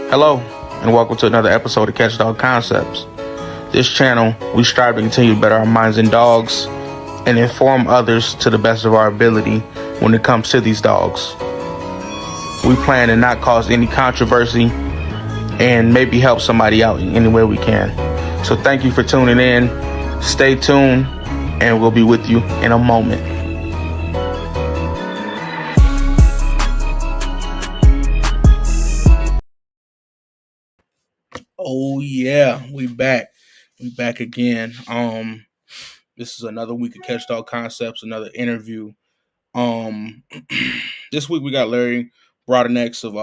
Hello, and welcome to another episode of Catch Dog Concepts. This channel, we strive to continue to better our minds and dogs and inform others to the best of our ability when it comes to these dogs. We plan to not cause any controversy and maybe help somebody out in any way we can. So thank you for tuning in. Stay tuned, and we'll be with you in a moment. Oh yeah, we back. We back again. This is another week of Catch Dog Concepts, another interview. Um, this week we got Larry Brodanex of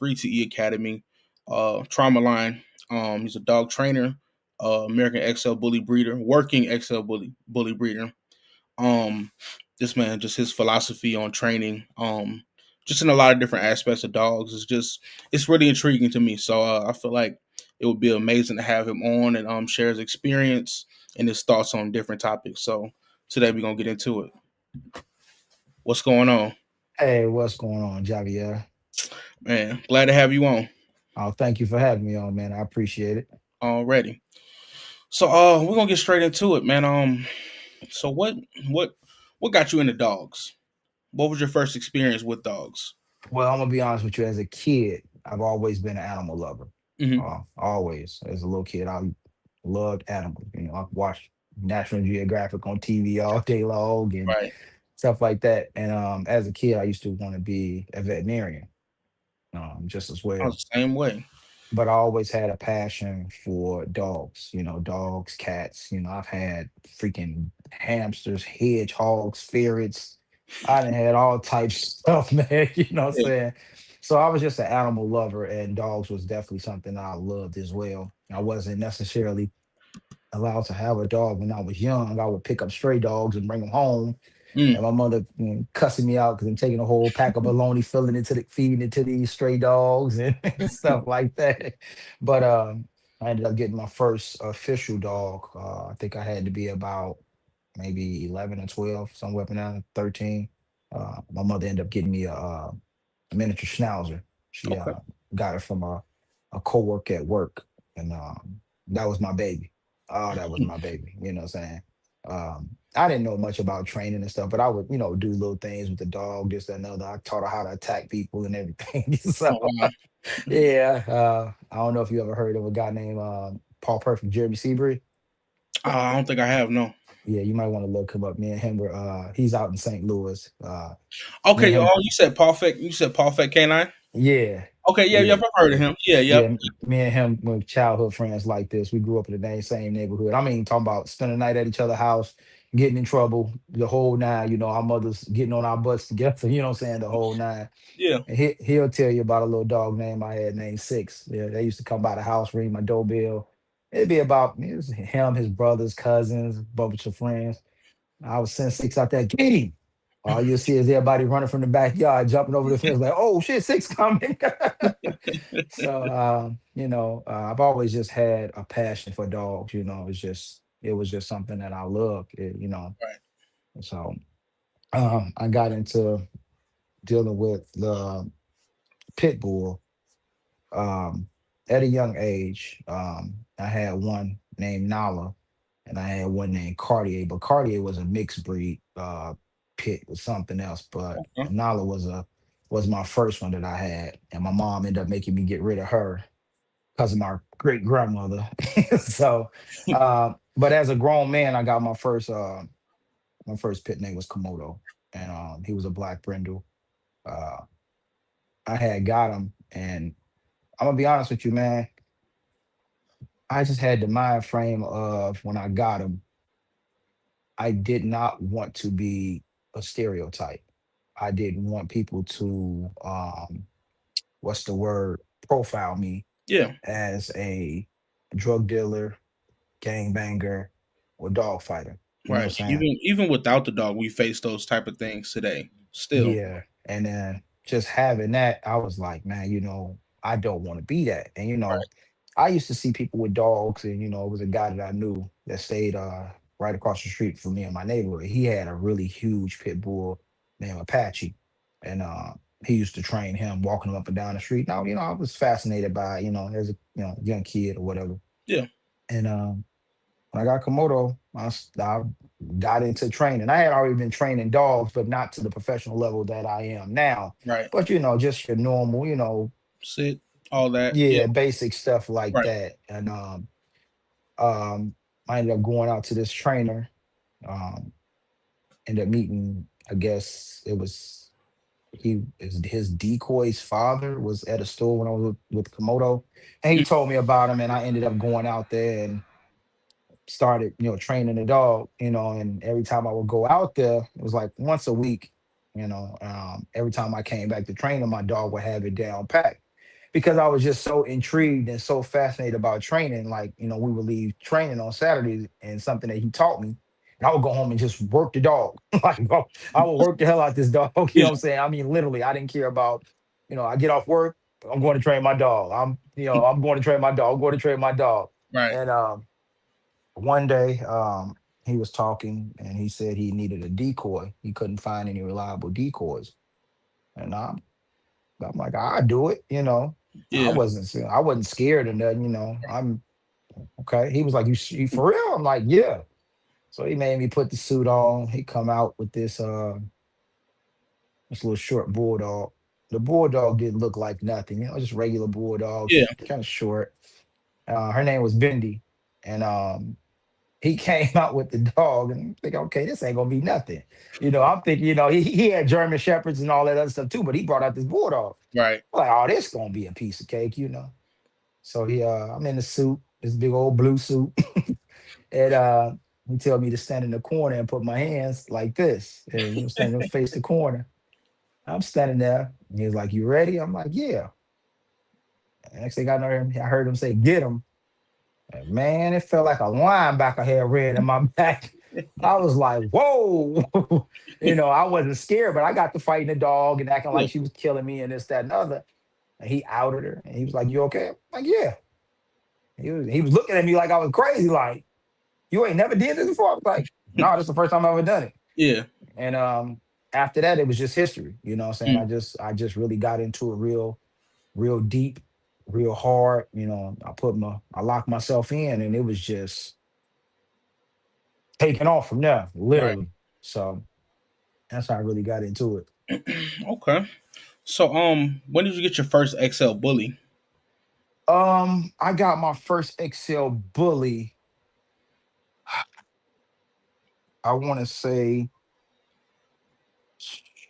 3TE Academy, Traumaline. He's a dog trainer, American XL bully breeder, working XL bully breeder. Um, this man, just his philosophy on training, just in a lot of different aspects of dogs, is just it's really intriguing to me. So I feel like it would be amazing to have him on and share his experience and his thoughts on different topics. So today we're gonna get into it. What's going on? Hey, what's going on, Javier? Man, glad to have you on Oh, thank you for having me on, man. I appreciate it. already. So we're gonna get straight into it, man. So what what got you into dogs? What was your first experience with dogs? Well, I'm gonna be honest with you. As a kid, I've always been an animal lover. Hmm. Always. As a little kid, I loved animals. I watched National Geographic on TV all day long and Right. stuff like that. And as a kid, I used to want to be a veterinarian, just as I was well. the same way. But I always had a passion for dogs, dogs, cats. I've had freaking hamsters, hedgehogs, ferrets. I done had all types of stuff, man. You know what I'm Yeah. saying? So I was just an animal lover, and dogs was definitely something I loved as well. I wasn't necessarily allowed to have a dog when I was young. I would pick up stray dogs and bring them home, Mm. and my mother cussing me out because I'm taking a whole pack of bologna, feeding it to these stray dogs and stuff like that. But I ended up getting my first official dog. I think I had to be about maybe 11 or 12, somewhere up around 13. My mother ended up getting me a miniature schnauzer. She Okay. got it from a co-worker at work, and that was my baby. Oh, that was my baby. You know what I'm saying? I didn't know much about training and stuff, but I would, do little things with the dog, this, that, and other. I taught her how to attack people and everything. So Oh, wow. yeah, I don't know if you ever heard of a guy named Paul Perfect, Jeremy Seabury. I don't think I have no. Yeah, you might want to look him up. Me and him were he's out in St. Louis. Me and Okay. him, Oh, you said Paul Feck. You said Paul Feck Canine. yeah, Okay. Yeah. yeah, Yep. I've heard of yeah. him. Yeah. Yeah, Yep. me and him were childhood friends like this. We grew up in the same neighborhood. I mean, talking about spending the night at each other's house, getting in trouble, the whole nine. Our mothers getting on our butts together. You know what I'm saying? The whole nine. Yeah. And he'll tell you about a little dog name I had named Six. Yeah, they used to come by the house, ring my doorbell. It was him, his brothers, cousins, a bunch of friends. I would send Six out there, get him. All you'll see is everybody running from the backyard, jumping over the fence, like, oh shit, Six coming. So, I've always just had a passion for dogs. It was just something that I loved. Right. So, I got into dealing with the pit bull um, at a young age. I had one named Nala, and I had one named Cartier. But Cartier was a mixed breed pit with something else. But Okay. Nala was my first one that I had, and my mom ended up making me get rid of her because of my great grandmother. So, but as a grown man, I got my first pit name was Komodo, and he was a black brindle. Uh, I had got him, and I'm gonna be honest with you, man. I just had the mind frame of when I got him, I did not want to be a stereotype. I didn't want people to what's the word, profile me Yeah. as a drug dealer, gangbanger, or dog fighter. You know Right. what I'm saying? Even without the dog, we face those type of things today. Still. Yeah. And then just having that, I was like, man, I don't want to be that. And Right. I used to see people with dogs, and it was a guy that I knew that stayed right across the street from me in my neighborhood. He had a really huge pit bull named Apache. And he used to train him, walking him up and down the street. Now, I was fascinated by, as a young kid or whatever. Yeah. And when I got Komodo, I got into training. I had already been training dogs, but not to the professional level that I am now. Right. But just your normal, Sit. All that. Yeah. yeah, basic stuff like Right. that. And um, I ended up going out to this trainer. Um, Ended up meeting, I guess it was his decoy's father was at a store when I was with Komodo, and he Mm. told me about him, and I ended up going out there and started, training the dog, and every time I would go out there, it was like once a week, every time I came back to train him, my dog would have it down packed because I was just so intrigued and so fascinated about training. Like, we would leave training on Saturdays and something that he taught me. And I would go home and just work the dog. Like, bro, I would work the hell out this dog. You know Yeah. what I'm saying? I mean, literally, I didn't care about, I get off work, I'm going to train my dog. I'm going to train my dog. I'm going to train my dog. Right. And one day, he was talking and he said he needed a decoy. He couldn't find any reliable decoys. And I'm like, I do it. Yeah. I wasn't scared or nothing. I'm okay. He was like, you for real? I'm like, yeah. So he made me put the suit on. He come out with this little short bulldog. The bulldog didn't look like nothing. Just regular bulldog, Yeah. kind of short. Her name was Bendy, and he came out with the dog, and I'm thinking, okay, this ain't gonna be nothing. I'm thinking, he had German shepherds and all that other stuff too, but he brought out this bulldog. Right. I'm like, oh, this gonna be a piece of cake. So I'm in the suit, this big old blue suit, and he tell me to stand in the corner and put my hands like this, and standing face the corner. I'm standing there, and he's like, "You ready?" I'm like, "Yeah." And next thing I heard him say, "Get him." And man, it felt like a linebacker had ran in my back. I was like, whoa. I wasn't scared, but I got to fighting the dog and acting Yeah. like she was killing me and this, that, and other. And he outed her. And he was like, "You okay?" I'm like, "Yeah." He was looking at me like I was crazy, like, "You ain't never did this before?" I was like, "No, this is the first time I've ever done it." Yeah. And after that, it was just history. You know what I'm saying? Mm. I just really got into it real deep, real hard. I locked myself in, and it was just taking off from there, Right. literally. So that's how I really got into it. Okay. So when did you get your first XL bully? I got my first XL bully. I want to say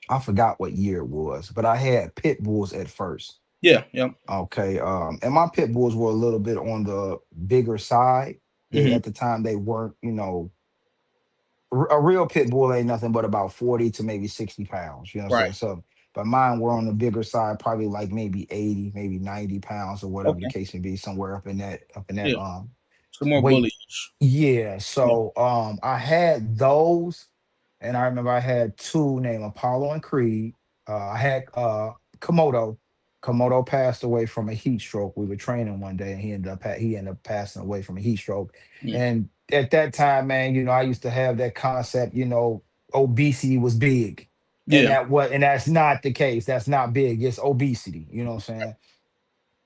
I forgot what year it was, but I had pit bulls at first. Yeah. Yeah. Okay, and my pit bulls were a little bit on the bigger side. They Hmm. at the time they weren't, a real pit bull ain't nothing but about 40 to maybe 60 pounds. You know what I'm Right. saying? So, but mine were on the bigger side, probably like maybe 80, maybe 90 pounds or whatever the Okay. case may be, somewhere up in that Yeah. Some more weight. bullies. Yeah. Yeah. So I had those, and I remember I had two named Apollo and Creed. I had Komodo. Komodo passed away from a heat stroke. We were training one day, and he ended up passing away from a heat stroke. Mm. And at that time, man, I used to have that concept, obesity was big. And Yeah. that's not the case. That's not big. It's obesity. You know what I'm saying?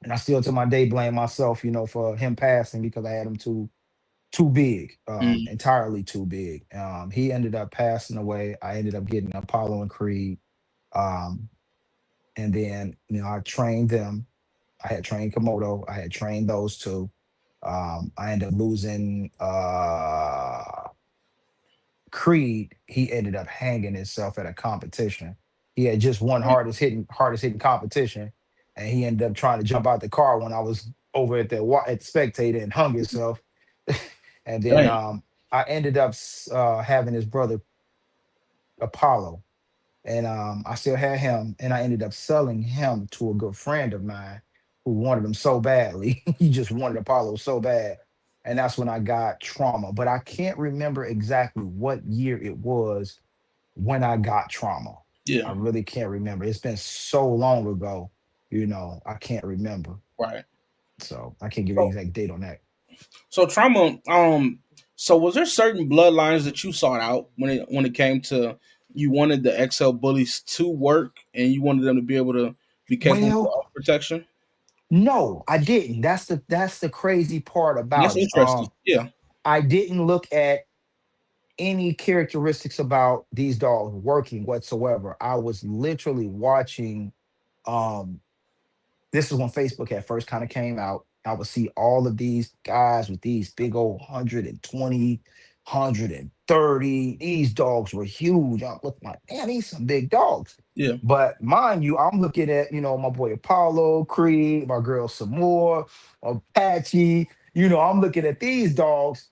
And I still to my day blame myself, for him passing because I had him too big, Mm. entirely too big. He ended up passing away. I ended up getting Apollo and Creed. Um, and then, I trained them. I had trained Komodo. I had trained those two. I ended up losing Creed. He ended up hanging himself at a competition. He had just won Right. hardest hitting competition, and he ended up trying to jump out the car when I was over at the spectator and hung himself. And then Damn. I ended up having his brother Apollo, and I still had him, and I ended up selling him to a good friend of mine who wanted him so badly. He just wanted Apollo so bad, and that's when I got trauma. But I can't remember exactly what year it was when I got trauma. Yeah. I really can't remember. It's been so long ago, I can't remember. Right. So I can't give you an So exact date on that. so trauma. So was there certain bloodlines that you sought out when it came to you wanted the XL bullies to work, and you wanted them to be able to be capable Well, of protection. no, I didn't. That's the crazy part And that's about it. interesting. Yeah, I didn't look at any characteristics about these dogs working whatsoever. I was literally watching. Um, this is when Facebook had first kind of came out. I would see all of these guys with these big old 120, 130. These dogs were huge. I'm looking like, man, these some big dogs. yeah, But mind you, I'm looking at, my boy Apollo, Creed, my girl Samore, Apache. I'm looking at these dogs,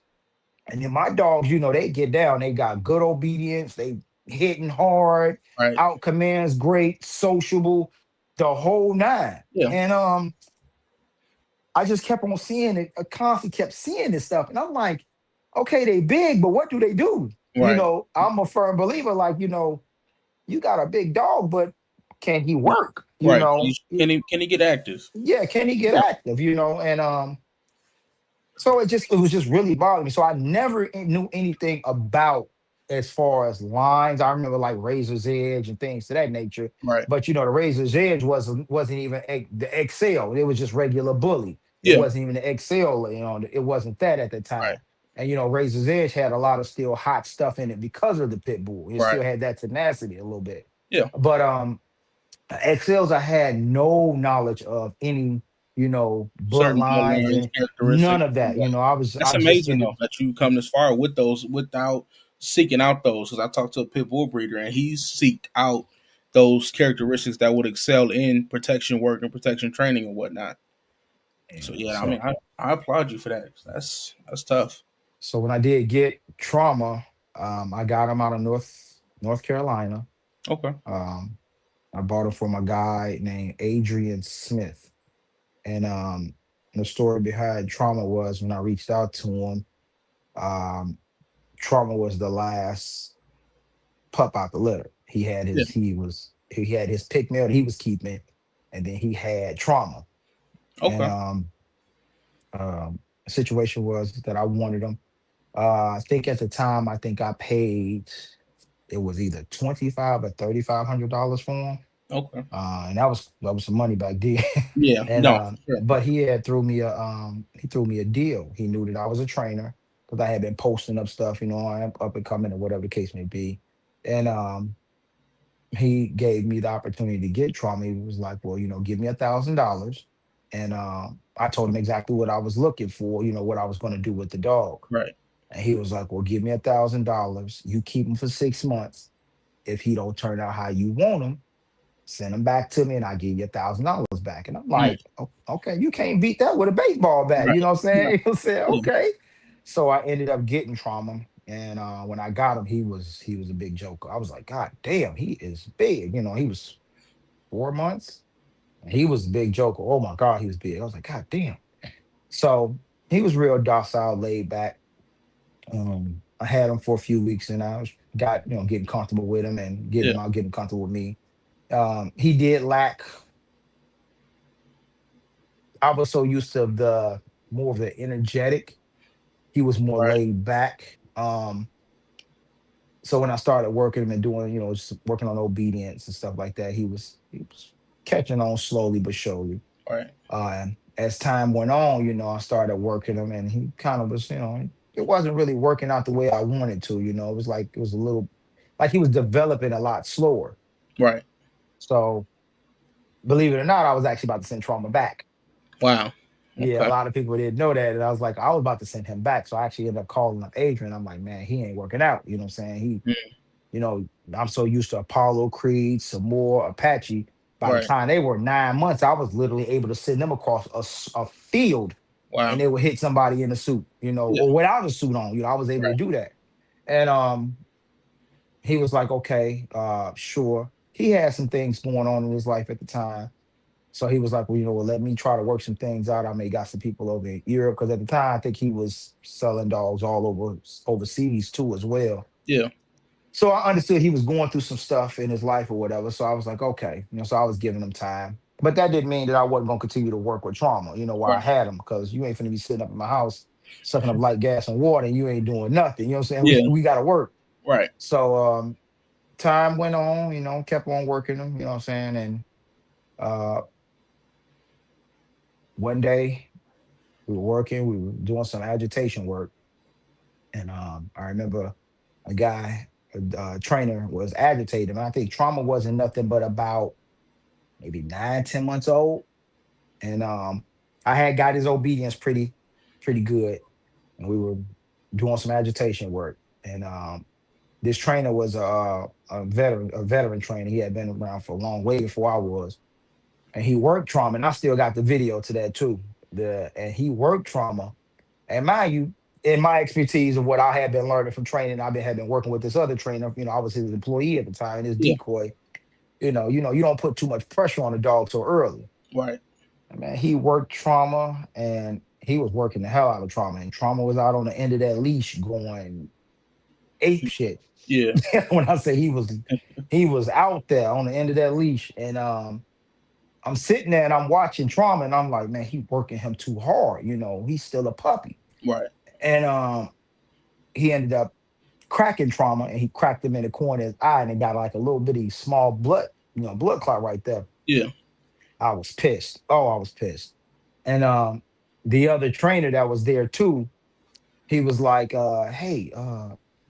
and then my dogs, they get down. They got good obedience. They hitting hard, right, out commands great, sociable, the whole nine. yeah, And I just kept on seeing it. I constantly kept seeing this stuff, and I'm like, okay, they big, but what do they do? right, I'm a firm believer. Like, you got a big dog, but can he yeah, work? right. Can he get active? Yeah, can he get Yeah, active? And so it was just really bothering me. So I never knew anything about as far as lines. I remember like Razor's Edge and things to that nature. right. But the Razor's Edge wasn't even the XL. It was just regular bully. It Yeah, wasn't even the XL. It wasn't that at the right, time. And Razor's Edge had a lot of still hot stuff in it because of the pit bull. It right. still had that tenacity a little bit. Yeah, But XLs, I had no knowledge of any, certain bloodlines bloodlines, and none characteristics. of that. Right. I was That's I just amazing ended. though that you come this far with those without seeking out those. Because I talked to a pit bull breeder and he's seeked out those characteristics that would excel in protection work and protection training and whatnot. So Yeah. yeah, I mean, So I applaud you for that. That's tough. so when I did get trauma, I got him out of North Carolina. Okay. Um, I bought him from a guy named Adrian Smith. And the story behind trauma was when I reached out to him, um, trauma was the last pup out the litter. Yeah. He had his pick male that he was keeping, and then he had trauma. And Okay. um, the situation was that I wanted him. I think at the time, I think I paid, it was either 25 or $3,500 for him. Okay. And that was some money back then. Yeah. And No. Sure. but he threw me a deal. He knew that I was a trainer because I had been posting up stuff, I'm up and coming or whatever the case may be. And he gave me the opportunity to get trauma. He was like, well, give me $1,000. And I told him exactly what I was looking for, what I was going to do with the dog. Right. And he was like, well, give me $1,000. You keep him for 6 months. If he don't turn out how you want him, send him back to me and I'll give you $1,000 back. And I'm Mm. like, Okay, you can't beat that with a baseball bat. You Right. know what I'm Right. saying? He'll say, Yeah. okay. So I ended up getting trauma. And when I got him, he was a big joker. I was like, God damn, he is big. He was 4 months. He was a big joker. Oh my God, he was big. I was like, God damn. So he was real docile, laid back. I had him for a few weeks and I was got, getting comfortable with him and getting Yeah. him out, getting comfortable with me. He did lack. I was so used to the more of the energetic. He was more Right. laid back. So when I started working him and doing, just working on obedience and stuff like that, he was catching on slowly but surely. Right. As time went on, I started working him, and he kind of was, it wasn't really working out the way I wanted to. It was like it was a little, like he was developing a lot slower. Right. So believe it or not, I was actually about to send trauma back. Wow. Yeah, a Okay. lot of people didn't know that. And I was like, I was about to send him back. So I actually ended up calling up Adrian. I'm like, man, he ain't working out. You know what I'm saying? Mm. You know, I'm so used to Apollo, Creed, some more Apache. By the Right. time they were 9 months, I was literally able to send them across a field and Wow. they would hit somebody in the suit, Yeah. or without a suit on. I was able to Right. do that. And he was like, okay, sure. He had some things going on in his life at the time. So he was like, well, let me try to work some things out. I may got some people over in Europe because at the time I think he was selling dogs all over overseas too as well. Yeah. So I understood he was going through some stuff in his life or whatever. So I was like, okay, so I was giving him time. But that didn't mean that I wasn't gonna continue to work with trauma, while I Right. had him, because you ain't finna be sitting up in my house sucking up light gas and water and you ain't doing nothing. You know what I'm saying? We Yeah. we gotta work. Right. So time went on, kept on working them, you know what I'm saying? And uh one day we were working, we were doing some agitation work. And I remember a guy, a trainer was agitating. I think trauma wasn't nothing but about maybe 9, 10 months old. And I had got his obedience pretty good. And we were doing some agitation work. And this trainer was a veteran trainer. He had been around for a long way before I was. And he worked trauma. And I still got the video to that too. And he worked trauma. And mind you, in my expertise of what I had been learning from training, had been working with this other trainer. I was his employee at the time, and his Yeah. decoy. You don't put too much pressure on a dog so early. Right. Man, he worked trauma, and he was working the hell out of trauma, and trauma was out on the end of that leash going ape shit. Yeah. When I say he was out there on the end of that leash, and I'm sitting there and I'm watching trauma, and I'm like, man, he working him too hard. He's still a puppy, Right. and he ended up cracking trauma, and he cracked him in the corner of his eye, and it got like a little bitty small blood clot right there. Yeah. I was pissed. Oh, I was pissed. And the other trainer that was there too, he was like, hey,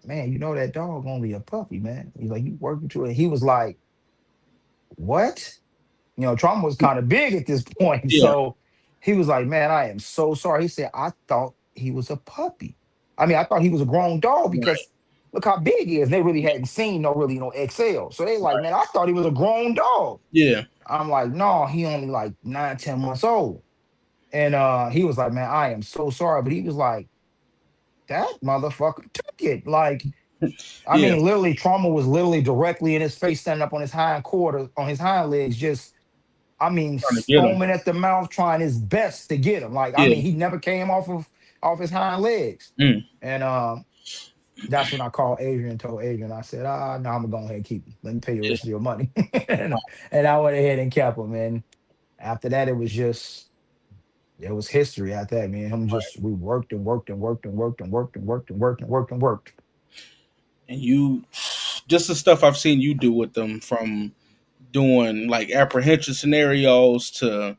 man, that dog only a puppy, man. He's like, you working to it. He was like, what? Trauma was kind of big at this point. Yeah. So he was like, man, I am so sorry. He said, I thought he was a puppy. I mean, I thought he was a grown dog Right. because look how big he is. They really hadn't seen no XL. So they like, man, I thought he was a grown dog. Yeah. I'm like, no, he only like 9, 10 months old. And he was like, man, I am so sorry. But he was like, that motherfucker took it. Like, I Yeah. mean, literally, trauma was literally directly in his face, standing up on his on his hind legs, just, I mean, Trying to get them. foaming at the mouth, trying his best to get him. Like, I Yeah. mean, he never came off his hind legs. Mm. And that's when I called Adrian, told Adrian, I said, no, I'm gonna go ahead and keep him. Let me pay you the Yeah. rest of your money. And I went ahead and kept him. And after that, it was history after that, man. Him just we worked and worked and worked and worked and worked and worked and worked and worked and worked. And you, just the stuff I've seen you do with them, from doing like apprehension scenarios to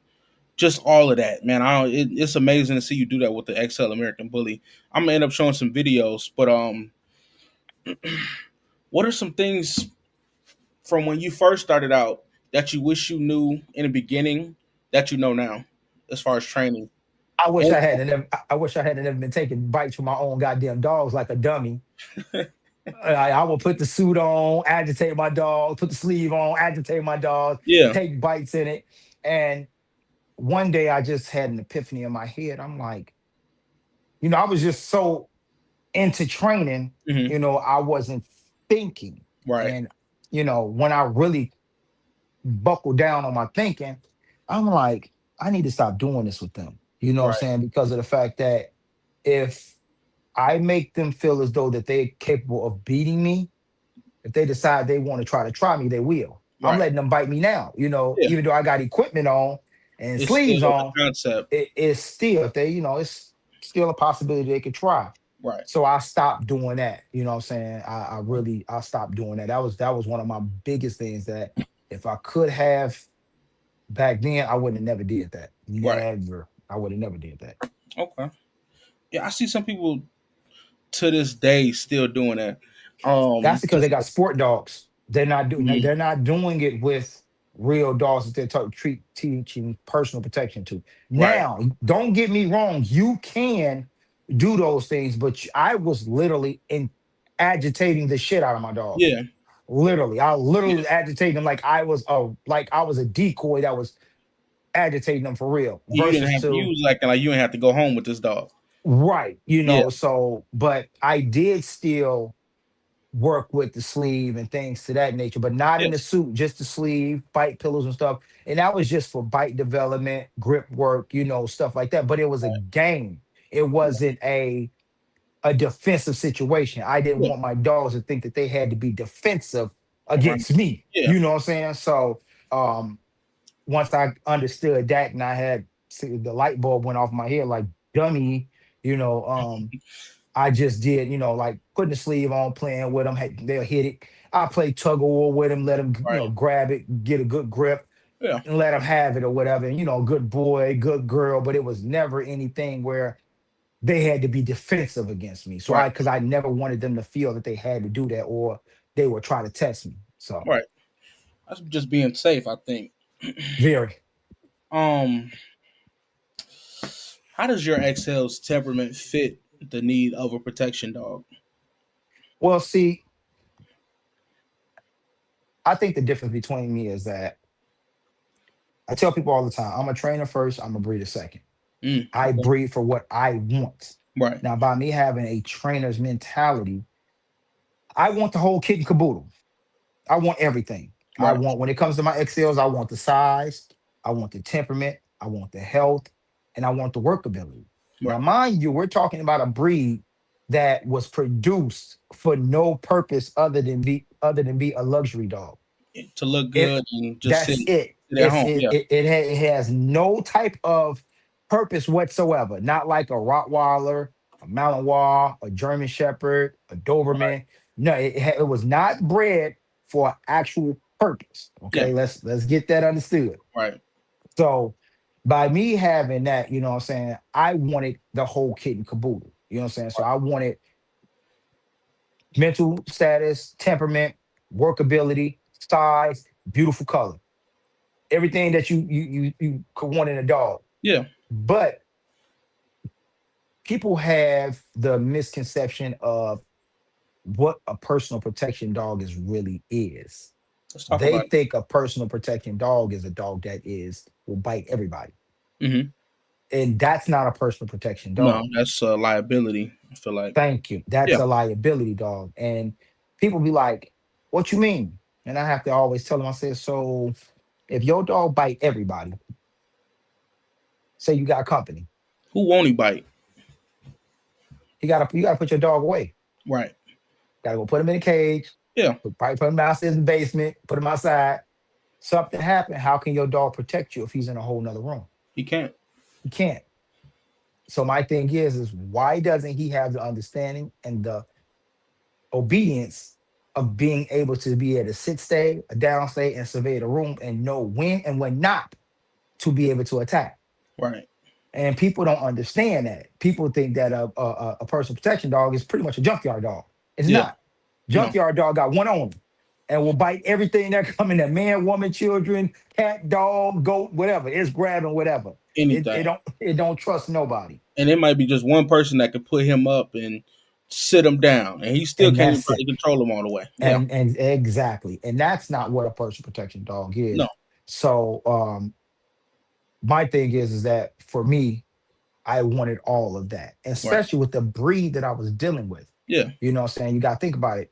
just all of that, man. It's amazing to see you do that with the XL American Bully. I'm gonna end up showing some videos, but what are some things from when you first started out that you wish you knew in the beginning that you know now, as far as training? And, I wish I had never been taking bites from my own goddamn dogs like a dummy. I would put the suit on, agitate my dog, put the sleeve on, agitate my dog, yeah. take bites in it. And one day I just had an epiphany in my head. I'm like, I was just so into training, Hmm. I wasn't thinking. Right. And, when I really buckled down on my thinking, I'm like, I need to stop doing this with them. You know what I'm Right. saying? Because of the fact that if I make them feel as though that they're capable of beating me, if they decide they want to try me, they will. I'm Right. letting them bite me now. Yeah. Even though I got equipment on and It's still sleeves the on, concept. it's still, if they, it's still a possibility they could try. Right. So I stopped doing that. You know what I'm saying? I stopped doing that. That was one of my biggest things that if I could have back then, I wouldn't have never did that. Right. Never. I would have never did that. Okay. Yeah, I see some people to this day still doing that. That's because Just they got sport dogs. mhm. They're not doing it with real dogs that they're teaching personal protection to. Right. Now, don't get me wrong, you can do those things, but I was literally in agitating the shit out of my dogs. Yeah. Literally, I literally Yeah. was agitating them like I was a decoy that was agitating them for real. You didn't Versus have you to was acting like you didn't have to go home with this dog. right, Yeah. so but I did still work with the sleeve and things to that nature, but not in the Yes. suit, just the sleeve, bite pillows and stuff. And that was just for bite development, grip work, stuff like that. But it was a game. It wasn't a defensive situation. I didn't Yeah. want my dogs to think that they had to be defensive Right. against me. Yeah. You know what I'm saying? So um once I understood that and I had see, the light bulb went off my head like dummy, you know, um I just did, like putting the sleeve on, playing with them. They'll hit it. I play tug of war with him, let him, Right. grab it, get a good grip, Yeah. and let him have it or whatever. And, good boy, good girl, but it was never anything where they had to be defensive against me. So Right. because I never wanted them to feel that they had to do that or they would try to test me. So Right. That's just being safe, I think. very Um, how does your exhal's temperament fit the need of a protection dog? well. See, I think the difference between me is that I tell people all the time, I'm a trainer first, I'm a breeder second. I Okay. breed for what I want. Right. Now, by me having a trainer's mentality, I want the whole kit and caboodle. I want everything. I Right. want, when it comes to my XLs, I want the size, I want the temperament, I want the health, and I want the workability. Now, Right. mind you, we're talking about a breed that was produced for no purpose other than be a luxury dog. To look It good and just That's it. sit at home. Yeah. It has no type of purpose whatsoever. Not like a Rottweiler, a Malinois, a German Shepherd, a Right. Doberman. No, it was not bred for actual purpose. Yeah. Okay, let's get that understood. Right. So by me having that, what I'm saying, I wanted the whole kit and caboodle. You know what I'm saying? So I wanted mental status, temperament, workability, size, beautiful color, everything that you could want in a dog. Yeah. But people have the misconception of what a personal protection dog is really is. Let's talk They about it. think a personal protection dog is a dog that is will bite everybody. Hmm. And that's not a personal protection No, dog. that's a liability. I feel like. Thank you. That's Yeah. a liability dog. And people be like, what you mean? And I have to always tell them, I say, so if your dog bite everybody, say you got company, Who won't he bite? you gotta put your dog away. Right. Gotta go put him in a cage, Yeah. probably put him downstairs in the basement, put him outside. Something happened. How can your dog protect you if he's in a whole nother room? He can't. He can't. So my thing is why doesn't he have the understanding and the obedience of being able to be at a sit stay, a down stay, and survey the room and know when and when not to be able to attack? Right. And people don't understand that. People think that a personal protection dog is pretty much a junkyard dog. It's Yeah. not. No. Junkyard dog got one owner and will bite everything that come in there. Man, woman, children, cat, dog, goat, whatever. It's grabbing whatever. It, Anything. it don't it don't trust nobody. And it might be just one person that could put him up and sit him down, and he still And can't even that's probably it. control him all the way. Yeah. And exactly. And that's not what a personal protection dog No. is. So my thing is that for me, I wanted all of that, Right. especially with the breed that I was dealing with. Yeah. You know what I'm saying? You got to think about it.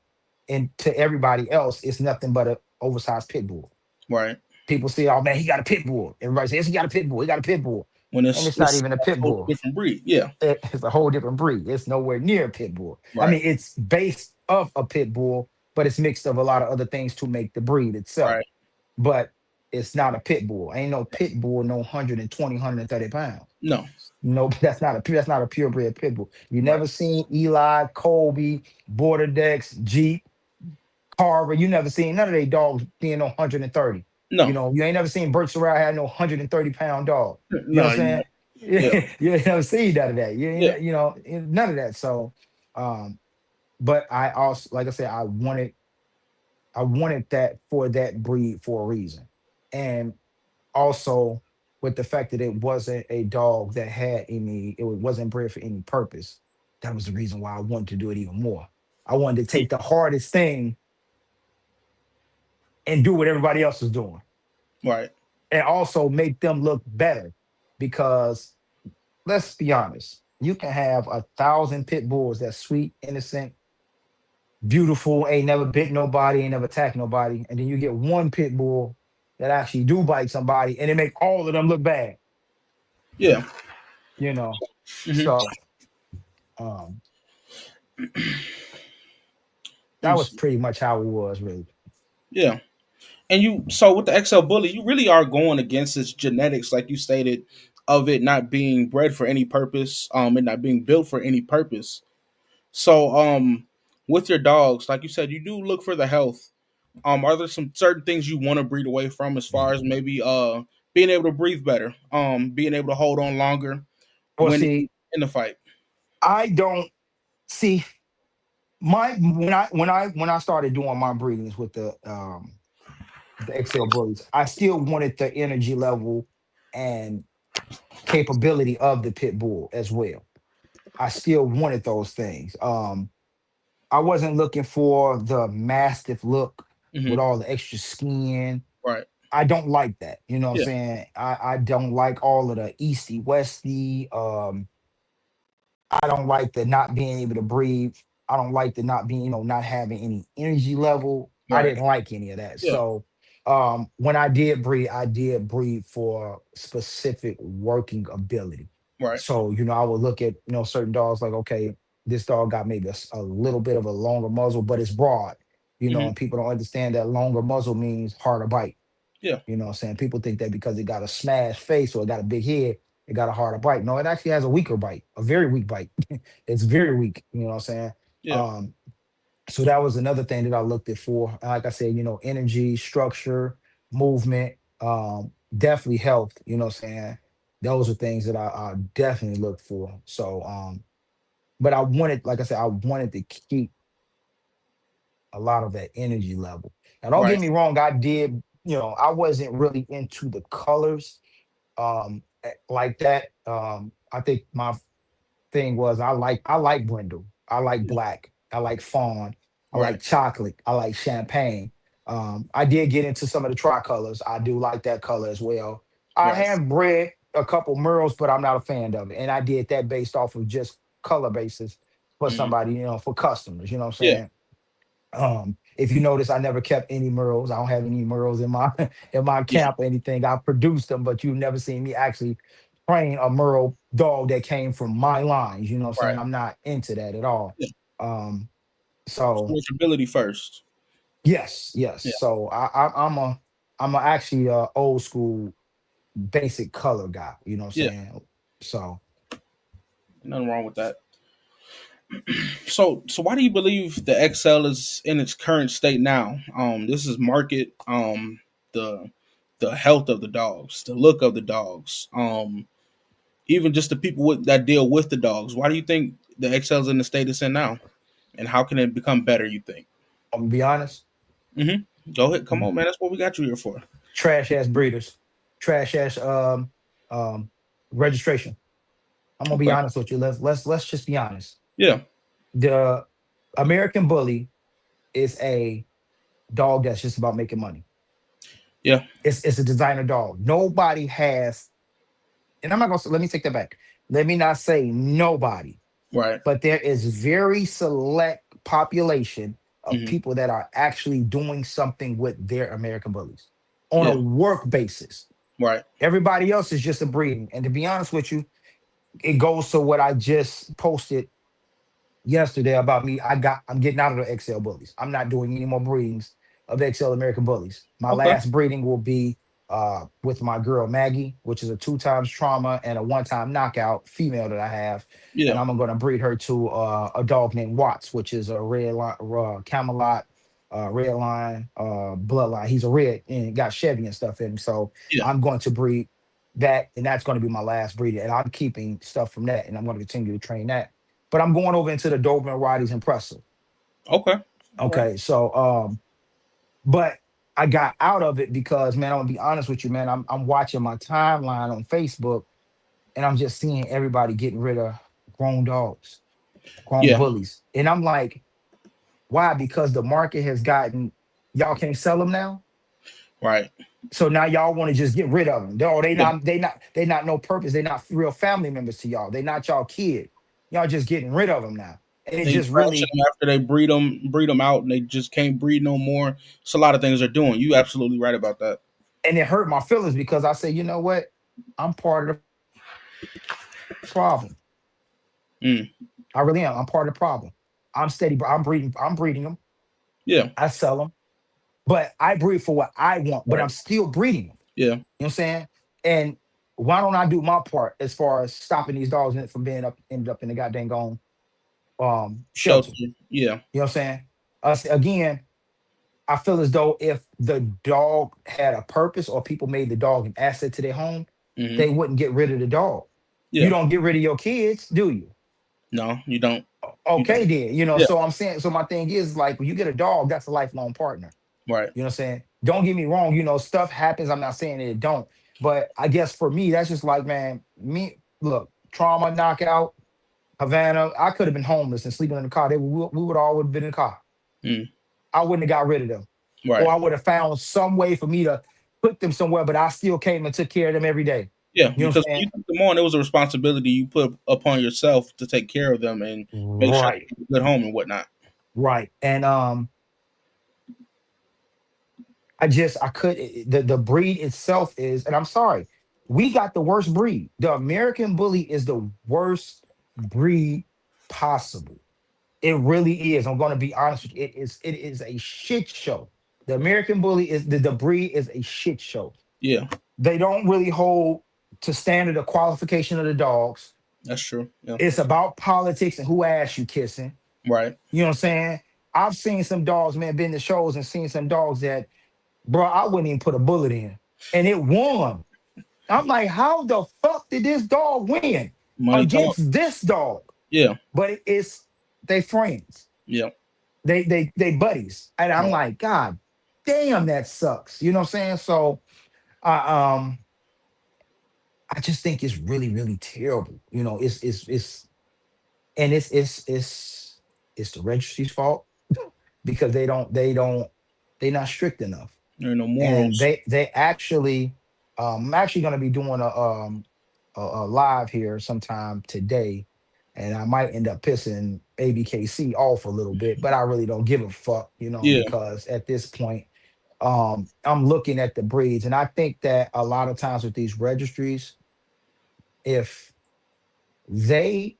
And to everybody else, it's nothing but an oversized pit bull. Right. People say, oh man, he got a pit bull. Everybody says, he got a pit bull. He got a pit bull. When And it's not it's even a a pit whole bull. different breed. Yeah. It's a whole different breed. It's nowhere near a pit bull. I Right. mean, it's based of a pit bull, but it's mixed of a lot of other things to make the breed itself. Right. But it's not a pit bull. Ain't no pit bull, no 120, 130 pounds. No. No, that's not a purebred pit bull. You Right. never seen Eli, Colby, Border Decks, Jeep, Carver. You never seen none of they dogs being no 130. No. You ain't never seen Bert Sorrell had no 130-pound dog. You know No. what I'm saying? Yeah. You ain't never seen none of that. Yeah. None of that. So, um, but I also, like I said, I wanted that for that breed for a reason, and also with the fact that it wasn't a dog that had any, it wasn't bred for any purpose. That was the reason why I wanted to do it even more. I wanted to take the hardest thing and do what everybody else was doing, Right. and also make them look better. Because let's be honest, you can have 1,000 pit bulls that's sweet, innocent, beautiful, ain't never bit nobody, ain't never attacked nobody, and then you get one pit bull that actually do bite somebody, and it make all of them look bad. Yeah. You know, Hmm. so um, Let that me was see. pretty much how it was, really. Yeah. And you, so with the XL bully, you really are going against its genetics, like you stated, of it not being bred for any purpose, and not being built for any purpose. So, with your dogs, like you said, you do look for the health. Are there some certain things you want to breed away from, as far as maybe being able to breathe better, being able to hold on longer Well, when see, in the fight? I don't see my when I started doing my breedings with the XL bullies, I still wanted the energy level and capability of the pit bull as well. I still wanted those things. I wasn't looking for the mastiff look with Hmm. all the extra skin. Right. I don't like that. You know what I'm Yeah. saying? I don't like all of the easty westy. I don't like the not being able to breathe. I don't like the not being, not having any energy level. I Right. didn't like any of that. Yeah. So when I did breed for specific working ability. Right. So, I would look at, certain dogs like, okay, this dog got maybe a little bit of a longer muzzle, but it's broad, Hmm. and people don't understand that longer muzzle means harder bite. Yeah. You know what I'm saying? People think that because it got a smashed face or it got a big head, it got a harder bite. No, it actually has a weaker bite, a very weak bite. It's very weak. You know what I'm saying? Yeah. Um, so that was another thing that I looked at for. Like I said, energy, structure, movement, definitely health. You know what I'm saying? Those are things that I definitely look for. So, but I wanted, like I said, I wanted to keep a lot of that energy level. Now, don't Right. get me wrong, I did, I wasn't really into the colors like that. I think my thing was I like brindle, I like Yeah. black, I like fawn, I Right. like chocolate, I like champagne. I did get into some of the tricolors. I do like that color as well. I Right. have bred a couple murals, but I'm not a fan of it. And I did that based off of just color basis for Hmm. somebody, for customers, you know what I'm Yeah. saying? If you notice, I never kept any murals. I don't have any murals in my in my Yeah. camp or anything. I produced them, but you've never seen me actually train a mural dog that came from my lines. You know what I'm Right. saying? I'm not into that at all. Yeah. Um, so Responsibility first. yes, yes. Yeah. So I'm a actually old school basic color guy. You know what I'm Yeah. saying? So Nothing wrong with that. So why do you believe the XL is in its current state now? This is market, the health of the dogs, the look of the dogs, even just the people that deal with the dogs. Why do you think the XL's in the state it's in now, and how can it become better? You think? I'm gonna be honest. Go ahead, come on, man. That's what we got you here for. Trash ass breeders, trash ass um registration. I'm gonna be Okay. honest with you. Let's just be honest. Yeah. The American Bully is a dog that's just about making money. Yeah. It's a designer dog. Nobody has, and I'm not gonna let me take that back. Let me not say nobody, Right. but there is very select population of Hmm. people that are actually doing something with their American Bullies on a Yeah. work basis. Right. Everybody else is just a breeding. And to be honest with you, it goes to what I just posted yesterday about me. I'm getting out of the XL bullies. I'm not doing any more breedings of XL American bullies. My Okay. last breeding will be with my girl Maggie, which is a two times trauma and a one time knockout female that I have. And Yeah. I'm going to breed her to a dog named Watts, which is a red line, Camelot, red line, bloodline. He's a red and got Chevy and stuff in him. So Yeah. I'm going to breed that, and that's going to be my last breed. And I'm keeping stuff from that, and I'm going to continue to train that, but I'm going over into the Doberman Rotties and Prussia. Okay. All right. Okay, so but I got out of it because, man, I'm gonna be honest with you, man. I'm watching my timeline on Facebook, and I'm just seeing everybody getting rid of grown dogs, grown Yeah. bullies, and I'm like, why? Because the market has gotten, y'all can't sell them now. Right. So now y'all want to just get rid of them. They Yeah. not they not no purpose. They not real family members to y'all. They not y'all kid. Y'all just getting rid of them now, and it They just trashing really, them after they breed them out, and they just can't breed no more. It's a lot of things they're doing. You absolutely right about that. and it hurt my feelings because I said, you know what? I'm part of the problem. Mm. I really am. I'm part of the problem. I'm steady. I'm breeding. I'm breeding them. Yeah. I sell them, but I breed for what I want. But I'm Right. still breeding them. Yeah. You know what I'm saying? And why don't I do my part as far as stopping these dogs from being ended up in the goddamn gone? shelter. Shelter. Yeah. You know what I'm saying? Again, I feel as though if the dog had a purpose or people made the dog an asset to their home, Hmm. they wouldn't get rid of the dog. You Yeah. don't get rid of your kids, do you? No, you don't. You Okay, don't. then. Yeah. So I'm saying, so my thing is like when you get a dog, that's a lifelong partner. Right. You know what I'm saying? Don't get me wrong, stuff happens. I'm not saying that it don't. But I guess for me, that's just like, man, me, look, trauma, knockout, Havana, I could have been homeless and sleeping in the car. We would all would have been in the car. Mm. I wouldn't have got rid of them. Or Right. I would have found some way for me to put them somewhere, but I still came and took care of them every day. Yeah, You know what because I'm when you saying? took them on, it was a responsibility you put upon yourself to take care of them and make sure Right. they have a good home and whatnot. Right. And I could the breed itself is, and I'm sorry, we got the worst breed. The American bully is the worst breed possible. It really is. I'm going to be honest with you. It is a shit show. The American bully is the breed is a shit show. Yeah, They don't really hold to standard of qualification of the dogs. that's true. Yeah, It's about politics and who ass you kissing. right. You know what I'm saying? I've seen some dogs, man, been to shows and seen some dogs that, bro, I wouldn't even put a bullet in. And it won. I'm like, how the fuck did this dog win Money talk. against this dog? Yeah, But it's they friends. yeah, They buddies. And I'm right. like, God damn, that sucks. You know what I'm saying? So I I just think it's really, really terrible. It's and it's the registry's fault because they're not strict enough. There are no And morals. they actually I'm actually going to be doing a live here sometime today, and I might end up pissing abkc off a little bit, but I really don't give a fuck, Yeah. because at this point I'm looking at the breeds, and I think that a lot of times with these registries, if they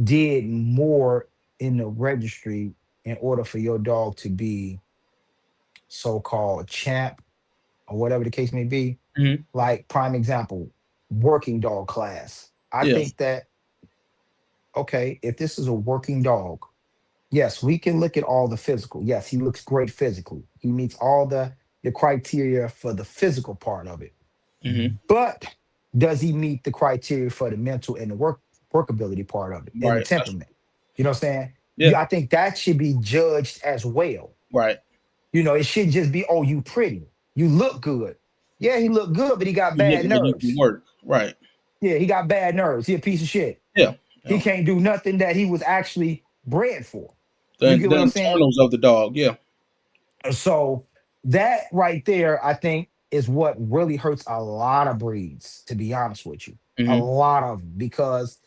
did more in the registry in order for your dog to be so-called champ or whatever the case may be. Hmm. Like prime example, working dog class. I Yeah. think that, okay, if this is a working dog, yes, we can look at all the physical. Yes, he looks great physically. He meets all the criteria for the physical part of it. Hmm. But does he meet the criteria for the mental and the workability part of it and the Right. That's temperament? You know what I'm saying? yeah. I think that should be judged as well. Right. It shouldn't just be, oh, you pretty, you look good. Yeah, he looked good, but he got You bad look like you can nerves. work. Right. Yeah, he got bad nerves. He a piece of shit. Yeah. He Yeah. can't do nothing that he was actually bred for. You The get what I'm saying? internals of the dog. Yeah. So that right there, I think, is what really hurts a lot of breeds, to be honest with you. A Hmm. lot of them, because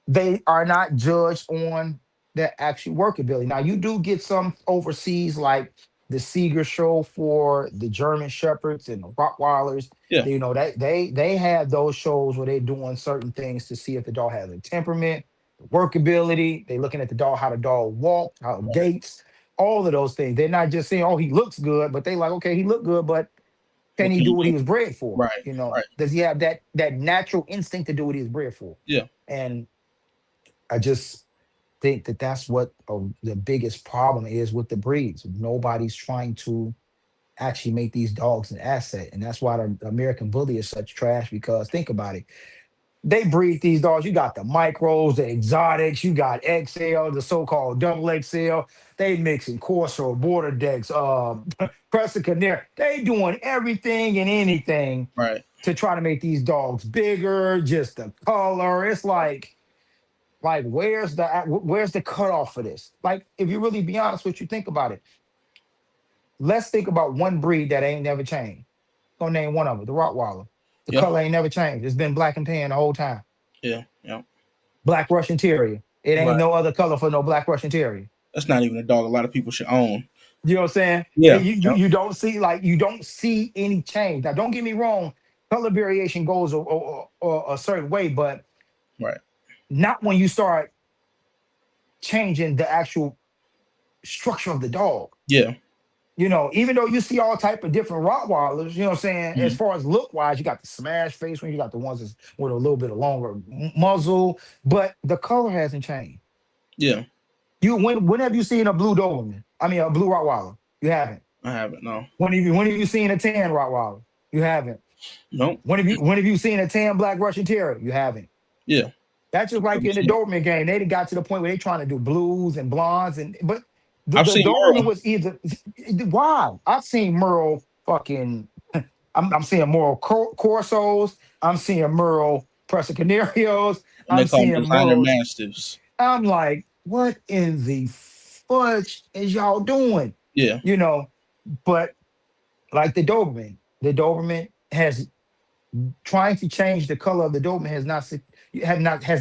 they are not judged on their actual workability. Now, you do get some overseas, like the Seeger show for the German Shepherds and the Rottweilers. Yeah. They have those shows where they're doing certain things to see if the dog has a temperament, workability. They're looking at the dog, how the dog walks, how it Right. gaits, all of those things. They're not just saying, "Oh, he looks good," but they like, "Okay, he looked good, but can What he can do you what he do? was bred for? Right. Right. Does he have that natural instinct to do what he was bred for?" Yeah. And I just think that that's what the biggest problem is with the breeds. Nobody's trying to actually make these dogs an asset, and that's why the American Bully is such trash. Because think about it, they breed these dogs. You got the micros, the exotics, you got XL, the so-called double XL. They mixing Corso, Border Decks, Crescent Canary. They doing everything and anything Right. to try to make these dogs bigger. Just the color, it's like where's the cutoff for this? Like, if you really be honest with you, think about it. Let's think about one breed that ain't never changed. Gonna name one of them, the Rottweiler. The Yeah. color ain't never changed. It's been black and tan the whole time. Yeah. Yeah. Black Russian Terrier. It ain't Right. no other color for no Black Russian Terrier. That's not even a dog a lot of people should own. You know what I'm saying? And Yeah. Yep. you don't see any change. Now, don't get me wrong, color variation goes a certain way, but Right. not when you start changing the actual structure of the dog. Yeah. Even though you see all type of different Rottweilers, you know what I'm saying? As Hmm. far as look wise, you got the smash face one, you got the ones that's with a little bit of longer muzzle, but the color hasn't changed. Yeah. When have you seen a blue Doberman? I mean, a blue Rottweiler? You haven't. I haven't. No. When have you seen a tan Rottweiler? You haven't. Nope. When have you seen a tan black Russian Terrier? You haven't. Yeah. That's just like I've in the seen, Doberman game. They done got to the point where they trying to do blues and blondes and but I've the seen Doberman Merle. was either wow. I've seen Merle fucking I'm seeing Merle Corsos. I'm seeing Merle Presa Canarios. And they I'm call them seeing designer Merle. mastiffs. I'm like, what in the fudge is y'all doing? Yeah. You know, but like the Doberman has trying to change the color of the Doberman has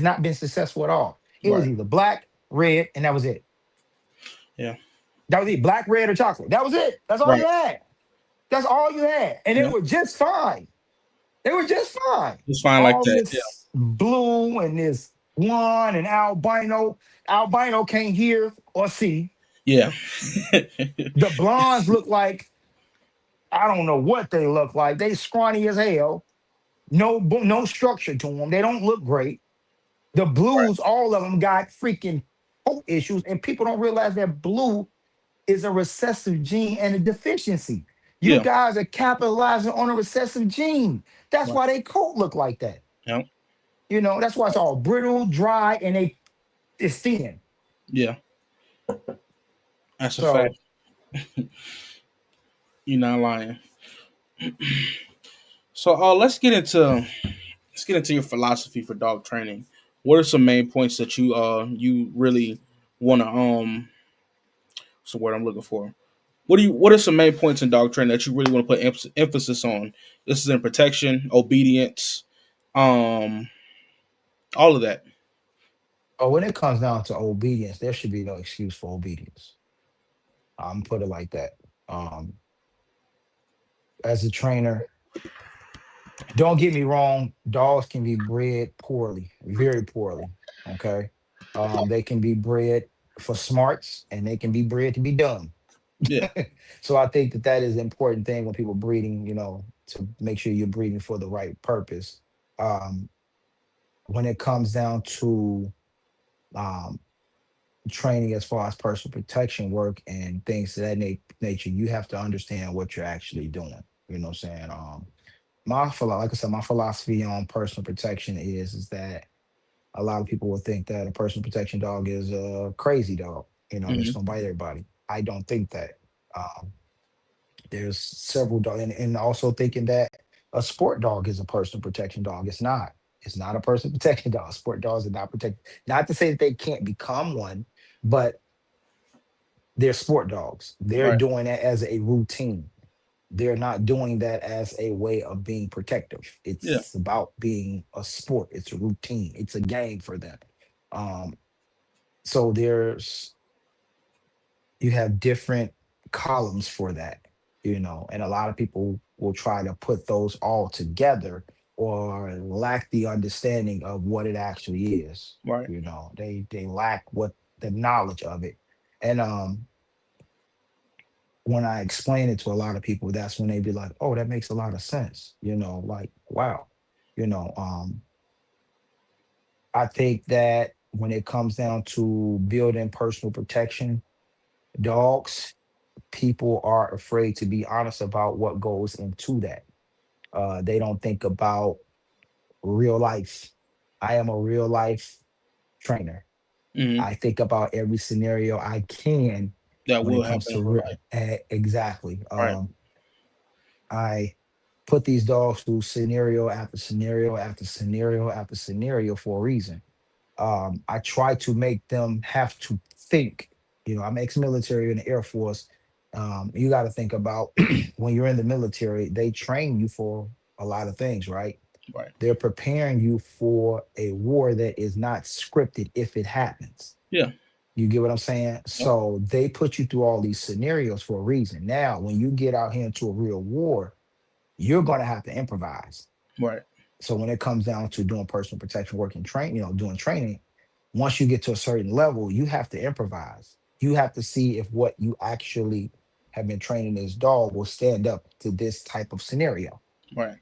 not been successful at all. It was Right. either black, red, and that was it. Yeah. That was it. Black, red, or chocolate. That was it. That's all Right. you had. That's all you had. And they Yeah. were just fine. They were just fine. It's fine like All that. Yeah. this blue and this one and albino. Albino can't hear or see. Yeah. The blondes look like I don't know what they look like. They scrawny as hell. No structure to them. They don't look great. The blues, all of them got freaking health issues, and people don't realize that blue is a recessive gene and a deficiency. You Yeah. guys are capitalizing on a recessive gene. That's Right. why they coat look like that. Yeah. That's why it's all brittle, dry, and it's thin. Yeah. That's a fact. So, You're not lying. So let's get into your philosophy for dog training. What are some main points that you really want to what's the word I'm looking for? What are some main points in dog training that you really want to put emphasis on? This is in protection, obedience, um, all of that. when it comes down to obedience, there should be no excuse for obedience. I'm put it like that. Um, as a trainer, don't get me wrong, dogs can be bred poorly, very poorly. Okay. They can be bred for smarts and they can be bred to be dumb. Yeah. So I think that that is an important thing when people breeding, to make sure you're breeding for the right purpose. Um, when it comes down to um, training as far as personal protection work and things of that nature, you have to understand what you're actually doing. You know what I'm saying? Like I said, my philosophy on personal protection is that a lot of people will think that a personal protection dog is a crazy dog, that's Hmm. gonna bite everybody. I don't think that. Um, there's several dogs, and also thinking that a sport dog is a personal protection dog. It's not. It's not a personal protection dog. Sport dogs are not protect. Not to say that they can't become one, but they're sport dogs. They're Right. doing it as a routine. They're not doing that as a way of being protective. Yeah. It's about being a sport. It's a routine. It's a game for them. Um, so you have different columns for that, and a lot of people will try to put those all together or lack the understanding of what it actually is. Right. They lack what the knowledge of it. And when I explain it to a lot of people, that's when they be like, "Oh, that makes a lot of sense." Like, wow. You know, um, I think that when it comes down to building personal protection, dogs, people are afraid to be honest about what goes into that. They don't think about real life. I am a real life trainer. Hmm. I think about every scenario I can That when will it comes happen to in real life. exactly. Right. I put these dogs through scenario after scenario after scenario after scenario for a reason. I try to make them have to think. I'm ex-military in the Air Force. You got to think about when you're in the military, they train you for a lot of things, right? Right. They're preparing you for a war that is not scripted if it happens. Yeah. You get what I'm saying? Yep. So they put you through all these scenarios for a reason. Now, when you get out here into a real war, you're going to have to improvise. Right. So when it comes down to doing personal protection work and doing training, once you get to a certain level, you have to improvise. You have to see if what you actually have been training this dog will stand up to this type of scenario. Right.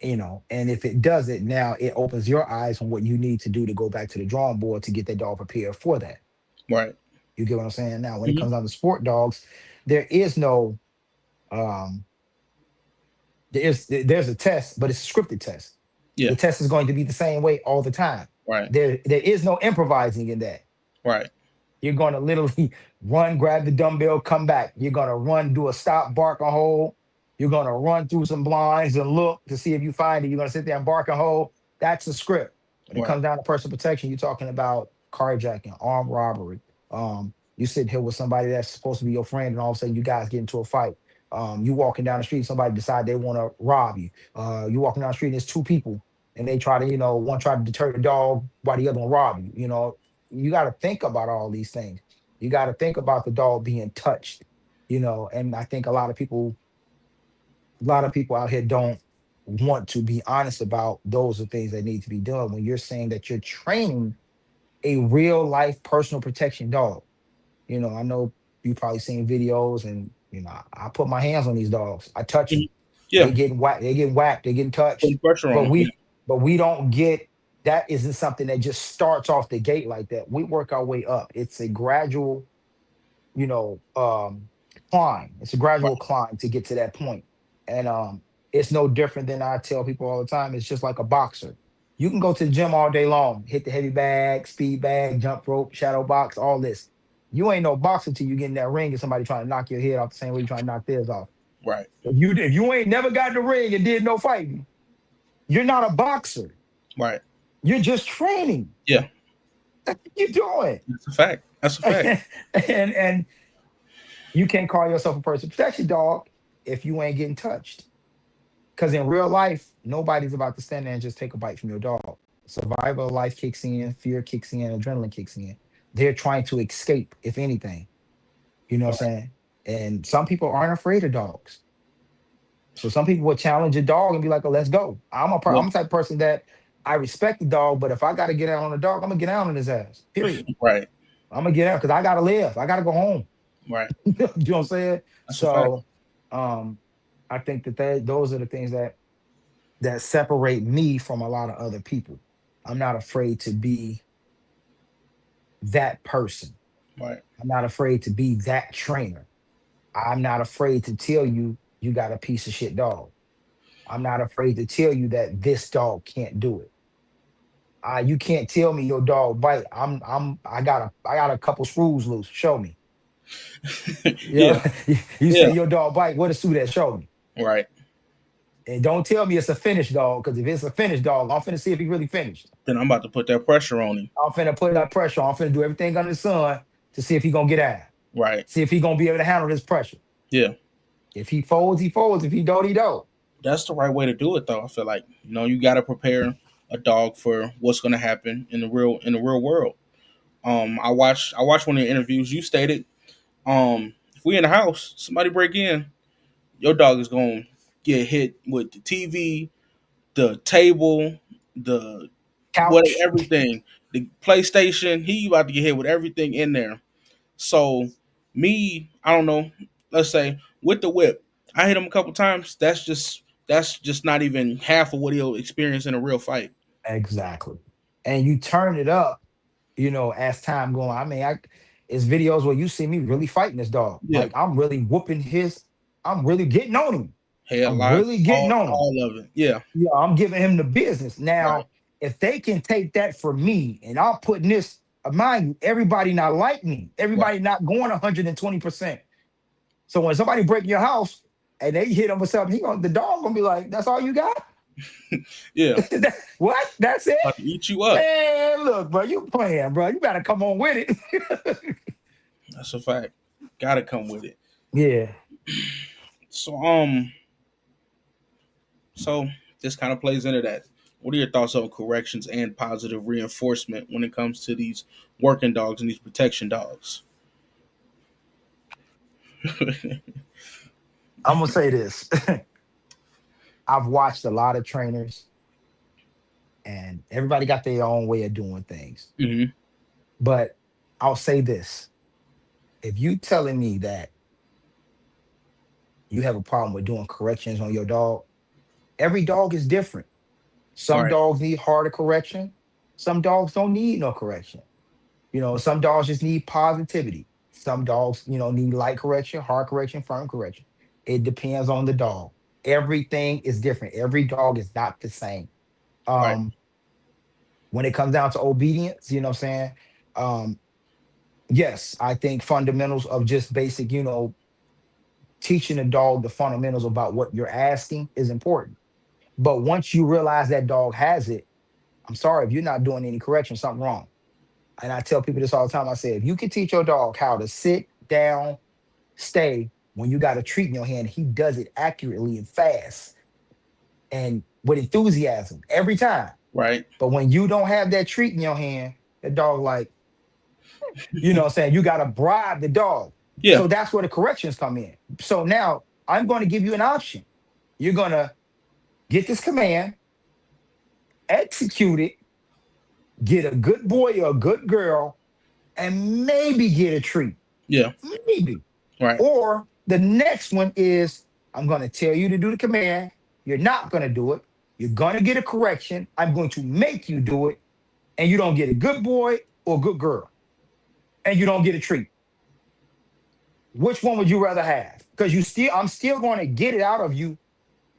And if it does it, now it opens your eyes on what you need to do to go back to the drawing board to get that dog prepared for that. Right. You get what I'm saying? Now, when it Hmm. comes down to sport dogs, there is no um there's a test, but it's a scripted test. Yeah. The test is going to be the same way all the time. Right. There is no improvising in that. Right. You're going to literally run, grab the dumbbell, come back. You're going to run, do a stop, bark a hole. You're going to run through some blinds and look to see if you find it. You're going to sit there and bark a hole. That's the script. When it Right. comes down to personal protection, you're talking about carjacking, armed robbery. You sitting here with somebody that's supposed to be your friend, and all of a sudden you guys get into a fight. You walking down the street, somebody decide they want to rob you. You walking down the street, and there's two people, and they try to, one try to deter the dog while the other one rob you. You got to think about all these things. You got to think about the dog being touched, and I think a lot of people out here don't want to be honest about those are things that need to be done when you're saying that you're training a real life personal protection dog. I know you probably seen videos, and I put my hands on these dogs. I touch Mhm. them. Yeah. They getting touched. Putting pressure on But them. Yeah. we don't get that isn't something that just starts off the gate like that. We work our way up. It's a gradual, you know, um, climb. It's a gradual Right. climb to get to that point. And it's no different than I tell people all the time. It's just like a boxer. You can go to the gym all day long, hit the heavy bag, speed bag, jump rope, shadow box, all this. You ain't no boxer till you get in that ring and somebody trying to knock your head off the same way you trying to knock theirs off. Right. If you ain't never got in the ring and did no fighting, you're not a boxer. Right. You're just training. Yeah. That's what you're doing. That's a fact. That's a fact. and you can't call yourself a personal protection dog if you ain't getting touched. Because in real life, nobody's about to stand there and just take a bite from your dog. Survival of life kicks in, fear kicks in, adrenaline kicks in. They're trying to escape, if anything. You know what I'm Right. saying? And some people aren't afraid of dogs. So some people will challenge a dog and be like, "Oh, let's go." Yeah. I'm the type of person that I respect the dog, but if I got to get out on the dog, I'm gonna get out on his ass. Period. Right. I'm gonna get out because I gotta live. I gotta go home. Right. You know what I'm saying? That's a fact. So, um, I think that those are the things that separate me from a lot of other people. I'm not afraid to be that person. Right. I'm not afraid to be that trainer. I'm not afraid to tell you you got a piece of shit dog. I'm not afraid to tell you that this dog can't do it. You can't tell me your dog bite. I got a couple screws loose. Show me. You Yeah. know, you Yeah. say your dog bite. What a suit that show me. Right. And don't tell me it's a finished dog, because if it's a finished dog, I'm finna see if he really finished. Then I'm about to put that pressure on him. I'm finna put that pressure on. I'm finna do everything under the sun to see if he gonna get out. Right. See if he gonna be able to handle this pressure. Yeah. If he folds, he folds. If he don't, he don't. That's the right way to do it, though. I feel like you got to prepare a dog for what's going to happen in the real world. I watched one of the interviews. You stated, if we in the house, somebody break in, your dog is going to get hit with the TV, the table, the what Couch. everything, the PlayStation. He about to get hit with everything in there. So me, I don't know. Let's say with the whip, I hit him a couple times. That's just not even half of what he'll experience in a real fight. Exactly. And you turn it up, as time going. I mean, it's videos where you see me really fighting this dog. Yeah, Like I'm really getting on him. I'm headlocks, really getting all on him. all of it. Yeah, Yeah, I'm giving him the business. right, Now, if they can take that from me and I'm putting this, mind you, everybody not like me, right. everybody not going 120%. So when somebody break your house and they hit him with something, the dog gonna be like, "That's all you got? Yeah, What? That's it? about to eat you up. Man, look, bro, you playing, bro. You better come on with it." That's a fact. Got to come with it. Yeah. So so this kind of plays into that. What are your thoughts on corrections and positive reinforcement when it comes to these working dogs and these protection dogs? I'm gonna say this. I've watched a lot of trainers, and everybody got their own way of doing things. Hmm. But I'll say this. If you telling me that you have a problem with doing corrections on your dog, every dog is different. Some Right. dogs need harder correction. Some dogs don't need no correction. Some dogs just need positivity. Some dogs, need light correction, hard correction, firm correction. It depends on the dog. Everything is different. Every dog is not the same. Right. Um, when it comes down to obedience, you know what I'm saying? Um, yes, I think fundamentals of just basic, teaching a dog the fundamentals about what you're asking is important. But once you realize that dog has it, I'm sorry, if you're not doing any correction, something wrong. And I tell people this all the time. I say, if you can teach your dog how to sit down, stay when you got a treat in your hand, he does it accurately and fast and with enthusiasm every time. Right. But when you don't have that treat in your hand, the dog like, what I'm saying, you got to bribe the dog. Yeah. So that's where the corrections come in. So now I'm going to give you an option. You're going to get this command, execute it, get a good boy or a good girl, and maybe get a treat. Yeah. Maybe. Right. Or the next one is I'm going to tell you to do the command. You're not going to do it. You're going to get a correction. I'm going to make you do it. And you don't get a good boy or good girl. And you don't get a treat. Which one would you rather have? Because I'm still going to get it out of you No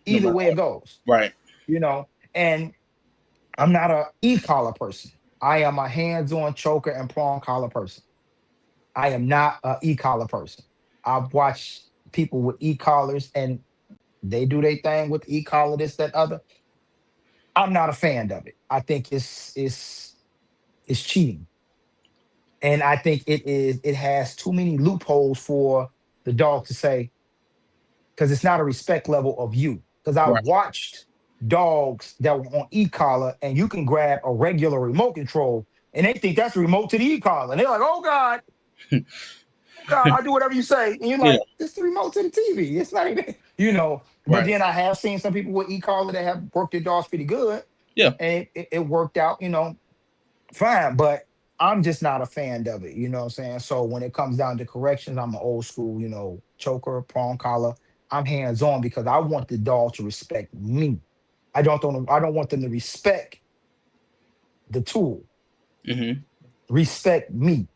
either matter way it what. goes. Right. And I'm not a e-collar person. I am a hands-on choker and prong collar person. I am not a e-collar person. I've watched people with e-collars and they do their thing with e-collar, this, that, other. I'm not a fan of it. I think it's cheating. And I think it has too many loopholes for the dog to say, because it's not a respect level of you. Because I Right. watched dogs that were on e-collar and you can grab a regular remote control and they think that's the remote to the e-collar. And they're like, oh God, I'll do whatever you say. And you're Yeah. like, it's the remote to the TV. It's not even, But Right. then I have seen some people with e-collar that have worked their dogs pretty good. Yeah. And it worked out, fine. But I'm just not a fan of it. You know what I'm saying? So when it comes down to corrections, I'm an old school, choker, prong collar. I'm hands on because I want the dog to respect me. I don't want them to respect the tool. Mm-hmm. Respect me.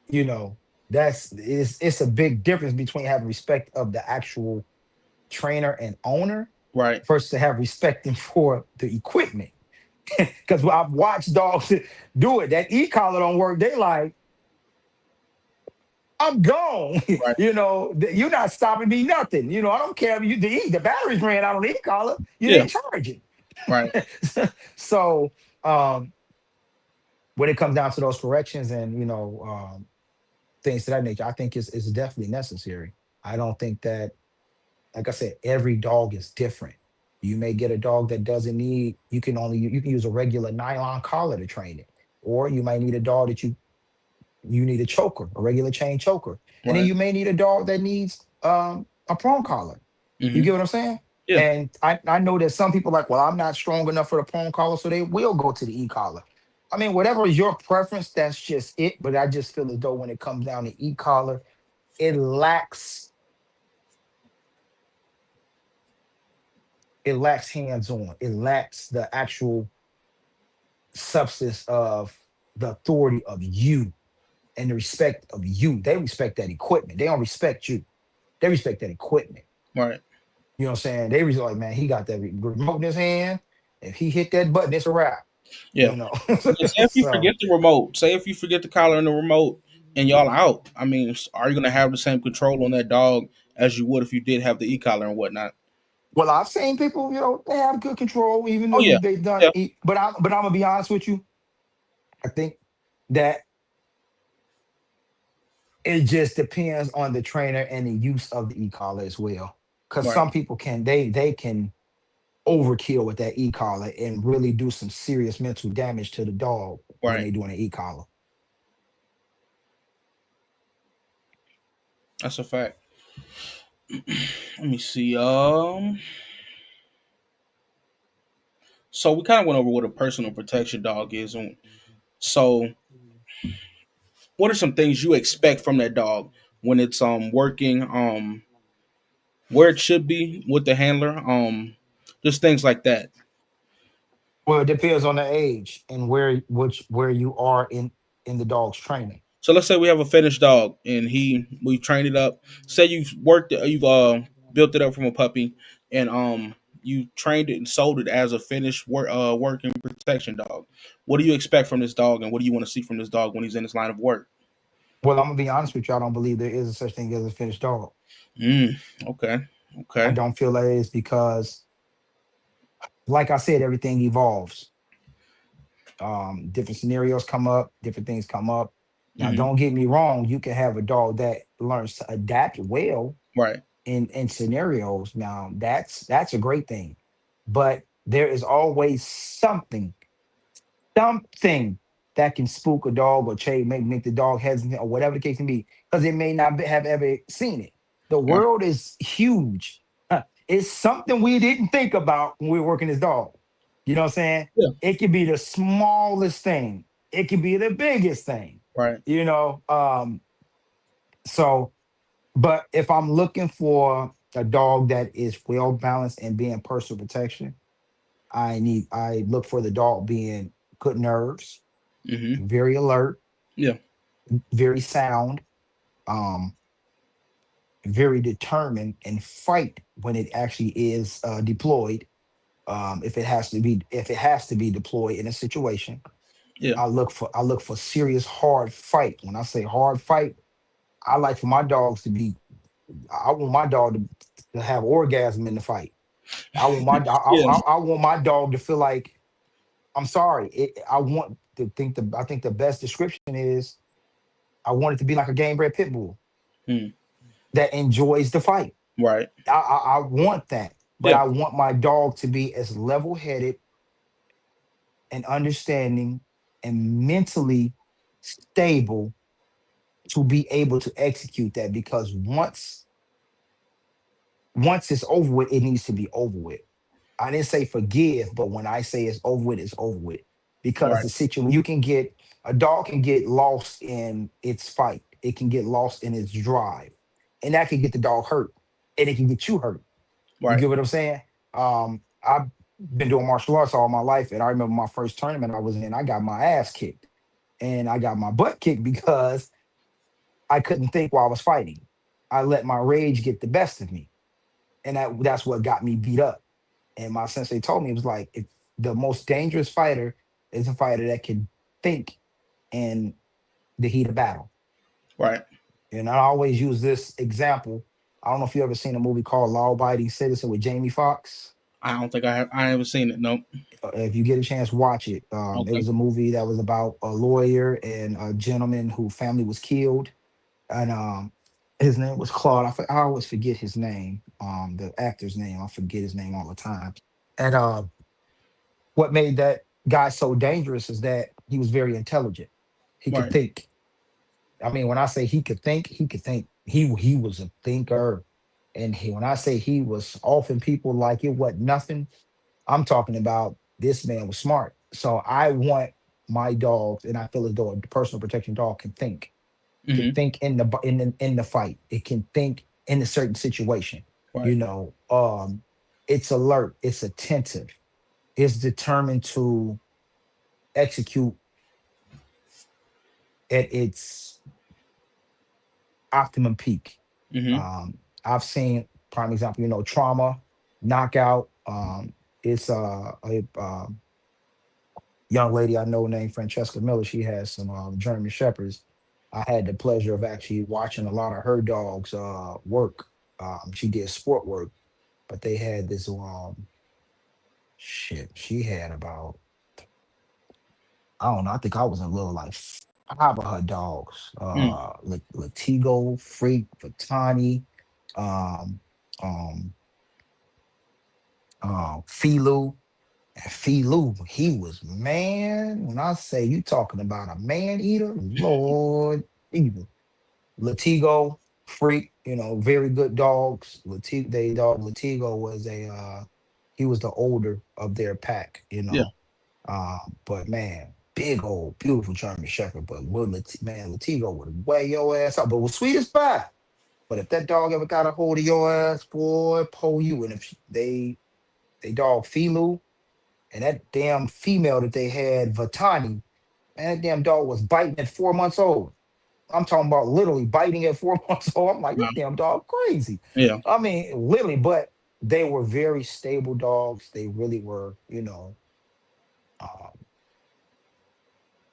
You know, it's a big difference between having respect of the actual trainer and owner Right. versus to have respect for the equipment. Because I've watched dogs do it. That e-collar don't work. They like, I'm gone. Right. You're not stopping me nothing. I don't care if the batteries ran out on the e-collar. You Yeah. didn't charge Right. it. So um, when it comes down to those corrections and things to that nature, I think it's definitely necessary. I don't think that, like I said, every dog is different. You may get a dog that doesn't need, you can use a regular nylon collar to train it. Or you might need a dog that you need a choker, a regular chain choker. And then Right. you may need a dog that needs a prong collar. You Mm-hmm. get what I'm saying? Yeah. And I know that some people are like, well, I'm not strong enough for the prong collar, so they will go to the e-collar. I mean, whatever is your preference, that's just it. But I just feel as though when it comes down to e-collar, it lacks it lacks hands-on. It lacks the actual substance of the authority of you and the respect of you. They respect that equipment. They don't respect you. They respect that equipment. Right. You know what I'm saying? They was like, man, he got that remote in his hand. If he hit that button, it's a wrap. Yeah. You know. Yeah, say if you So, forget the remote, say if you forget the collar and the remote, and y'all out. I mean, are you gonna have the same control on that dog as you would if you did have the e-collar and whatnot? well, I've seen people, they have good control, even though Oh yeah. they've done. Yeah. But I'm gonna be honest with you. I think that it just depends on the trainer and the use of the e-collar as well. Because Right. some people they can overkill with that e-collar and really do some serious mental damage to the dog when Right. they doing an e-collar. That's a fact. Let me see. So we kind of went over what a personal protection dog is, and so what are some things you expect from that dog when it's working where it should be with the handler, just things like that. Well, it depends on the age and where you are in the dog's training. So let's say we have a finished dog and we trained it up. Say you've built it up from a puppy and you trained it and sold it as a finished working protection dog. What do you expect from this dog and what do you want to see from this dog when he's in this line of work? Well, I'm gonna be honest with you. I don't believe there is a such thing as a finished dog. Mm, okay. I Okay. don't feel that is because, like I said, everything evolves. Different scenarios come up, different things come up. Now, Hmm. don't get me wrong. You can have a dog that learns to adapt well Right. in scenarios. Now, that's a great thing, but there is always something that can spook a dog or change, make the dog hesitant or whatever the case may be, because it may not have ever seen it. The Right. world is huge. It's something we didn't think about when we were working this dog. You know what I'm saying? Yeah. It could be the smallest thing. It could be the biggest thing. Right. You know, so but if I'm looking for a dog that is well balanced and being personal protection, I look for the dog being good nerves, Hmm. very alert, Yeah. very sound, um, very determined, and fight when it actually is deployed. If it has to be deployed in a situation, Yeah. I look for serious hard fight. When I say hard fight, I like for my dogs to be. I want my dog to have orgasm in the fight. Yeah. I want my dog to feel like, I'm sorry. I think the best description is, I want it to be like a game bred pit bull Mm. that enjoys the fight. Right. I want that, but Yeah. I want my dog to be as level headed and understanding and mentally stable to be able to execute that, because once it's over with, it needs to be over with. I didn't say forgive, but when I say it's over with, it's over with. Because Right. the situation, you can get, a dog can get lost in its fight. It can get lost in its drive. And that can get the dog hurt. And it can get you hurt. You Right. get what I'm saying? I've been doing martial arts all my life. And I remember my first tournament I was in, I got my ass kicked. And I got my butt kicked because I couldn't think while I was fighting. I let my rage get the best of me. And that's what got me beat up. And my sensei told me, it was like, if the most dangerous fighter is a fighter that can think in the heat of battle. Right. And I always use this example. I don't know if you ever seen a movie called Law Abiding Citizen with Jamie Foxx. I don't think I have. I haven't seen it. Nope. If you get a chance, watch it. It Okay. was a movie that was about a lawyer and a gentleman whose family was killed, and his name was Claude. I always forget his name, the actor's name. I forget his name all the time. And what made that guy so dangerous is that he was very intelligent. He could Right. think. I mean, when I say he could think, he could think. He was a thinker, and when I say he was offing people like it wasn't nothing, I'm talking about this man was smart. So I want my dogs, and I feel as though a personal protection dog can Hmm. think in the fight. It can think in a certain situation. You Right. know, it's alert, it's attentive, it's determined to execute at its optimum peak. Hmm. I've seen prime example, trauma, knockout. It's a young lady I know named Francesca Miller. She has some German Shepherds. I had the pleasure of actually watching a lot of her dogs work. She did sport work, but they had this shit. She had about, I don't know. I think I was in little like five of her dogs. Mm. Latigo, Freak, Vatani, um, um, Filu. And Filu, he was, man. When I say you talking about a man eater, Lord, even Latigo, Freak, very good dogs. Latigo was he was the older of their pack. Yeah. But man, big old beautiful German Shepherd. But man, Latigo would wear your ass out, but was sweet as pie. But if that dog ever got a hold of your ass, boy, pull you. And if they dog Filu and that damn female that they had, Vatani, Man, that damn dog was biting at 4 months old. I'm talking about literally biting at 4 months old. I'm like, Wow. this damn dog crazy. Yeah. I mean, literally, but they were very stable dogs. They really were, um,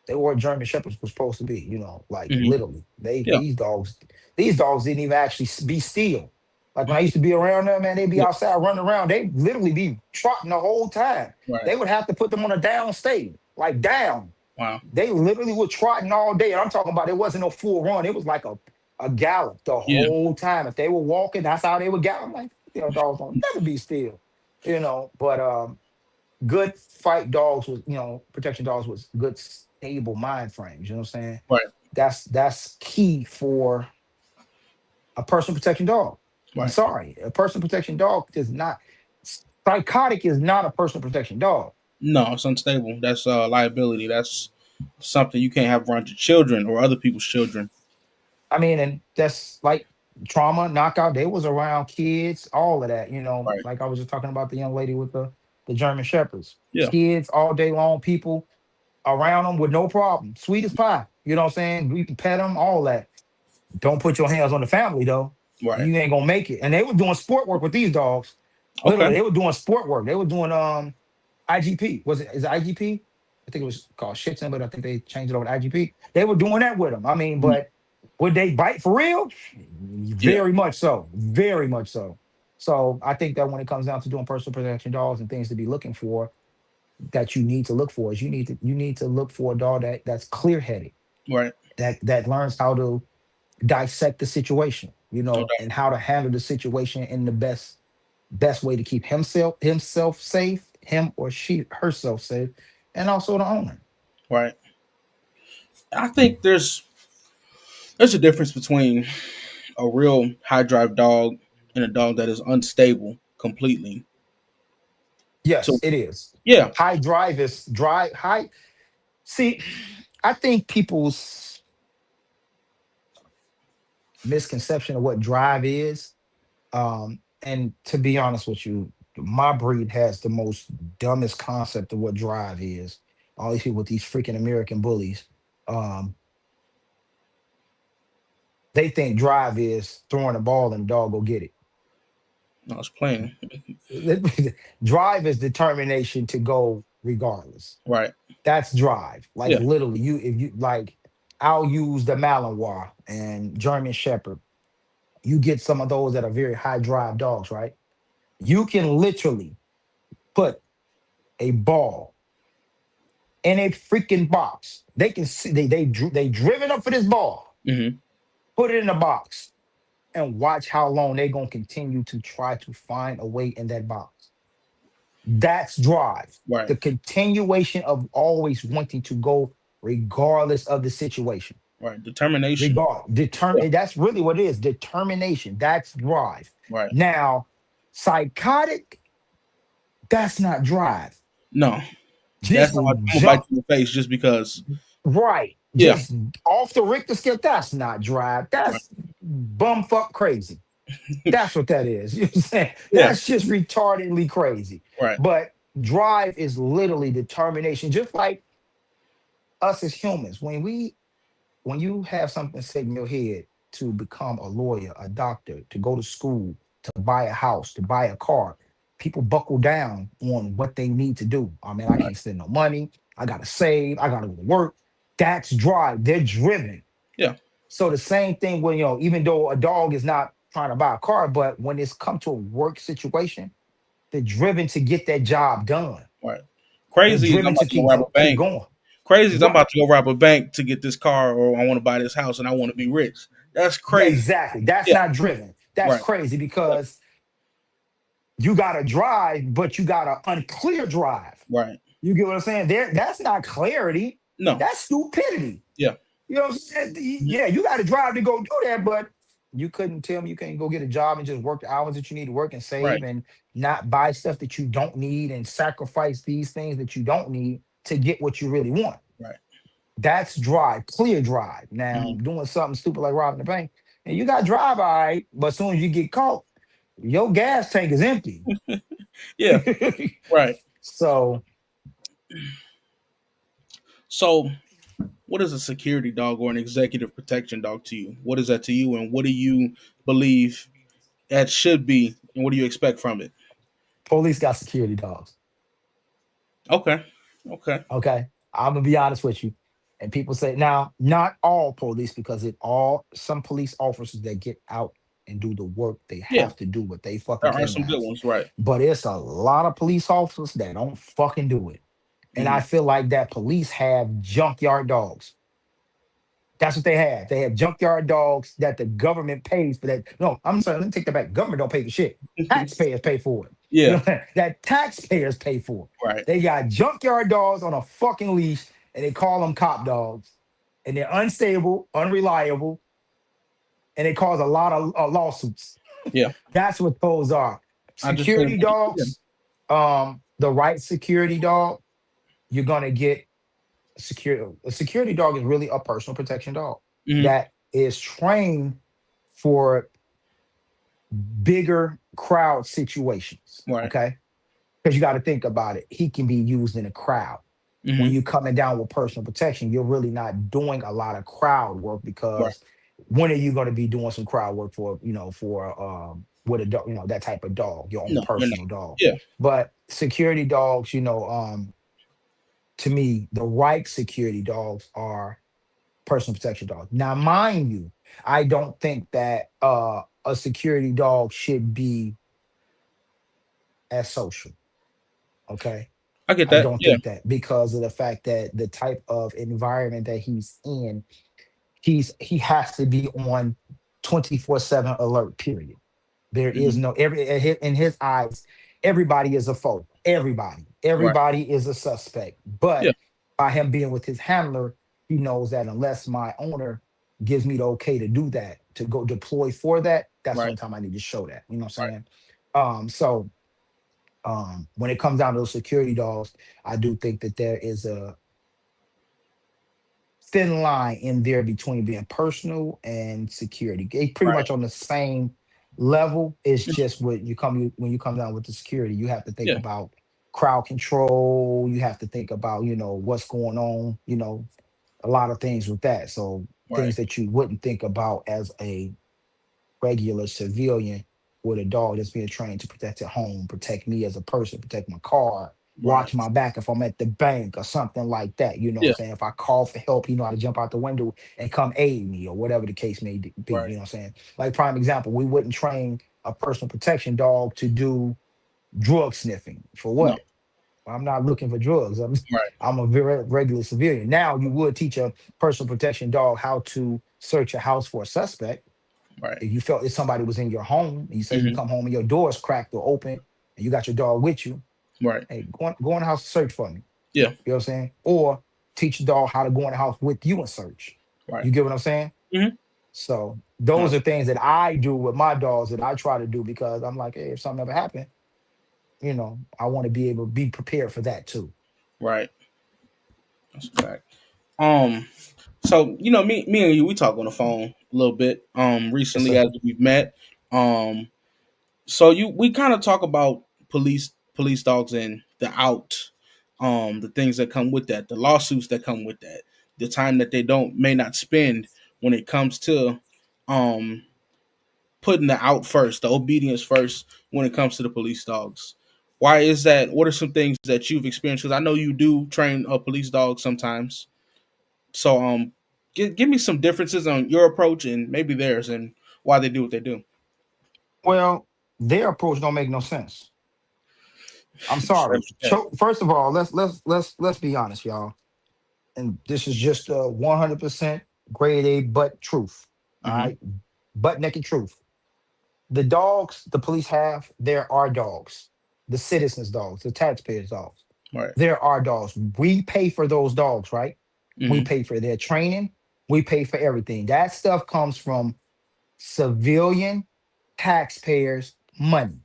they were what German Shepherds were supposed to be, like Hmm. literally. They Yeah. these dogs didn't even actually be still. Like when I used to be around them, man, they'd be Yeah. outside running around. They literally be trotting the whole time. Right. They would have to put them on a down state, like down. Wow. They literally were trotting all day. And I'm talking about it wasn't no full run. It was like a gallop the Yeah. whole time. If they were walking, that's how they would gallop. I'm like, dogs don't never be still. But good fight dogs was, protection dogs was good stable mind frames. You know what I'm saying? Right. That's key for a personal protection dog. I'm Right. sorry. A personal protection dog is not psychotic is not a personal protection dog. No, it's unstable. That's liability. That's something you can't have around your children or other people's children. I mean, and that's like trauma, knockout. They was around kids, all of that. Right. Like I was just talking about the young lady with the German shepherds, Yeah. kids all day long, people around them with no problem, sweet as pie. You know what I'm saying? We can pet them, all that. Don't put your hands on the family though. Right. You ain't gonna make it. And they were doing sport work with these dogs. Okay. Literally, they were doing sport work. They were doing IGP. Is it IGP? I think it was called Shitson, but I think they changed it over to IGP. They were doing that with them. I mean, Mhm. but would they bite for real? Yeah. Very much so. Very much so. So I think that when it comes down to doing personal protection dogs and things to be looking for, that you need to look for is you need to look for a dog that's clear headed, Right. that learns how to dissect the situation, No doubt. and how to handle the situation in the best way to keep himself safe, him or she herself safe, and also the owner. Right. I think there's a difference between a real high drive dog and a dog that is unstable completely. So Yes, it is. yeah. High drive is drive high. See, I think people's misconception of what drive is, and to be honest with you, my breed has the most dumbest concept of what drive is. All these people with these freaking American bullies, um, they think drive is throwing a ball and the dog go get I was playing. it. Drive is determination to go regardless. Right. That's drive. Like Yeah. literally, if you like, I'll use the Malinois and German Shepherd. You get some of those that are very high drive dogs, right? You can literally put a ball in a freaking box. They can see they driven up for this ball. Hmm. Put it in a box and watch how long they're gonna continue to try to find a way in that box. That's drive. Right. The continuation of always wanting to go regardless of the situation. Right. Determination. Determine. Yeah. That's really what it is. Determination. That's drive. Right. Now, psychotic. That's not drive. No. That's Just how I'm gonna bite jump you in the face just because. right. Yeah. Just off the Richter scale. That's not drive. Right. That's bumfuck crazy. That's what that is. You know what I'm saying? Yeah. That's just retardedly crazy. Right. But drive is literally determination. Just like us as humans, when you have something set in your head to become a lawyer, a doctor, to go to school, to buy a house, to buy a car, people buckle down on what they need to do. I mean, I Right. can't spend no money. I gotta save. I gotta go to work. That's drive. They're driven. Yeah. So the same thing when even though a dog is not trying to buy a car, but when it's come to a work situation, they're driven to get that job done. Right. They're Crazy is I'm driven about to to go keep rob a keep bank. going. Crazy is I'm Right. about to go rob a bank to get this car, or I want to buy this house and I want to be rich. That's Yeah, crazy. exactly. That's Yeah. not driven. That's Right. crazy Yeah. because you got to drive, but you got to unclear drive. Right. You get what I'm saying? That's not clarity. No. That's stupidity. Yeah. You know what I'm saying? Mhm. Yeah, you got to drive to go do that, but you couldn't tell me you can't go get a job and just work the hours that you need to work and Right. save and not buy stuff that you don't need and sacrifice these things that you don't need to get what you really want. Right. That's drive, clear drive. Now, Hmm. doing something stupid like robbing the bank, and you got drive all right, but as soon as you get caught, your gas tank is empty. Yeah. Right. So, So what is a security dog or an executive protection dog to you? What is that to you, and what do you believe that should be, and what do you expect from it? Police got security dogs. Okay, okay, Okay. I'm gonna be honest with you. And people say now, not all police, because it all some police officers that get out and do the work they yeah, have to do what they fucking there are came some good as. ones, right? But it's a lot of police officers that don't fucking do it. And I Hmm. feel like that police have junkyard dogs. That's what they have. They have junkyard dogs that the government pays for that. No, I'm sorry, let me take that back. Government don't pay for shit. Taxpayers pay for it. You know Yeah, what I'm saying? That taxpayers pay for it. right. They got junkyard dogs on a fucking leash and they call them cop dogs. And they're unstable, unreliable, and they cause a lot of lawsuits. Yeah, That's what those are. I just think, Security yeah. dogs, the right security dog, you're gonna get secure. A security dog is really a personal protection dog Hmm. that is trained for bigger crowd situations. Right. Okay, because you got to think about it. He can be used in a crowd. When Hmm. you're coming down with personal protection, you're really not doing a lot of crowd work, Right. because when are you going to be doing some crowd work for, for with a dog, that type of dog, your own No, you're not. personal dog. Yeah. But security dogs, to me, the right security dogs are personal protection dogs. Now, mind you, I don't think that a security dog should be as social. Okay. I get I that. don't Yeah. think that, because of the fact that the type of environment that he's in, he has to be on 24/7 alert, period. There is Hmm. no every in his eyes, everybody is a foe. Right. Everybody is a suspect. Yeah. But by him being with his handler, he knows that unless my owner gives me the okay to do that, to go deploy for that, that's the Right. only time I need to show that. You know what I'm Right. saying? So when it comes down to those security dogs, I do think that there is a thin line in there between being personal and security. They pretty Right. much on the same level. It's Mhm. just when you come down with the security, you have to think Yeah. about crowd control. You have to think about what's going on. A lot of things with that. So Right. things that you wouldn't think about as a regular civilian, with a dog that's being trained to protect at home, protect me as a person, protect my car, Right. watch my back if I'm at the bank or something like that. You know what I'm Yeah. saying? If I call for help, he know how to jump out the window and come aid me, or whatever the case may be. Right. You know what I'm saying? Like, prime example, we wouldn't train a personal protection dog to do drug sniffing. For No. what? I'm not looking for drugs. Right. I'm a very regular civilian. Now you would teach a personal protection dog how to search a house for a suspect. Right. If you felt if somebody was in your home, and you say you Hmm. come home and your door is cracked or open, and you got your dog with you, Right. hey, go in the house and search for me. Yeah. You know what I'm saying? Or teach the dog how to go in the house with you and search. Right. You get what I'm saying? Hmm. So No. those are things that I do with my dogs, that I try to do, because I'm like, hey, if something ever happened, I want to be able to be prepared for that too. Right. That's a fact. Um. So me and you, we talk on the phone a little bit. Yes, Recently sir. as we've met. Um. So we kind of talk about police dogs and the out, the things that come with that, the lawsuits that come with that, the time that they don't may not spend when it comes to um putting the out first, the obedience first when it comes to the police dogs. Why is that? What are some things that you've experienced? Because I know you do train a police dog sometimes. So give me some differences on your approach and maybe theirs and why they do what they do. Well, their approach don't make no sense. I'm Sure. sorry. Yeah. So first of all, let's be honest, y'all. And this is just a 100% grade A butt truth. All Hmm. right, butt naked truth. The dogs the police have, there are dogs. The citizens' dogs, the taxpayers' dogs. Right. There are dogs. We pay for those dogs, right? We Hmm. pay for their training. We pay for everything. That stuff comes from civilian taxpayers' money.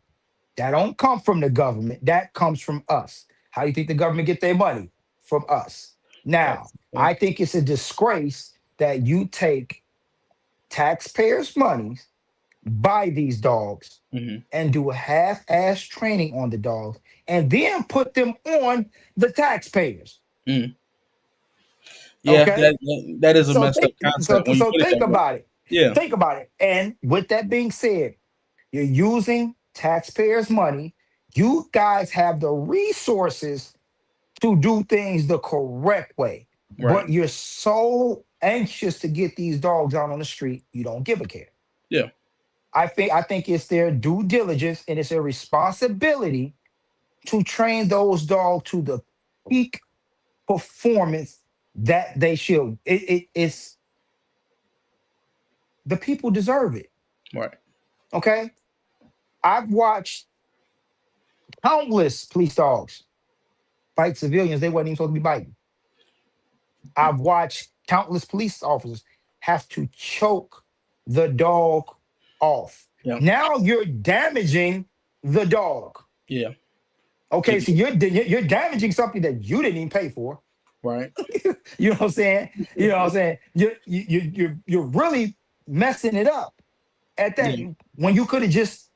That don't come from the government. That comes from us. How do you think the government get their money? From us. Now, Facts. Yeah. I think it's a disgrace that you take taxpayers' money, buy these dogs, Hmm. and do a half-ass training on the dogs, and then put them on the taxpayers. Hmm. Yeah, Okay, that is a so messed up think concept when you put it think that way. about it. Yeah, Think about it. And with that being said, you're using taxpayers' money. You guys have the resources to do things the correct way, right. but you're so anxious to get these dogs out on the street, you don't give a care. Yeah, I think it's their due diligence and it's their responsibility to train those dogs to the peak performance that they should. It's the people deserve it. right. Okay, I've watched countless police dogs bite civilians they wasn't even supposed to be biting. I've watched countless police officers have to choke the dog off. Yeah, Now you're damaging the dog. yeah. To Okay, so get you're damaging something that you didn't even pay for. right. You know what I'm saying? You know what I'm saying? You're really messing it up at that Yeah, when you could have just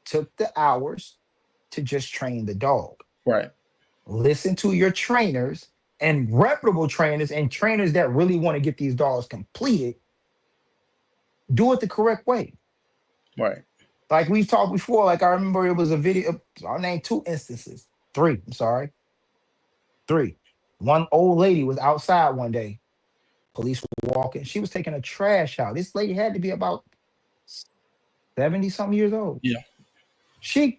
took the hours to just train the dog. right, Listen to your trainers and reputable trainers and trainers that really want to get these dogs completed. Do it the correct way. right. Like we've talked before, like I remember it was a video, I'll name two instances, three, I'm sorry, three. One old lady was outside one day, police were walking, she was taking a trash out. This lady had to be about 70 something years old. Yeah,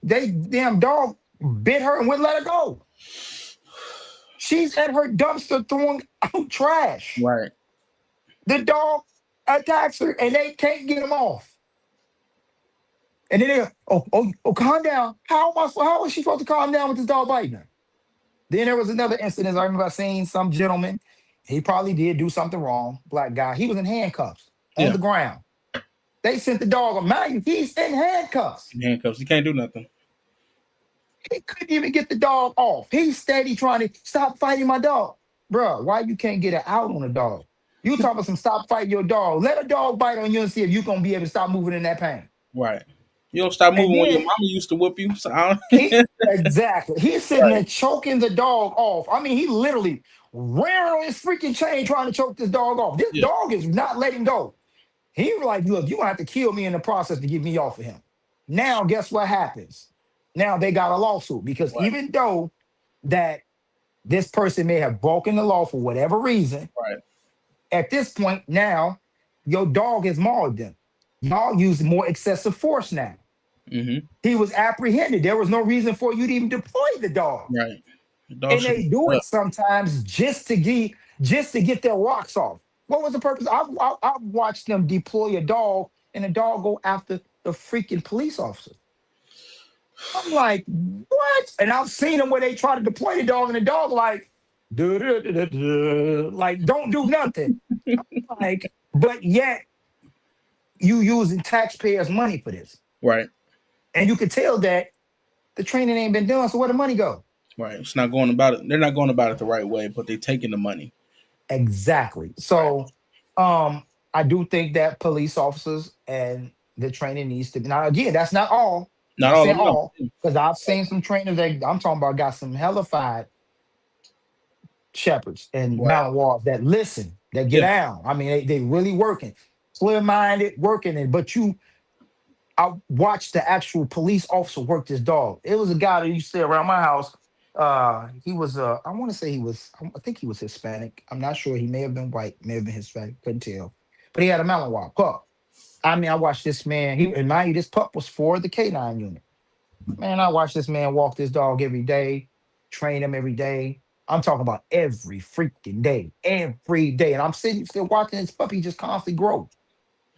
They damn dog bit her and wouldn't let her go. She's at her dumpster throwing out trash. right. The dog attacks her and they can't get him off. And then they go, calm down. How was she supposed to calm down with this dog biting her? Then there was another incident. I remember I seen some gentleman. He probably did do something wrong. Black guy. He was in handcuffs on Yeah, the ground. They sent the dog a man. He's in handcuffs. in handcuffs. You can't do nothing. He couldn't even get the dog off. He's steady trying to stop fighting my dog. Bruh, why you can't get it out on a dog? You talking about some stop fighting your dog. Let a dog bite on you and see if you gonna be able to stop moving in that pain. Right. You don't stop And moving when your then mama used to whoop you. So I he don't, exactly. He's sitting right. there choking the dog off. I mean, he literally ran on his freaking chain trying to choke this dog off. This Yeah. dog is not letting go. He was like, look, you're gonna have to kill me in the process to get me off of him. Now, guess what happens? Now they got a lawsuit because Right. even though that this person may have broken the law for whatever reason, Right. at this point now, your dog has mauled them. Y'all use more excessive force now. Mm-hmm. He was apprehended. There was no reason for you to even deploy the dog. Right. The dog And should be they do put it up. sometimes just to get their rocks off. What was the purpose? I've watched them deploy a dog and the dog go after the freaking police officer. I'm like, what? And I've seen them where they try to deploy the dog and the dog like, like don't do nothing. Like, but yet you using taxpayers' money for this. Right. And you could tell that the training ain't been done. So where the money go? Right. It's not going about it. They're not going about it the right way, but they're taking the money. Exactly. Right. So I do think that police officers and the training needs to be now again, that's not all. Not Not all of saying them. all, No. because I've seen some trainers that I'm talking about got some hellified shepherds and Right. mountain walls that listen, that get Yeah. down. I mean, they really working, clear-minded, working it. But I watched the actual police officer work this dog. It was a guy that used to stay around my house. He was I want to say I think he was Hispanic. I'm not sure. He may have been white, may have been Hispanic, couldn't tell. But he had a Malinois pup. I mean, I watched this man. And mind you, this pup was for the canine unit. Man, I watched this man walk this dog every day, train him every day. I'm talking about every freaking day, every day. And I'm sitting still watching this puppy just constantly grow.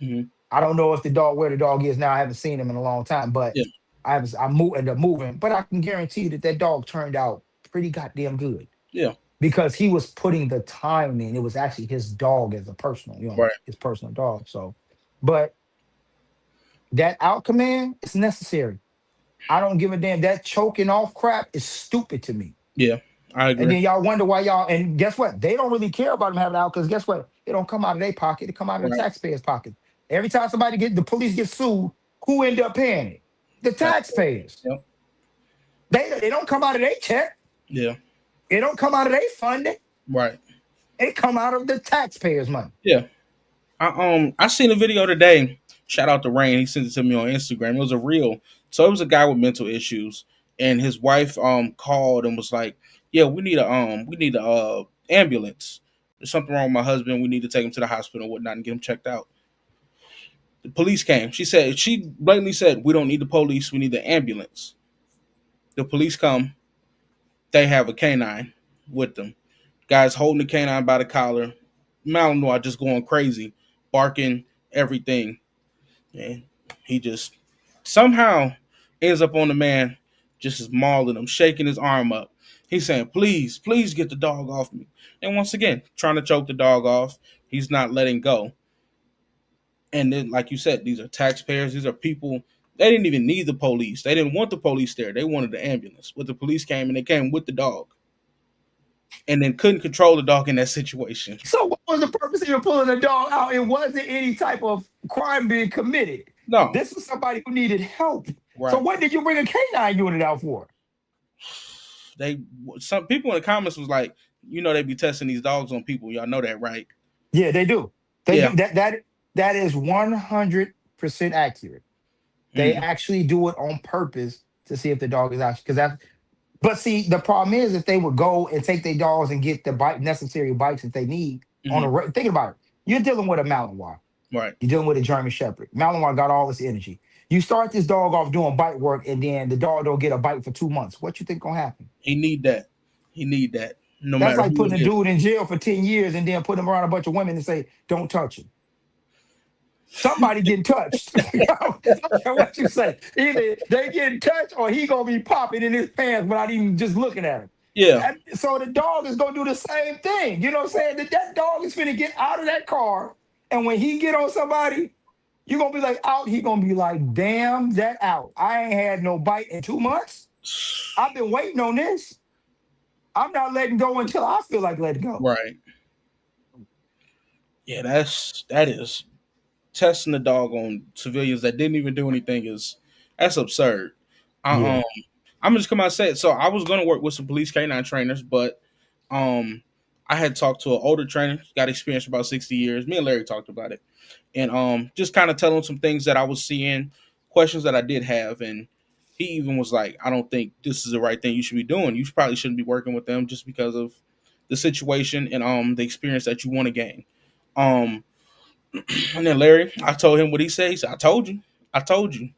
Mm-hmm. I don't know if the dog where the dog is now. I haven't seen him in a long time, but Yeah. ended up moving. But I can guarantee you that that dog turned out pretty goddamn good Yeah. because he was putting the time in. It was actually his dog as a personal, Right. his personal dog. So, but that out command is necessary. I don't give a damn. That choking off crap is stupid to me. Yeah. I And agree. then y'all wonder why y'all. And guess what? They don't really care about them having it out because guess what? It don't come out of their pocket. It come out of the Right. taxpayers' pocket. Every time the police get sued, who end up paying it? The Tax. taxpayers. Yep. They don't come out of their check. Yeah. It don't come out of their funding. Right. It come out of the taxpayers' money. Yeah. I seen a video today. Shout out to Rain. He sent it to me on Instagram. It was a reel. So it was a guy with mental issues, and his wife called and was like, "Yeah, we need a ambulance. There's something wrong with my husband. We need to take him to the hospital and whatnot and get him checked out." The police came. She blatantly said, "We don't need the police. We need the ambulance." The police come. They have a canine with them. Guys holding the canine by the collar. Malinois just going crazy, barking everything. And he just somehow ends up on the man, just mauling him, shaking his arm up. He's saying, "Please, please get the dog off me." And once again, trying to choke the dog off. He's not letting go. And then, like you said, these are taxpayers. These are people. They didn't even need the police. They didn't want the police there. They wanted the ambulance. But the police came and they came with the dog and then couldn't control the dog in that situation. So what was the purpose of you pulling the dog out? It wasn't any type of crime being committed. No, This was somebody who needed help. So right. what did you bring a canine unit out for? They some people in the comments was like, they be testing these dogs on people. Y'all know that, right? Yeah, they do. They Yeah. do that is 100% accurate. They Mm, actually do it on purpose to see if the dog is actually because that. But see, the problem is if they would go and take their dogs and get the bite necessary bites that they need on hmm. a thinking about it, you're dealing with a Malinois. Right. You're dealing with a German Shepherd. Malinois got all this energy. You start this dog off doing bite work, and then the dog don't get a bite for 2 months. What you think gonna happen? He need that. He need that. No That's matter like who putting it a is. dude in jail for 10 years and then putting him around a bunch of women and say, "Don't touch him." Somebody getting touched. I don't care what you say. Either they getting touched or he gonna be popping in his pants without even just looking at him. Yeah. So the dog is gonna do the same thing. You know what I'm saying? That dog is finna get out of that car, and when he get on somebody, you gonna be like out. He gonna be like, "Damn, that out. I ain't had no bite in 2 months. I've been waiting on this. I'm not letting go until I feel like letting go." Right. Yeah, that is testing the dog on civilians that didn't even do anything is that's absurd. I, Yeah, I'm just come out and say it. So I was gonna work with some police canine trainers, but um I had talked to an older trainer, got experience for about 60 years. Me and Larry talked about it. And just kind of tell him some things that I was seeing, questions that I did have, and he even was like, "I don't think this is the right thing you should be doing. You probably shouldn't be working with them just because of the situation and the experience that you want to gain." Um, and then Larry, I told him what he said. He said, I told you,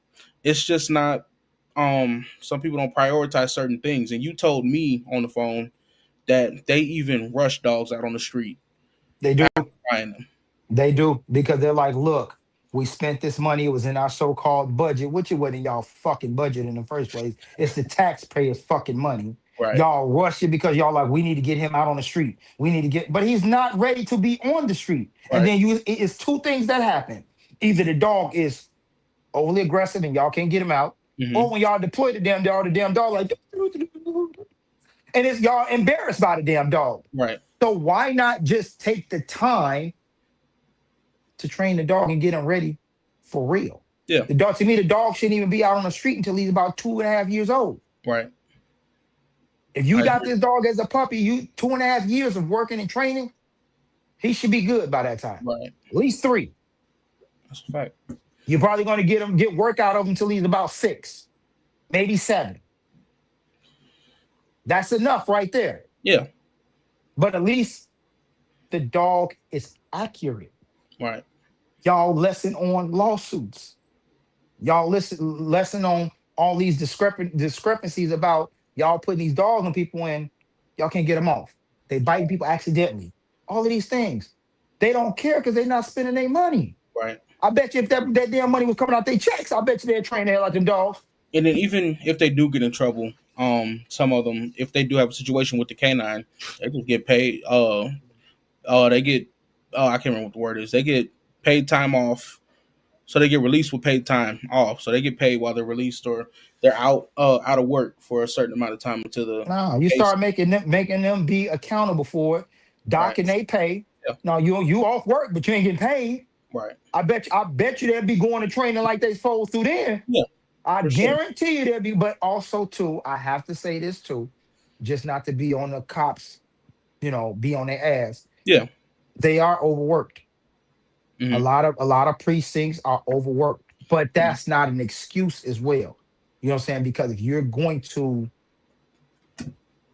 it's just not." Some people don't prioritize certain things, and you told me on the phone that they even rush dogs out on the street they do. after buying them. They do because they're like, look, we spent this money. It was in our so-called budget, which it wasn't y'all fucking budget in the first place. It's the taxpayers' fucking money. Right, Y'all rush it because y'all like, we need to get him out on the street. We need to get, but he's not ready to be on the street. And right. then it's two things that happen. Either the dog is overly aggressive and y'all can't get him out, or Hmm. when y'all deploy the damn dog like, and it's y'all embarrassed by the damn dog. Right. So why not just take the time to train the dog and get him ready for real? Yeah. The dog, to me, the dog shouldn't even be out on the street until he's about 2.5 years old. Right. If you I got agree. this dog as a puppy, you 2.5 years of working and training, he should be good by that time. Right. At least three. That's a fact. You're probably going to get work out of him until he's about 6, maybe 7. That's enough right there. Yeah. But at least the dog is accurate. Right. Y'all lesson on lawsuits. Y'all lesson on all these discrepancies about y'all putting these dogs on people in. Y'all can't get them off. They biting people accidentally. All of these things. They don't care because they're not spending their money. Right. I bet you if that damn money was coming out their checks, I bet you they'd train the hell out them dogs. And then even if they do get in trouble, some of them, if they do have a situation with the canine, they just get paid. They get, I can't remember what the word is. They get paid time off, so they get released with paid time off. So they get paid while they're released or they're out of work for a certain amount of time until the No, you case. start making them be accountable for it, Right. docking they pay. Yeah. No, you off work, but you ain't getting paid. Right. I bet you they'll be going to training like they supposed to then. Yeah. I For sure. guarantee you there'll be, but also too, I have to say this too, just not to be on the cops, be on their ass. Yeah. They are overworked. Hmm. A lot of precincts are overworked, but Hmm. that's not an excuse as well. You know what I'm saying? Because if you're going to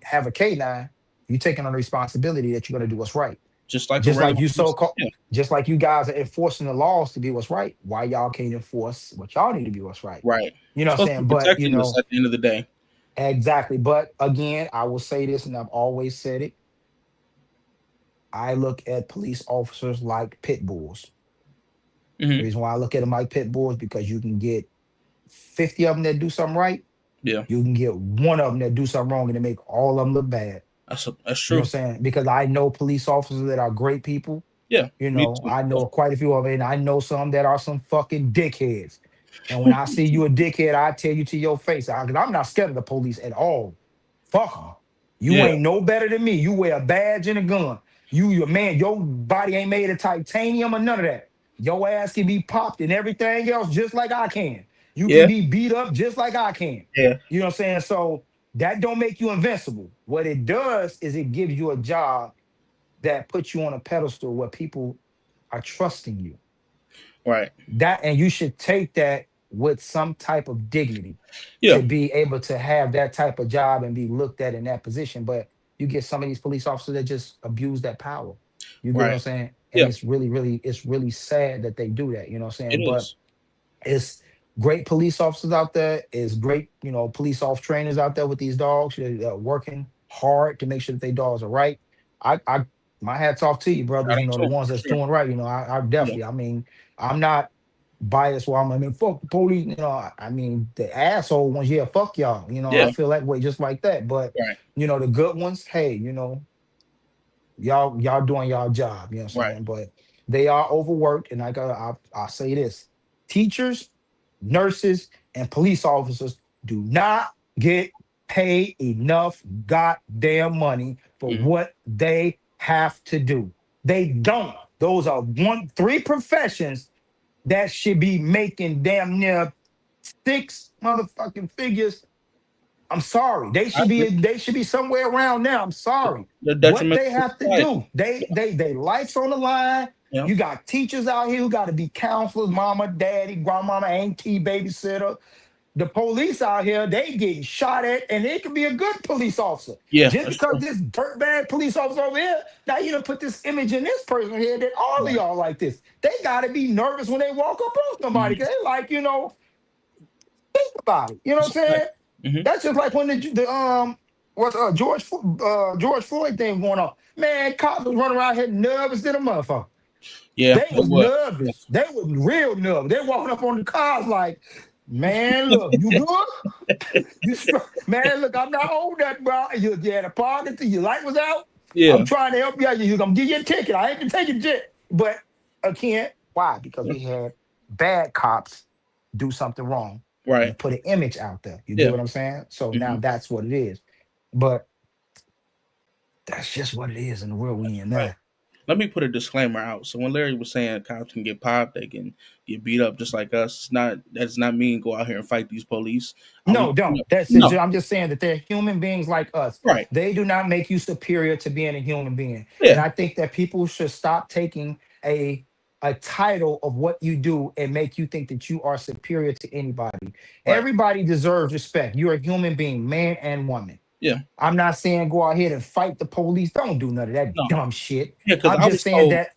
have a K9, you're taking on the responsibility that you're going to do what's right. Just like a Just like regular you police. so called, Yeah. just like you guys are enforcing the laws to be what's right. Why y'all can't enforce what y'all need to be what's right? Right. You know what Supposed I'm to saying? be But you protecting us know, at the end of the day. exactly. But again, I will say this, and I've always said it. I look at police officers like pit bulls. The Hmm. reason why I look at them like pit bulls because you can get 50 of them that do something right. Yeah. You can get one of them that do something wrong and it make all of them look bad. That's You know true. what I'm saying? Because I know police officers that are great people. Yeah. You Me know, too. I Yeah. know quite a few of it, and I know some that are some fucking dickheads. And when I see you a dickhead, I tell you to your face, because I'm not scared of the police at all. Fuck them. You Yeah. ain't no better than me. You wear a badge and a gun. Your man, your body ain't made of titanium or none of that. Your ass can be popped and everything else just like I can. You can Yeah. be beat up just like I can. Yeah. You know what I'm saying? So that don't make you invincible. What it does is it gives you a job that puts you on a pedestal where people are trusting you. Right. That and you should take that with some type of dignity Yeah. to be able to have that type of job and be looked at in that position. But you get some of these police officers that just abuse that power. You get what Right. I'm saying? And Yeah. it's really sad that they do that. You know what I'm It saying? But is. it's great police officers out there. It's great, police off trainers out there with these dogs. They're working hard to make sure that they dogs are right. I my hats off to you, brothers. Shout out The to him ones for that's sure. doing right. I Yeah. definitely. I mean, I'm not biased. Where I mean, fuck the police. I mean, the asshole ones. Yeah, fuck y'all. I Yeah. feel that way just like that. But Right. the good ones. Hey, y'all doing y'all job, you know what I'm Right. saying? But they are overworked, and I'll say this: teachers, nurses, and police officers do not get paid enough goddamn money for Hmm. what they have to do. They don't. Those are three professions that should be making damn near six motherfucking figures. I'm sorry. They I should agree. be somewhere around there. I'm sorry. The What detriment they to have to society. do, they life on the line. Yeah. You got teachers out here who got to be counselors, mama, daddy, grandmama, auntie, babysitter. The police out here, they getting shot at, and they can be a good police officer. Yeah. Just That's because true. this dirtbag police officer over here, now you done put this image in this person here that all of Right. y'all like this. They got to be nervous when they walk up on somebody Hmm. because they like, think about it. You know what I'm It's a fact. saying? Hmm. That's just like when the what's George Floyd thing going on. Man, cops was running around here nervous than a motherfucker. Yeah. They It was was. Yeah. nervous. They was real nervous. They walking up on the cars like, man, look, you good? Man, look, I'm not old that, bro. You had a pocket, your light was out. I'm Yeah. trying to help you out. You're gonna give you a ticket. I ain't gonna take a jet. But again, why? Because we had bad cops do something wrong Right. and put an image out there. You get Yeah. what I'm saying? So now Hmm. that's what it is. But that's just what it is in the world we in Right. now. Let me put a disclaimer out. So when Larry was saying cops can get popped, they can get beat up just like us. It's not. That does not mean go out here and fight these police. No, don't. That's it. No. I'm just saying that they're human beings like us. Right. They do not make you superior to being a human being. And Yeah. I think that people should stop taking a title of what you do and make you think that you are superior to anybody. Right. Everybody deserves respect. You're a human being, man and woman. Yeah. I'm not saying go out here and fight the police. Don't do none of that No. dumb shit. Yeah. Because I'm I just was saying told. that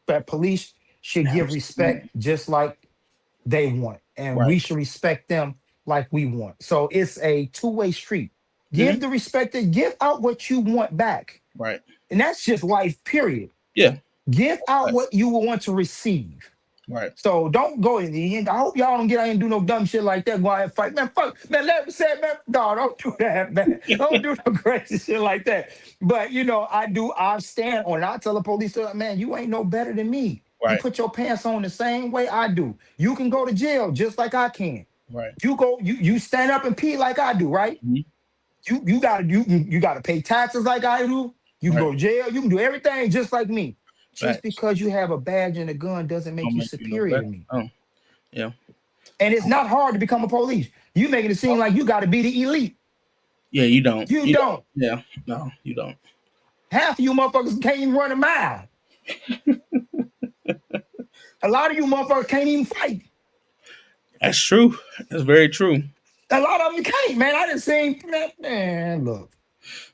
that police should give respect Mhm. just like they want, and Right. we should respect them like we want. So it's a two-way street. Hmm. Give the respect and give out what you want back. Right. And that's just life, period. Yeah. Give out Right. what you will want to receive. Right. So don't go in the end. I hope y'all don't get out and do no dumb shit like that. Go out and fight. Man, fuck. Man, let me say, man, no, don't do that, man. Don't do no crazy shit like that. But I stand on it. I tell the police, man, you ain't no better than me. You Right. put your pants on the same way I do. You can go to jail just like I can. Right. You stand up and pee like I do, right? Hmm. You gotta pay taxes like I do. You can Right. go to jail. You can do everything just like me. Just Facts. because you have a badge and a gun doesn't make Don't you make you no superior better. to me. Oh. Yeah. And it's not hard to become a police. You making it seem like you got to be the elite. Yeah. You don't. You You don't. don't. Yeah. No. You don't. Half of you motherfuckers can't even run a mile. A lot of you motherfuckers can't even fight. That's true. That's very true. A lot of them can't, man. I just seen, man, look,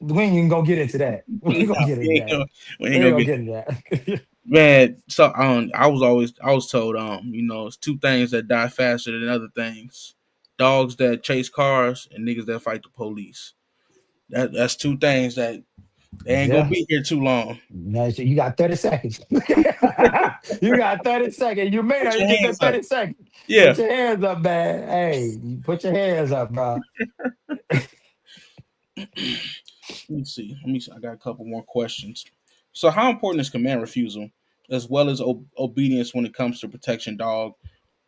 we ain't even gonna get into that. We ain't gonna Nah, get into that. we ain't We ain't gonna gonna get get into that. man. So I was told it's two things that die faster than other things: dogs that chase cars and niggas that fight the police. That's two things that they ain't gonna Yeah. be here too long. No, so you got 30 seconds. You got 30 seconds. You may Put not your even get hands that up. 30 seconds. Put Yeah. your hands up, man. Hey, you put your hands up, bro. Let me see. Let me see. I got a couple more questions. So, how important is command refusal, as well as obedience when it comes to protection dog,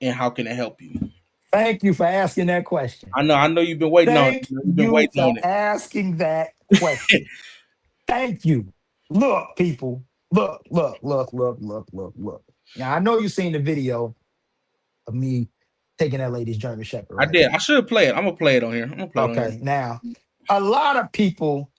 and how can it help you? Thank you for asking that question. I know you've been waiting on it. Thank You've been you waiting for on it. asking that question. Thank you. Look, people. Look, look, look, look, look, look, look. Now, I know you've seen the video of me taking that lady's German Shepherd, I right? did. I should play it. I'm gonna play it on here. I'm gonna play it on here. Okay. Now, a lot of people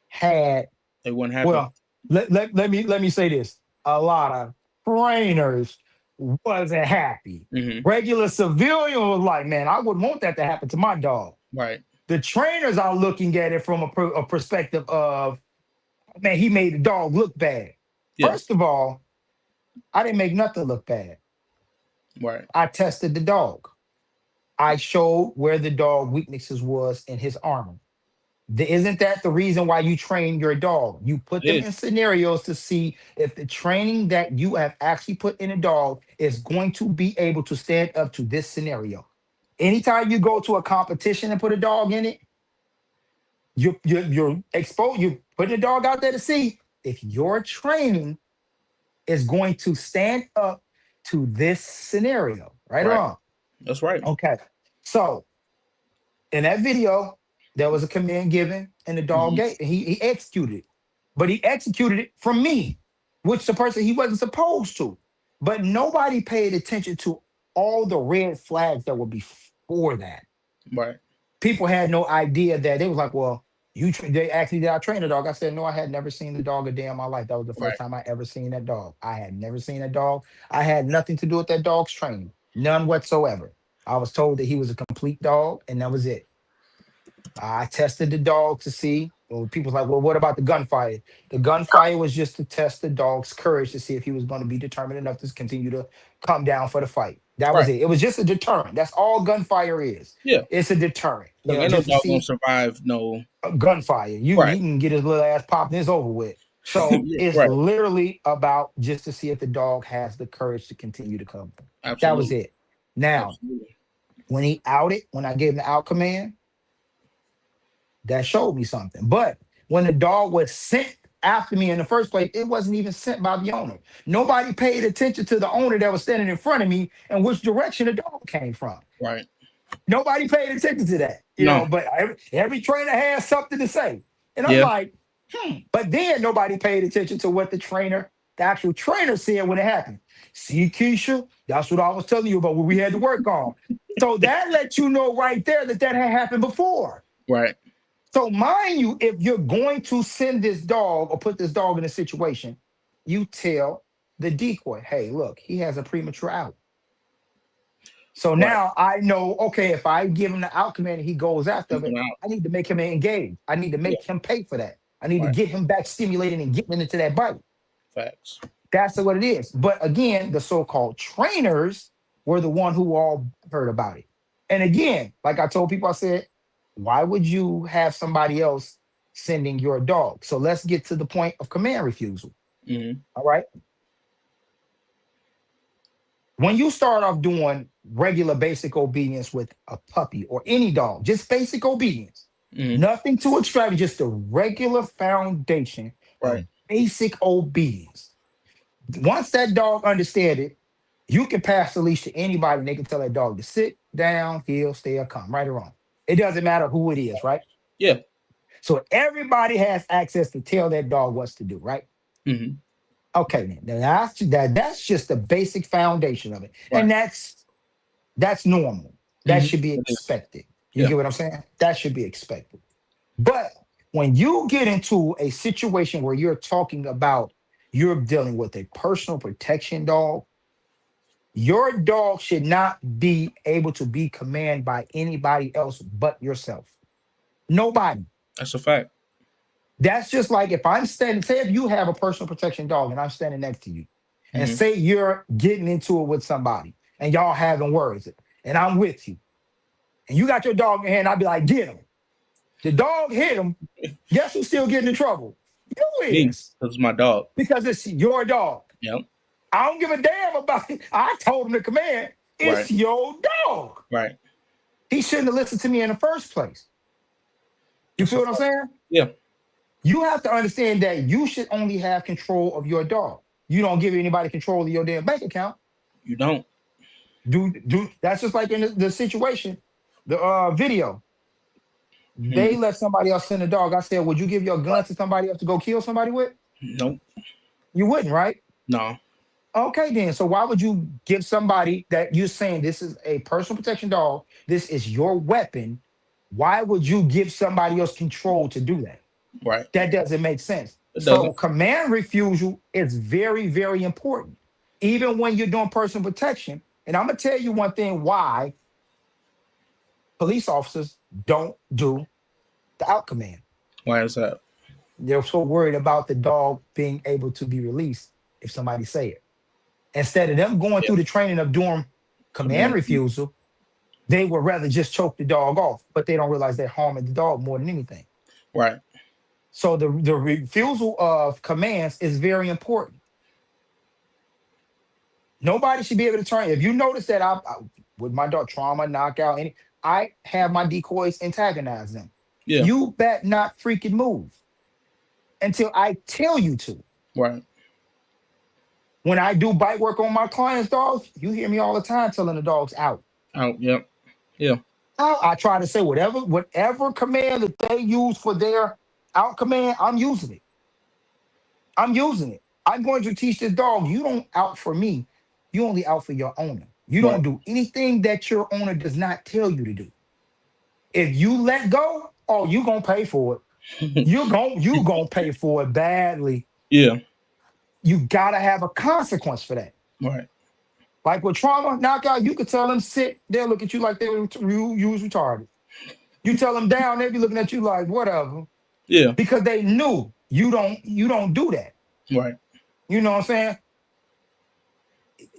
had, It wasn't happy. well, let me say this. A lot of trainers wasn't happy. Hmm. Regular civilian was like, man, I wouldn't want that to happen to my dog. Right. The trainers are looking at it from a perspective of, man, he made the dog look bad. Yeah. First of all, I didn't make nothing look bad. Right. I tested the dog. I showed where the dog weaknesses was in his armor. Isn't that the reason why you train your dog? You put them It in scenarios to see if the training that you have actually put in a dog is going to be able to stand up to this scenario. Anytime you go to a competition and put a dog in it, you're putting a dog out there to see if your training is going to stand up to this scenario, right or right. wrong? That's right. Okay. So in that video, there was a command given and the dog Hmm. gave, and he executed it. But he executed it from me, which the person he wasn't supposed to. But nobody paid attention to all the red flags that were before that. Right. People had no idea that they was like, well, they asked me, did I train a dog? I said, no, I had never seen the dog a day in my life. That was the first Right. time I ever seen that dog. I had never seen that dog. I had nothing to do with that dog's training, none whatsoever. I was told that he was a complete dog, and that was it. I tested the dog to see. Well, people's like, well, what about the gunfire? The gunfire was just to test the dog's courage to see if he was going to be determined enough to continue to come down for the fight. That was Right. it. It was just a deterrent. That's all gunfire is. Yeah. It's a deterrent, Look, ain't no just to dog gonna see survive. No. a gunfire. Right. He can get his little ass popped and it's over with. So Yeah. it's Right. literally about just to see if the dog has the courage to continue to come. That was Absolutely. it. Now, Absolutely. when I gave him the out command, that showed me something. But when the dog was sent after me in the first place, it wasn't even sent by the owner. Nobody paid attention to the owner that was standing in front of me and which direction the dog came from. Right. Nobody paid attention to that, No. but every trainer has something to say. And I'm Yeah. like, but then nobody paid attention to what the actual trainer said when it happened. See, Keisha, that's what I was telling you about what we had to work on. So that lets you know right there that that had happened before. Right. So, mind you, if you're going to send this dog or put this dog in a situation, you tell the decoy, hey, look, he has a premature out. So Right. now I know, okay, if I give him the out command and he goes after He's it, going out. I need to make him engage. I need to Yeah. make him pay for that. I need to Right. get him back stimulated and getting into that bite. Facts. That's what it is. But again, the so-called trainers were the one who all heard about it. And again, like I told people, I said, why would you have somebody else sending your dog? So let's get to the point of command refusal. Hmm. All right. When you start off doing regular basic obedience with a puppy or any dog, just basic obedience, Hmm. nothing too extravagant, just the regular foundation Right. of basic obedience. Once that dog understands it, you can pass the leash to anybody and they can tell that dog to sit down, heel, stay, or come, right or wrong. It doesn't matter who it is, right? Yeah. So everybody has access to tell that dog what to do, right? Hmm. Okay, then. Now that's just the basic foundation of it. And Right. that's normal. That Hmm. should be It is. expected. You Yeah. get what I'm saying? That should be expected. But When you get into a situation where you're talking about you're dealing with a personal protection dog, your dog should not be able to be commanded by anybody else but yourself. Nobody. That's a fact. That's just like if I'm standing, say if you have a personal protection dog and I'm standing next to you, and Hmm. say you're getting into it with somebody and y'all having words, and I'm with you, and you got your dog in your hand, I'd be like, get him. The dog hit him. Guess who's still getting in trouble? You Me, is. because it's my dog. Because it's your dog. Yep. I don't give a damn about it. I told him to command. Right. It's your dog. Right. He shouldn't have listened to me in the first place. You That's feel a what I'm fact. saying? Yeah. You have to understand that you should only have control of your dog. You don't give anybody control of your damn bank account. You don't. Do that's just like in the situation, the video. They Hmm. let somebody else send a dog. I said, would you give your gun to somebody else to go kill somebody with? Nope. You wouldn't, right? No. Okay, then. So why would you give somebody that you're saying this is a personal protection dog? This is your weapon. Why would you give somebody else control to do that? Right. That doesn't make sense. It So doesn't. command refusal is very, very important, even when you're doing personal protection. And I'm gonna tell you one thing why police officers don't do the out command. Why is that? They're so worried about the dog being able to be released if somebody say it. Instead of them going Yeah. through the training of doing command Command. refusal, they would rather just choke the dog off, but they don't realize they're harming the dog more than anything. Right. So the refusal of commands is very important. Nobody should be able to turn. If you notice that with my dog trauma, knockout, any, I have my decoys antagonize them. Yeah. You bet not freaking move until I tell you to. Right. When I do bite work on my clients' dogs, you hear me all the time telling the dogs out. Out. Yep. Yeah. I try to say whatever command that they use for their out command, I'm using it. I'm using it. I'm going to teach this dog, you don't out for me. You only out for your owner. You Right. don't do anything that your owner does not tell you to do. If you let go, oh, you gonna pay for it. You gonna pay for it badly. Yeah. You gotta have a consequence for that. Right. Like with trauma, knockout, you could tell them sit, they'll look at you like you was retarded. You tell them down, they be looking at you like whatever, Yeah. because they knew you don't do that. Right. You know what I'm saying?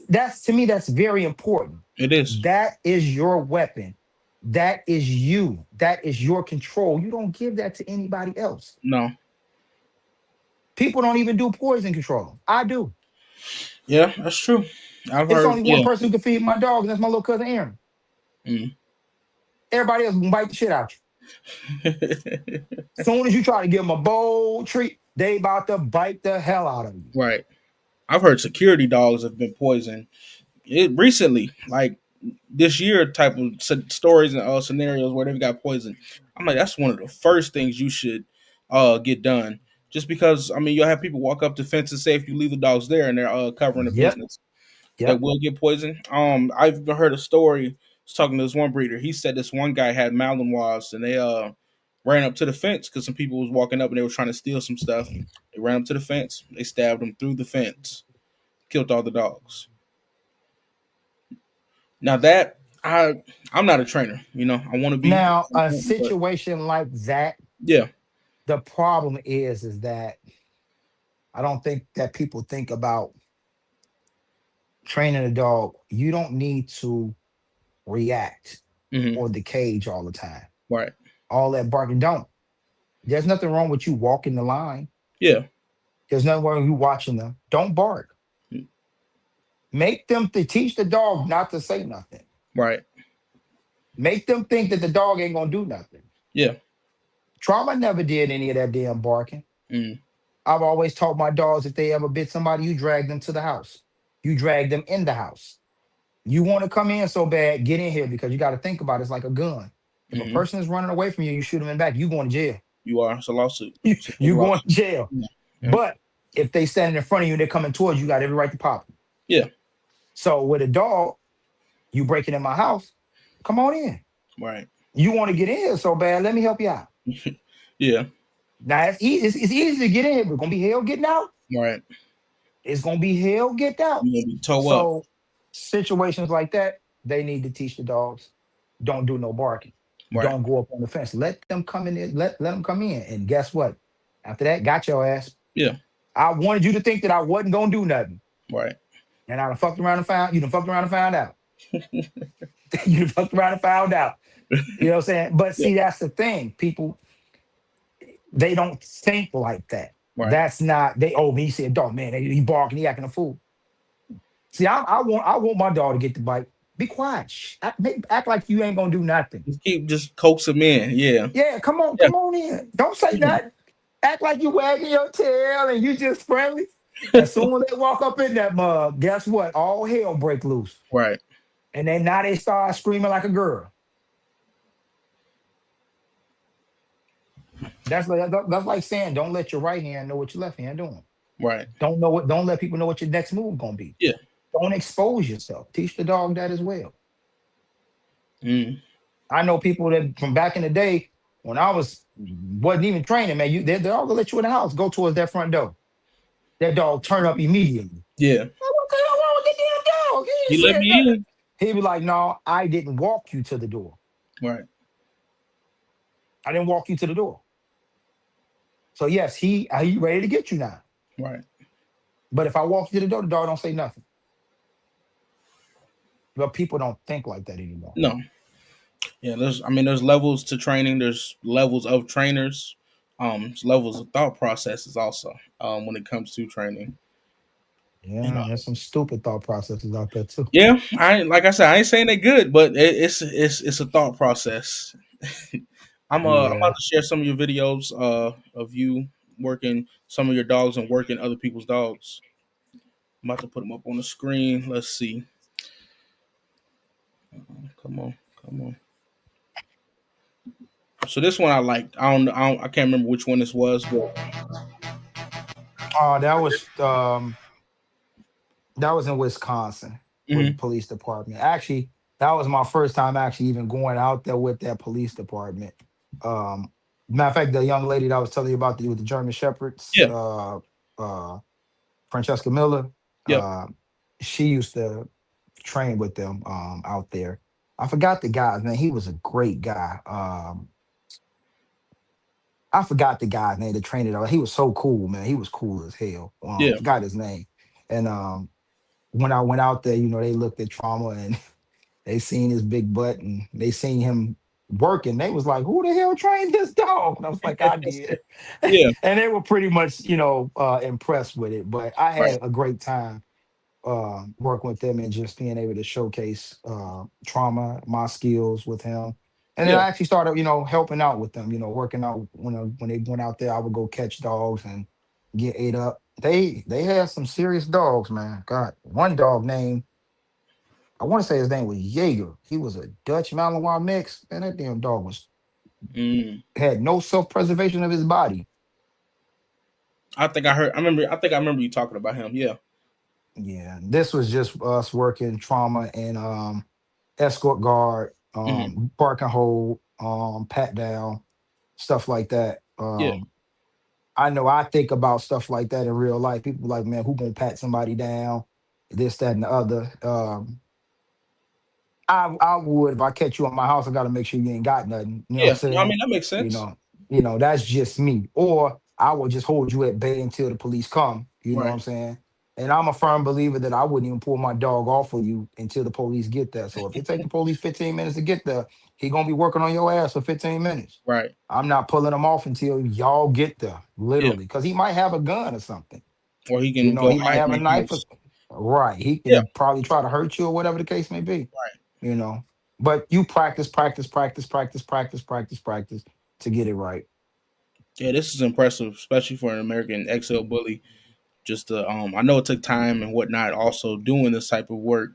That's to me, that's very important. It is. That is your weapon. That is you. That is your control. You don't give that to anybody else. No. People don't even do poison control. I do. Yeah, that's true. I've It's heard. only one Yeah. person who can feed my dog, and that's my little cousin Aaron. Mm. Everybody else can bite the shit out you. Soon as you try to give them a bold treat, they about to bite the hell out of you. Right. I've heard security dogs have been poisoned. It recently, like this year, type of stories and scenarios where they've got poisoned. I'm like, that's one of the first things you should get done. Just because, I mean, you'll have people walk up to fences, say if you leave the dogs there and they're covering the Yep. business, that Yep. will get poisoned. I've even heard a story. I was talking to this one breeder. He said this one guy had Malinois and they ran up to the fence because some people was walking up and they were trying to steal some stuff. They ran up to the fence. They stabbed him through the fence, killed all the dogs. Now that I'm not a trainer, I want to be, Now, a but situation like that, yeah, the problem is that I don't think that people think about training a dog. You don't need to react hmm, or the cage all the time. right, All that barking don't. There's nothing wrong with you walking the line. yeah, There's nothing wrong with you watching them. Don't bark. mm, Make them to teach the dog not to say nothing. right, Make them think that the dog ain't gonna do nothing. yeah, Trauma never did any of that damn barking. mm, I've always taught my dogs if they ever bit somebody, you drag them to the house. You drag them in the house. You want to come in so bad, get in here because you got to think about it. It's like a gun. If a hmm. person is running away from you, you shoot them in the back, you going to jail. You are. It's a lawsuit. You, It's a big you going to lawsuit. jail. Yeah, yeah, But if they standing in front of you and they're coming towards you, you got every right to pop them. yeah, So with a dog, you breaking in my house, come on in. right, You want to get in here so bad, let me help you out. yeah. Now it's easy to get in, but it's gonna be hell getting out. Right. It's gonna be hell get out. You gonna be toe up. So situations like that, they need to teach the dogs, don't do no barking. Right. Don't go up on the fence. Let them come in. Let them come in. And guess what? After that, got your ass. Yeah. I wanted you to think that I wasn't gonna do nothing. Right. And I done fucked around and found you done fucked around and found out. You done fucked around and found out. You know what I'm saying? But Yeah. see, that's the thing. People, they don't think like that. Right. That's not they. Oh, he said, "Dog, man, he barking, he acting a fool." See, I want my dog to get the bite. Be quiet. Act like you ain't gonna do nothing. Just keep just coax them in. Yeah. Yeah, Yeah. come on in. Don't say Yeah. nothing. Act like you wagging your tail and you just friendly. As soon as they walk up in that mug, guess what? All hell break loose. Right. And then now they start screaming like a girl. That's like saying, don't let your right hand know what your left hand doing. Right. Don't let people know what your next move gonna be. Yeah. Don't expose yourself. Teach the dog that as well. Mm. I know people that from back in the day when I wasn't even training, man. They're all gonna let you in the house, go towards that front door. That dog turn up immediately. Yeah. What the hell wrong with the damn dog? He ain't He let said me nothing. in. He'd be like, no, I didn't walk you to the door. Right. I didn't walk you to the door. So yes, he ready to get you now. Right. But if I walk you to the door, the dog don't say nothing. But people don't think like that anymore. No. Yeah. There's levels to training. There's levels of trainers. There's levels of thought processes also. When it comes to training. You know. Yeah, there's some stupid thought processes out there too. Yeah. Like I said, I ain't saying they're good, but it's a thought process. I'm about Yeah. to share some of your videos of you working some of your dogs and working other people's dogs. I'm about to put them up on the screen. Let's see. Come on, come on. So this one I liked. I can't remember which one this was, but That was in Wisconsin with the hmm police department. Actually, that was my first time actually even going out there with that police department. Um, Matter of fact, the young lady that I was telling you about with the German Shepherds, yeah, uh, Francesca Miller, yep, uh, she used to train with them out there. I forgot the guy's name. He was a great guy. I forgot the guy's name. The trainer. He was so cool, man. He was cool as hell. yeah, Forgot his name. And when I went out there, they looked at trauma and they seen his big butt and they seen him working. They was like, "Who the hell trained this dog?" And I was like, "I did." yeah, And they were pretty much, impressed with it. But I right, had a great time working with them and just being able to showcase trauma, my skills with him. And then yeah, I actually started, helping out with them, working out when they went out there, I would go catch dogs and get ate up. They had some serious dogs, man. God, one dog named, I want to say his name was Jaeger. He was a Dutch Malinois mix. Man, that damn dog was mm. had no self-preservation of his body. I think I heard. I remember. I think I remember you talking about him. Yeah, Yeah, this was just us working trauma and escort guard, hmm park and hold, pat down, stuff like that. yeah, I know I think about stuff like that in real life. People like, man, who gonna pat somebody down? This, that, and the other. I would if I catch you at my house. I got to make sure you ain't got nothing. You know what I'm yeah. No, I saying? mean that makes You sense. know, that's just me. Or I will just hold you at bay until the police come. You know what Right. I'm saying? And I'm a firm believer that I wouldn't even pull my dog off of you until the police get there. So if it take the police 15 minutes to get there, he gonna be working on your ass for 15 minutes. Right. I'm not pulling him off until y'all get there, Yeah. literally, because he might have a gun or something. Or he can go He might hide have in a your knife. house. Right. He Yeah. can probably try to hurt you or whatever the case may be. Right. You know. But you practice, practice, practice, practice, practice, practice, practice to get it right. Yeah. This is impressive, especially for an American XL bully. Just to, I know it took time and whatnot, also doing this type of work,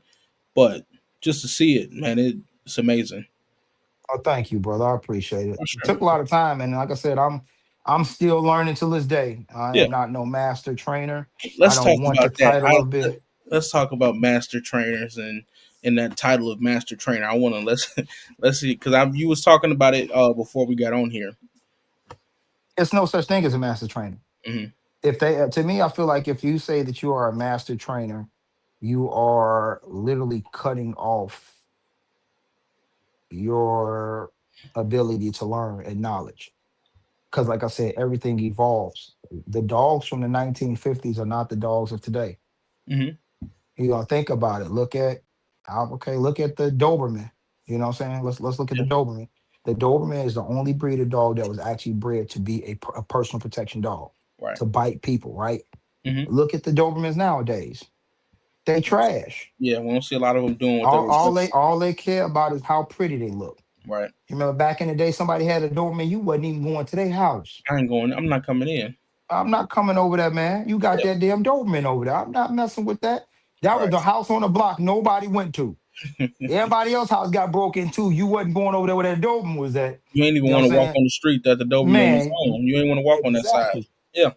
but just to see it, man, it's amazing. Oh, thank you, brother. I appreciate it. For It sure. took a lot of time, and like I said, I'm still learning to this day. I Yeah. am not no master trainer. I Let's talk don't want the about that. title of it. Let's talk about master trainers and that title of master trainer. I want to let's let's see because I you was talking about it before we got on here. It's no such thing as a master trainer. Hmm. If they, to me, I feel like if you say that you are a master trainer, you are literally cutting off your ability to learn and knowledge. Because, like I said, everything evolves. The dogs from the 1950s are not the dogs of today. Hmm. You know, think about it. Look at, okay, look at the Doberman. You know what I'm saying? Let's look at the Yeah. Doberman. The Doberman is the only breed of dog that was actually bred to be a personal protection dog, Right. to bite people, right? Hmm. Look at the Dobermans nowadays. They trash. Yeah, we don't see a lot of them doing what they All, were all doing. they all they care about is how pretty they look. Right. You remember back in the day, somebody had a Doberman, you wasn't even going to their house. I ain't going. I'm not coming in. I'm not coming over there, man. You got Yeah. that damn Doberman over there. I'm not messing with that. That was Right. the house on the block nobody went to. Everybody else house got broke into. You wasn't going over there where that Doberman was at. You ain't even You know want what to I'm walk saying? on the street that the Doberman was Man, on. You ain't want to walk on that side. exactly. Yeah.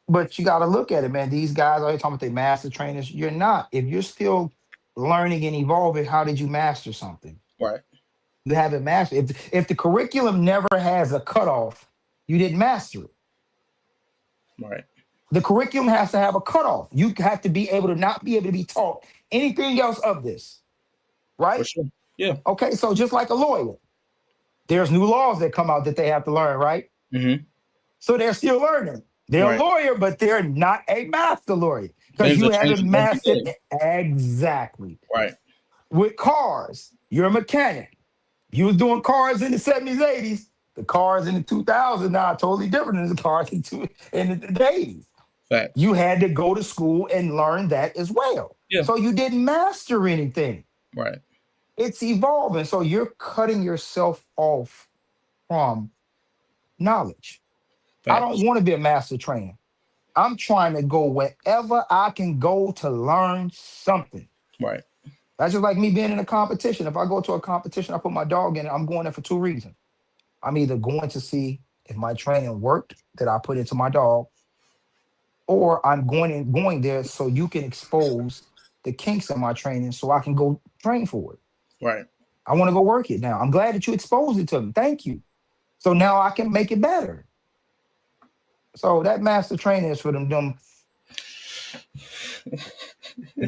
But you got to look at it, man. These guys are talking about they master trainers. You're not. If you're still learning and evolving, how did you master something? Right. You haven't mastered. If the curriculum never has a cutoff, you didn't master it. Right. The curriculum has to have a cutoff. You have to be able to not be able to be taught anything else of this, For right? sure. Yeah. Okay, so just like a lawyer, there's new laws that come out that they have to learn, right? Hmm. So they're still learning. They're a Right. lawyer, but they're not a master lawyer because Things you are haven't changing every mastered day. exactly. Right. With cars, you're a mechanic. You was doing cars in the 70s, 80s. The cars in the 2000s now are totally different than the cars in the 80s. You Facts. had to go to school and learn that as well. Yeah. So you didn't master anything. Right. It's evolving. So you're cutting yourself off from knowledge. I don't Facts. want to be a master trainer. I'm trying to go wherever I can go to learn something. Right. That's just like me being in a competition. If I go to a competition, I put my dog in it, I'm going there for two reasons. I'm either going to see if my training worked that I put into my dog, or I'm going there so you can expose the kinks in my training so I can go train for it. Right. I want to go work it now. I'm glad that you exposed it to me. Thank you. So now I can make it better. So that master training is for them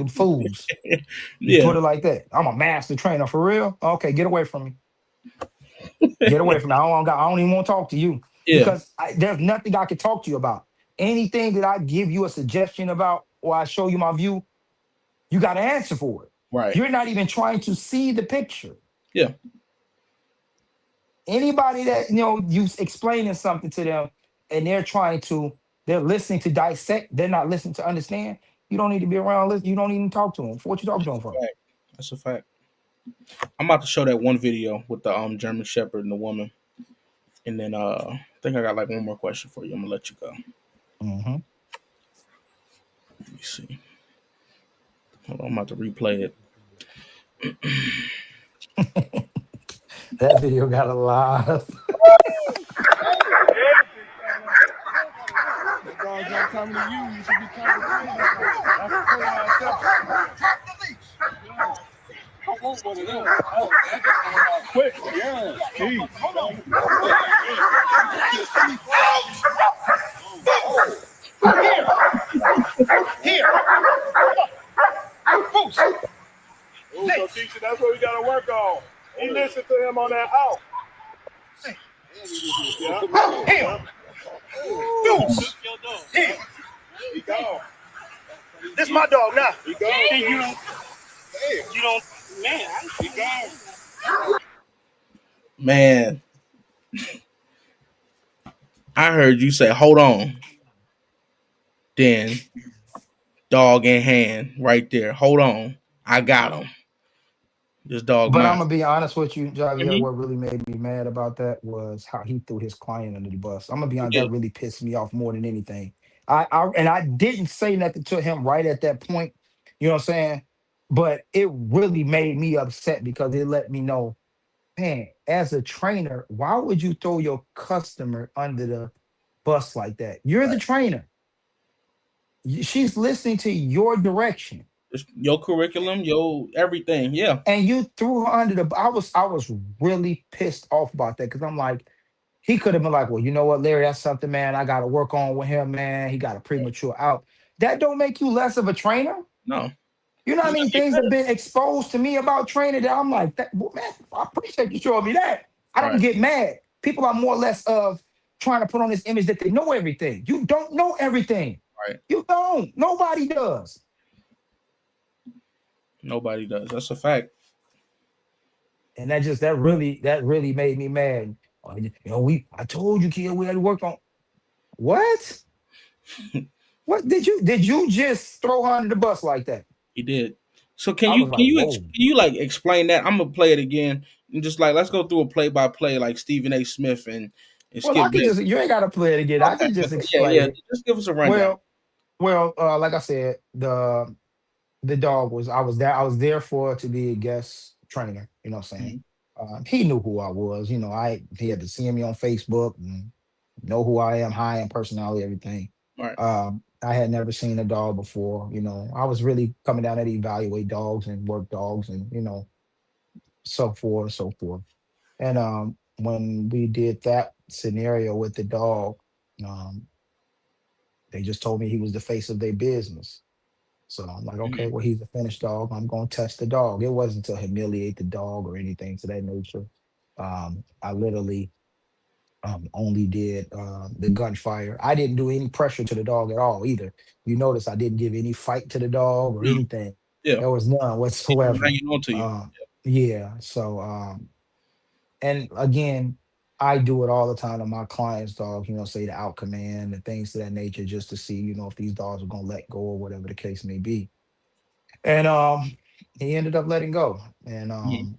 fools. You Yeah. put it like that. I'm a master trainer for real. Okay, get away from me. Get away from me. I don't even want to talk to you Yeah. because there's nothing I can talk to you about. Anything that I give you a suggestion about or I show you my view, you got to answer for it. Right. You're not even trying to see the picture. Yeah. Anybody that you explaining something to them and they're listening to dissect, they're not listening to understand. You don't need to be around. You don't even talk to them. For what you talking to them for? Fact. That's a fact. I'm about to show that one video with the German Shepherd and the woman, and then I think I got like one more question for you. I'm gonna let you go. Hmm. Let me see. Hold on, I'm about to replay it. That video got a lot of. The dog's not coming to you. You should be coming to me. That's the myself. I want one of them. Oh, that got quick. Yeah. Jeez. Hold on. Here. Boost. Ooh, so teacher, that's what we got to work on. He listened to him on that out. Yeah. Him. Boost. Him. He gone. This my dog now. He gone. Hey, you don't, man. He gone. Man, I heard you say, "Hold on." Then dog in hand, right there. Hold on, I got him. This dog But mine. I'm gonna be honest with you, Javier. Hmm. What really made me mad about that was how he threw his client under the bus. I'm gonna be honest. Yeah. That really pissed me off more than anything. I didn't say nothing to him right at that point. You know what I'm saying? But it really made me upset because it let me know, man, as a trainer, why would you throw your customer under the bus like that? You're the Right. trainer. She's listening to your direction. It's your curriculum, your everything. Yeah. And you threw her under the I was really pissed off about that because I'm like, He could have been like, well, you know what, Larry, that's something, man. I got to work on with him, man. He got a premature out. That don't make you less of a trainer. No, You know what I it's gonna mean? get Things have better. been exposed to me about training that I'm like, that, well, man, I appreciate you showing me that. I don't Right, get mad. People are more or less of trying to put on this image that they know everything. You don't know everything. right. You don't. Nobody does. Nobody does. That's a fact. And that really made me mad. Oh, I told you, kid, we had to work on what? What did you just throw her under the bus like that? He did. So can I you was can like, you whoa. can you like explain that? I'm gonna play it again and just like let's go through a play by play like Stephen A. Smith and Well, Skip I could Bayless. just you ain't gotta play it again. I Okay, could just yeah, explain yeah. it. Just give us a rundown. Well, like I said, the dog was I was there for to be a guest trainer, what I'm saying. Mhm. He knew who I was, he had to see me on Facebook and know who I am, high in personality, everything. Right. I had never seen a dog before, I was really coming down there to evaluate dogs and work dogs and so forth and so forth. And when we did that scenario with the dog, um, they just told me he was the face of their business. So I'm like, okay, Mhm. well, he's a finished dog. I'm going to test the dog. It wasn't to humiliate the dog or anything to that nature. I literally only did the gunfire. I didn't do any pressure to the dog at all either. You notice I didn't give any fight to the dog or No. anything. Yeah. There was none He was whatsoever. hanging on to you. Yeah. So, and again, I do it all the time to my clients' dogs, say the out command and things to that nature, just to see, if these dogs are gonna let go or whatever the case may be. And he ended up letting go. And Mhm.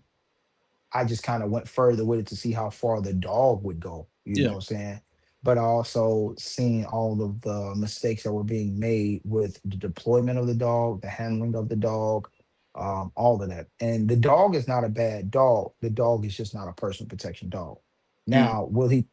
I just kind of went further with it to see how far the dog would go, you know Yeah. what I'm saying? But also seeing all of the mistakes that were being made with the deployment of the dog, the handling of the dog, all of that. And the dog is not a bad dog. The dog is just not a personal protection dog. Mhm. Now, will he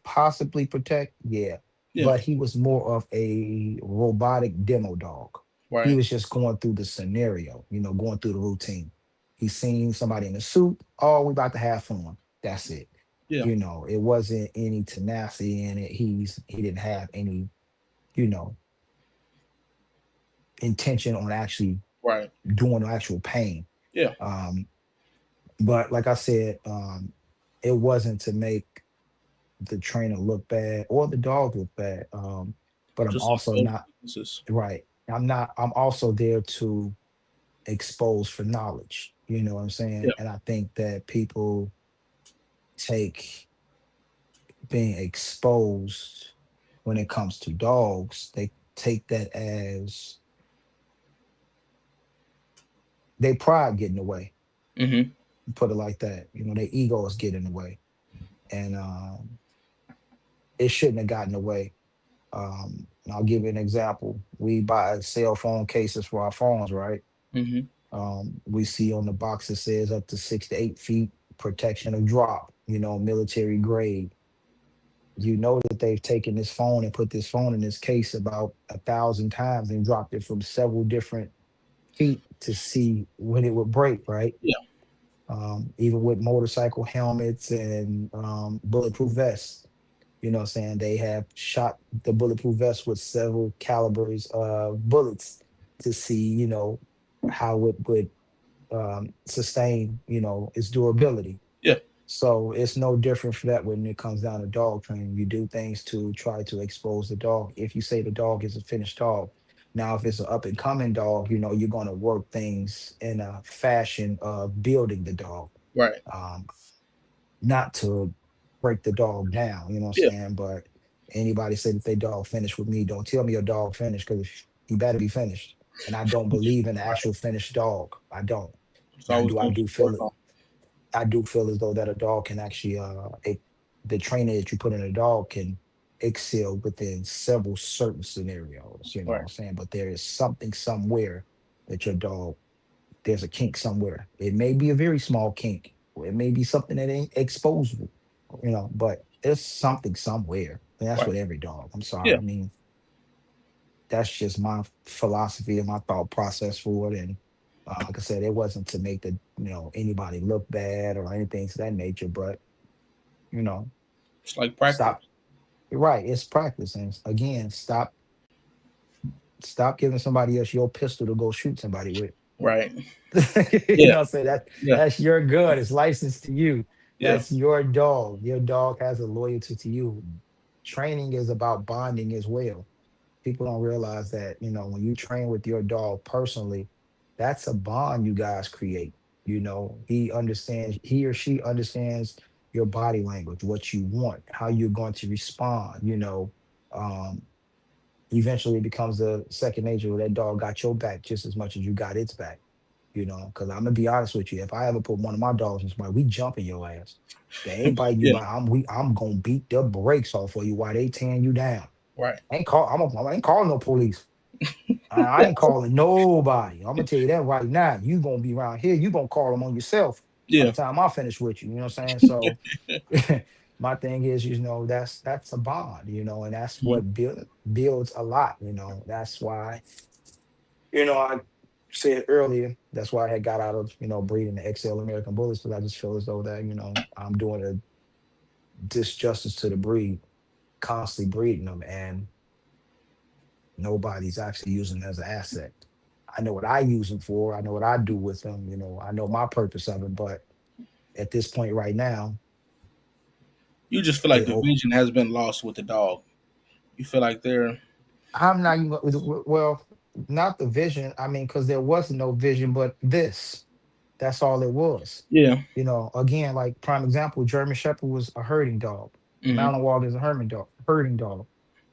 possibly protect? Yeah. Yeah. But he was more of a robotic demo dog. He Right. was just going through the scenario, going through the routine. He seen somebody in a suit. Oh, we about to have fun. That's it. Yeah. It wasn't any tenacity in it. He didn't have any, you know, intention on actually Right. doing actual pain. Yeah. Um, but like I said, it wasn't to make the trainer look bad or the dog look bad. But I'm Just also expose not weaknesses. right. I'm also there to expose for knowledge. You know what I'm Yeah. saying? And I think that people take being exposed when it comes to dogs, they take that as they pride getting away. Hmm. Put it like that. Their ego is getting away. And it shouldn't have gotten away. And I'll give you an example. We buy cell phone cases for our phones, right? Hmm. We see on the box it says up to 6 to 8 feet protection of drop, military grade. You know that they've taken this phone and put this phone in this case about 1,000 times and dropped it from several different feet to see when it would break, right? Yeah. Even with motorcycle helmets and bulletproof vests, what I'm saying? They have shot the bulletproof vest with several calibers of bullets to see, how it would sustain, its durability. Yeah. So it's no different for that when it comes down to dog training. You do things to try to expose the dog. If you say the dog is a finished dog, now if it's an up and coming dog, you're going to work things in a fashion of building the dog, Right. um, not to break the dog down. You know what Yeah. I'm saying? But anybody say that they dog finished with me, don't tell me your dog finished because he better be finished. And I don't believe in the Right. actual finished dog. I don't. It's Now, always do I going to do work feel it? on. I do feel as though that a dog can actually the training that you put in a dog can excel within several certain scenarios, what Right. I'm saying? But there is something somewhere that your dog, there's a kink somewhere. It may be a very small kink, or it may be something that ain't exposable, but there's something somewhere. And that's Right. with every dog. I'm sorry. Yeah. I mean, that's just my philosophy and my thought process for it. And like I said, it wasn't to make anybody look bad or anything to that nature, but you know, It's like practice. Stop. You're right. It's practice. And again, stop giving somebody else your pistol to go shoot somebody with. Right. You Yeah. know, say that Yeah. that's your gun. It's licensed to you. Yeah. That's your dog. Your dog has a loyalty to you. Training is about bonding as well. People don't realize that, when you train with your dog personally, that's a bond you guys create. He or she understands your body language, what you want, how you're going to respond. Um, Eventually it becomes a second nature where that dog got your back just as much as you got its back. Because I'm gonna be honest with you, if I ever put one of my dogs in somebody, we jumping your ass. They ain't biting you, Yeah. but I'm gonna beat the brakes off of you while they tearing you down. Right. I ain't calling no police. I ain't calling nobody. I'm gonna tell you that right now. You gonna be around here. You gonna call them on yourself by the Yeah. time I finish with you. You know what I'm saying? So my thing is, that's a bond. And that's Mhm. what builds a lot. That's why I said earlier. That's why I had got out of breeding the XL American Bullies because I just feel as though that I'm doing a disjustice to the breed, constantly breeding them, and nobody's actually using them as an asset. I know what I use them for. I know what I do with them. I know my purpose of it. But at this point right now, You just feel like they the oh, vision has been lost with the dog. You feel like they're I'm not even well, not the vision. I mean, because there was no vision, but this. That's all it was. yeah. Again, like prime example, German Shepherd was a herding dog. Hmm. Malinois is a hermit dog, herding dog.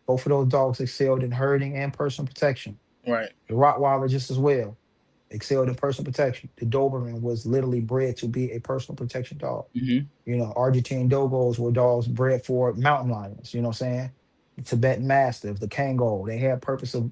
Both of those dogs excelled in herding and personal protection. Right. The Rottweiler just as well excelled in personal protection. The Doberman was literally bred to be a personal protection dog. Hmm. Argentine Dogos were dogs bred for mountain lions. You know what I'm saying? The Tibetan Mastiff, the Kango, they had purpose of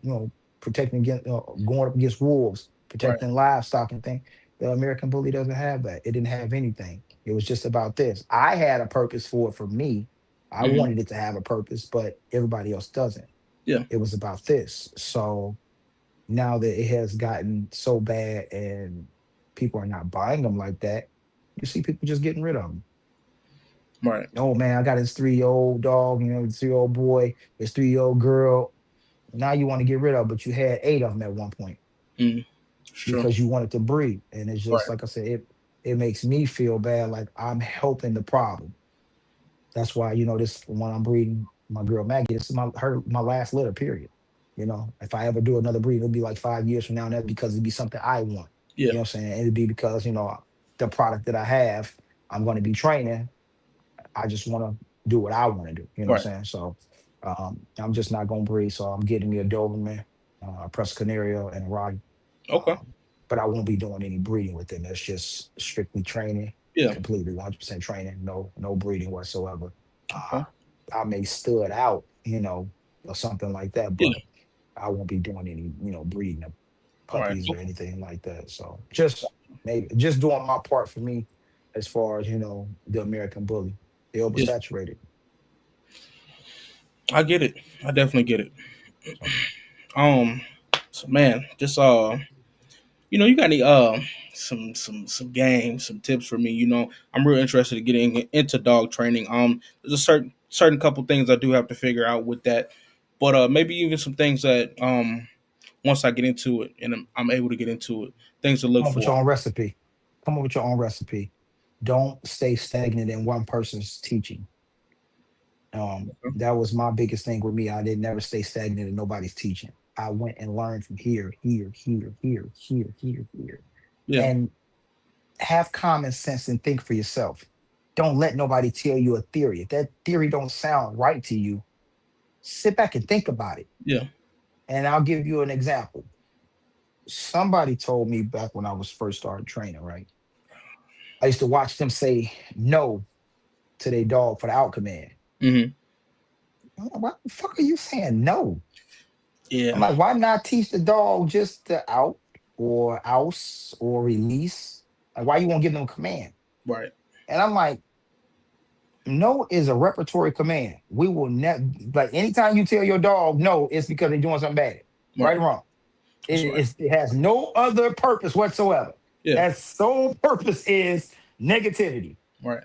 protecting against going up against wolves, Right. protecting livestock and things. The American Bully doesn't have that. It didn't have anything. It was just about this. I had a purpose for it for me. I Hmm. wanted it to have a purpose, but everybody else doesn't. Yeah. It was about this. So now that it has gotten so bad and people are not buying them like that, you see people just getting rid of them. Right. Oh man, I got this 3-year old dog, this 3-year old boy, this 3-year old girl. Now you want to get rid of, but you had 8 of them at one point Mm. Sure. because you wanted to breed. And it's just Right. like I said, it makes me feel bad, like I'm helping the problem. That's why, this when I'm breeding my girl Maggie, this is my last litter, period. If I ever do another breed, it'll be like 5 years from now, and that's because it'd be something I want. Yeah. You know what I'm saying? It'd be because, the product that I have, I'm going to be training. I just want to do what I want to do. You know what Right. I'm saying? So I'm just not going to breed. So I'm getting me a Doberman, a Press Canario, and a Rottie. Okay. But I won't be doing any breeding with them. It's just strictly training, Yeah. completely 100% training, no breeding whatsoever. Okay. I may stud out, or something like that, Yeah. but I won't be doing any, breeding of All right. puppies or anything like that. So just doing my part for me as far as, the American Bully. They Yeah. oversaturated. I get it. I definitely get it. So Um. So man, just you got any some games, some tips for me? I'm real interested in getting into dog training. There's a certain couple things I do have to figure out with that, but maybe even some things that once I get into it and I'm able to get into it, things to look come up with for. your own recipe. Come up with your own recipe. Don't stay stagnant in one person's teaching. That was my biggest thing with me. I didn't never stay stagnant in nobody's teaching. I went and learned from here, here, here, here, here, here, here. Yeah. And have common sense and think for yourself. Don't let nobody tell you a theory. If that theory don't sound right to you, sit back and think about it. Yeah. And I'll give you an example. Somebody told me back when I was first started training, right? I used to watch them say no to their dog for the out command. Hmm. I'm like, what the fuck are you saying no? I'm Yeah. like, why not teach the dog just to out or ouse or release? Like, why you won't give them a command? Right. And I'm like, no is a repertory command. We will never, like, anytime you tell your dog no, it's because they're doing something bad, right Right. or wrong. That's right. It has no other purpose whatsoever. Yeah. That sole purpose is negativity. Right.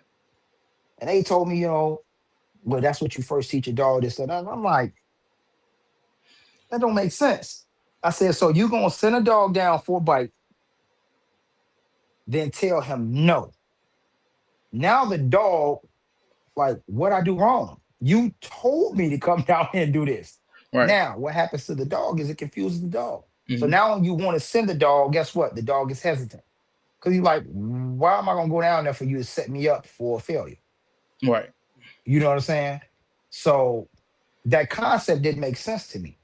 And they told me, well, that's what you first teach your dog this and that. I'm like, that don't make sense. I said, so you gonna send a dog down for a bite, then tell him no. Now the dog, like, what I do wrong? You told me to come down here and do this. Right. Now, what happens to the dog is it confuses the dog. So Hmm. now when you want to send the dog, guess what? The dog is hesitant. Because he's like, why am I gonna go down there for you to set me up for failure? Right. You know what I'm saying? So that concept didn't make sense to me.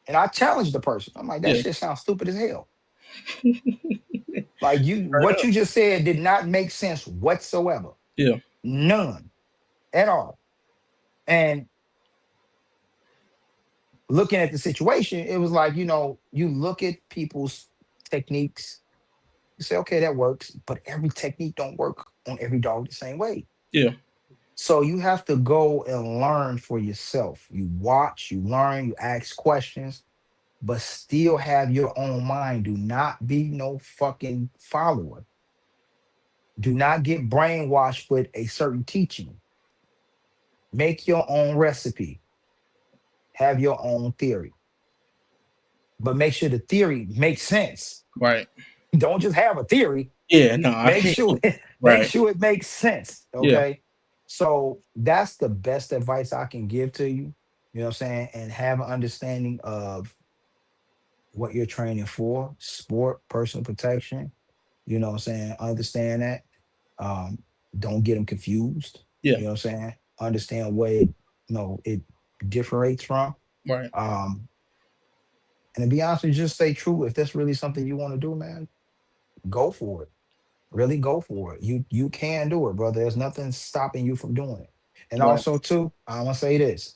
And I challenged the person. I'm like, that Yeah. shit sounds stupid as hell. Like Right what up. you just said did not make sense whatsoever. Yeah. None at all. And looking at the situation, it was like, you look at people's techniques, you say, okay, that works, but every technique don't work on every dog the same way. Yeah. So you have to go and learn for yourself. You watch, you learn, you ask questions, but still have your own mind. Do not be no fucking follower. Do not get brainwashed with a certain teaching. Make your own recipe. Have your own theory, but make sure the theory makes sense. Right. Don't just have a theory. Yeah. No. I Make can't. sure make Right. sure it makes sense. Yeah. Okay. So that's the best advice I can give to you. You know what I'm saying? And have an understanding of what you're training for, sport, personal protection. You know what I'm saying? Understand that. Um, don't get them confused. Yeah. You know what I'm saying? Understand what it differentiates from. Right. Um, and to be honest with you, just stay true. If that's really something you want to do, man, go for it. Really go for it. You can do it, brother. There's nothing stopping you from doing it. And Right. also, too, I'm gonna say this: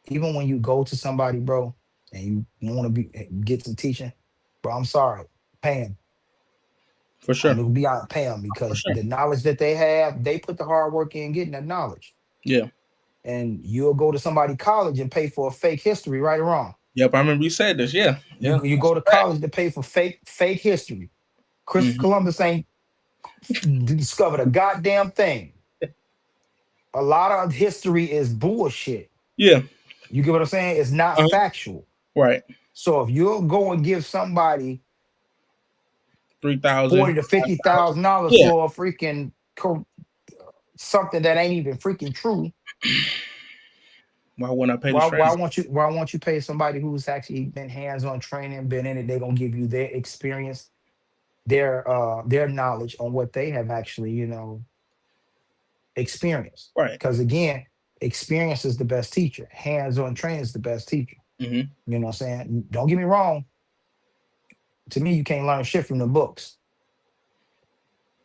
even when you go to somebody, bro, and you want to get some teaching, bro, I'm sorry, pay them. For I'm sure. gonna be out pay them For because sure. the knowledge that they have, they put the hard work in getting that knowledge. Yeah. And you'll go to somebody college and pay for a fake history, right or wrong. Yep. I remember you said this. Yeah. Yeah. You go to college to pay for fake history. Christopher Hmm. Columbus ain't discovered a goddamn thing. A lot of history is bullshit. Yeah. You get what I'm saying? It's not Uh-huh. factual. Right. So if you'll go and give somebody 3,000. 40 to 50,000 dollars Yeah. for a freaking something that ain't even freaking true, Why wouldn't I pay the why stranger? won't you pay somebody who's actually been hands-on training, been in it? They're gonna give you their experience, their knowledge on what they have actually, experienced. Right. Because again, experience is the best teacher. Hands-on training is the best teacher. Hmm. You know what I'm saying? Don't get me wrong. To me, you can't learn shit from the books.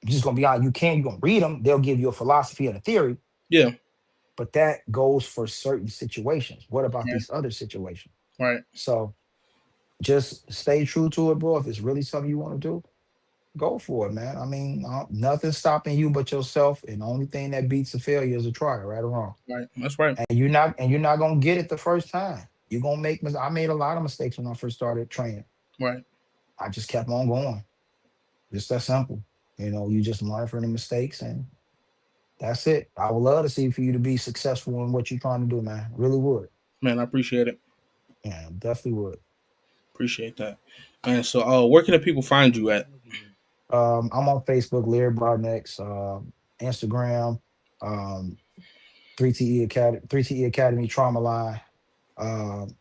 I'm just gonna be honest. You're gonna read them. They'll give you a philosophy and a theory, Yeah. but that goes for certain situations. What about Yeah. these other situations? Right. So just stay true to it, bro. If it's really something you want to do, go for it, man. I mean, nothing's stopping you but yourself, and the only thing that beats a failure is a try, right or wrong. Right. That's right. And you're not gonna get it the first time. You're gonna I made a lot of mistakes when I first started training. Right. I just kept on going. Just that simple. You just learn from the mistakes, and that's it. I would love to see for you to be successful in what you're trying to do, man. Really would. Man, I appreciate it. Yeah, definitely would. Appreciate that. Man, so where can the people find you at? I'm on Facebook, Larry Brodanex, Instagram, um, 3TE Academy, Traumaline. Um,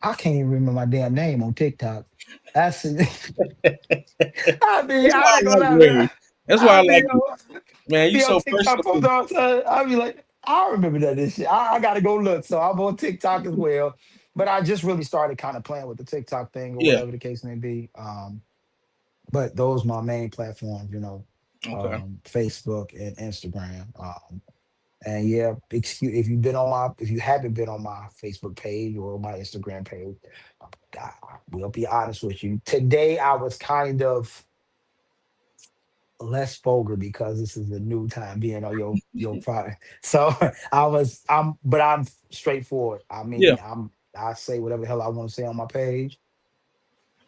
I can't even remember my damn name on TikTok. That's That's why I I ain't gonna like lie, Larry. man. That's why I I like be you. on, I Man, you be on so TikTok post personable. all the time. I be like, I remember that this shit. I gotta go look. So I'm on TikTok as well. But I just really started kind of playing with the TikTok thing or Yeah. whatever the case may be. But those my main platforms, Okay. Facebook and Instagram. And yeah, excuse if you haven't been on my Facebook page or my Instagram page, I will be honest with you. Today I was kind of less vulgar because this is a new time being on your product. So but I'm straightforward. I Yeah. mean, I say whatever the hell I want to say on my page.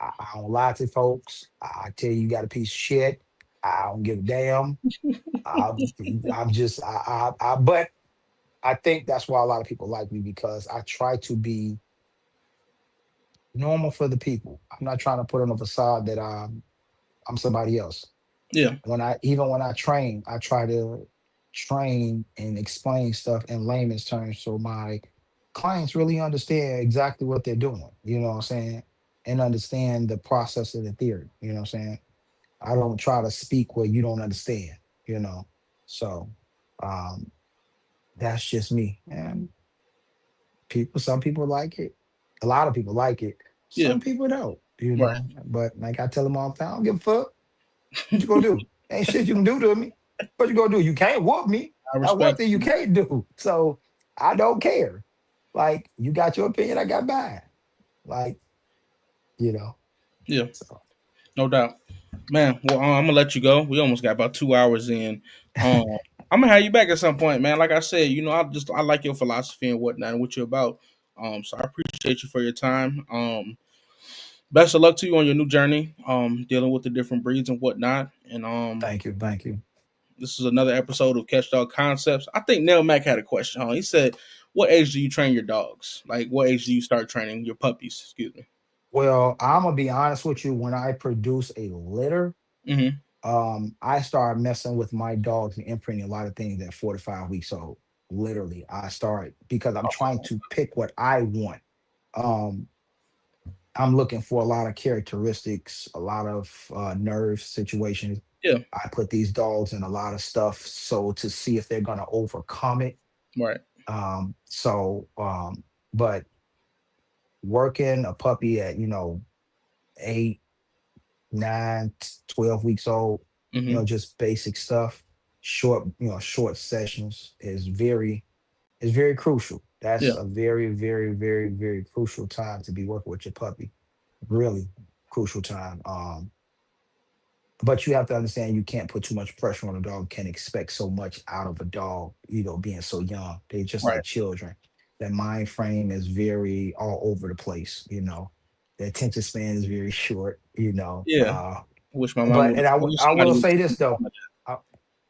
I don't lie to folks. I tell you, you got a piece of shit. I don't give a damn. I'm, I'm just, but I think that's why a lot of people like me because I try to be normal for the people. I'm not trying to put on a facade that I'm somebody else. Yeah, Even when I train, I try to train and explain stuff in layman's terms so my clients really understand exactly what they're doing. You know what I'm saying? And understand the process of the theory. You know what I'm saying? I don't try to speak where you don't understand. You know, so um, that's just me. And some people like it. A lot of people like it. yeah, Some people don't. You right. know, but like I tell them all the time, I don't give a fuck. What you gonna do? Ain't shit you can do to me. What you gonna do? You can't whoop me. I That's one respect thing you you. can't do. So I don't care. Like you got your opinion, I got mine. Like you know. Yeah, So no doubt, man. Well, I'm gonna let you go. We almost got about 2 hours in. Um, I'm gonna have you back at some point, man. Like I said, I like your philosophy and whatnot and what you're about. So I appreciate you for your time. Best of luck to you on your new journey. Dealing with the different breeds and whatnot. And thank you, thank you. this is another episode of Catch Dog Concepts. I think Neil Mack had a question. Huh? He said, "What age do you train your dogs? Like, what age do you start training your puppies?" Excuse me. Well, I'm gonna be honest with you. When I produce a litter, Mm-hmm. I start messing with my dogs and imprinting a lot of things at 4 to 5 weeks old. Literally, I start because I'm trying to pick what I want. Um, I'm looking for a lot of characteristics, a lot of nerve situations. Yeah. I put these dogs in a lot of stuff so to see if they're gonna overcome it. Right. So, but working a puppy at 8, 9, 12 weeks old, Mm-hmm. just basic stuff, short sessions is very crucial. That's Yeah. a very, very, very, very crucial time to be working with your puppy. Really crucial time. But you have to understand you can't put too much pressure on a dog, can't expect so much out of a dog, being so young. They just Right. like children. Their mind frame is very all over the place. Their attention span is very short. Yeah. I wish my mom But would. and I wish I somebody will would say teach this my though. mom I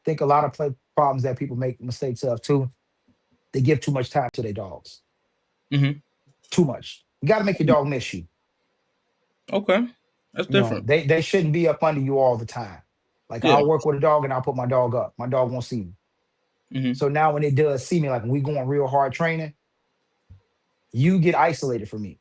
think a lot of problems that people make mistakes of too, they give too much time to their dogs. that. Mm-hmm. Too much. You got to make your dog miss you. Okay. That's different. They shouldn't be up under you all the time. Like Yeah. I'll work with a dog and I'll put my dog up. My dog won't see me. Mm-hmm. So now when it does see me, like when we going real hard training, you get isolated from me.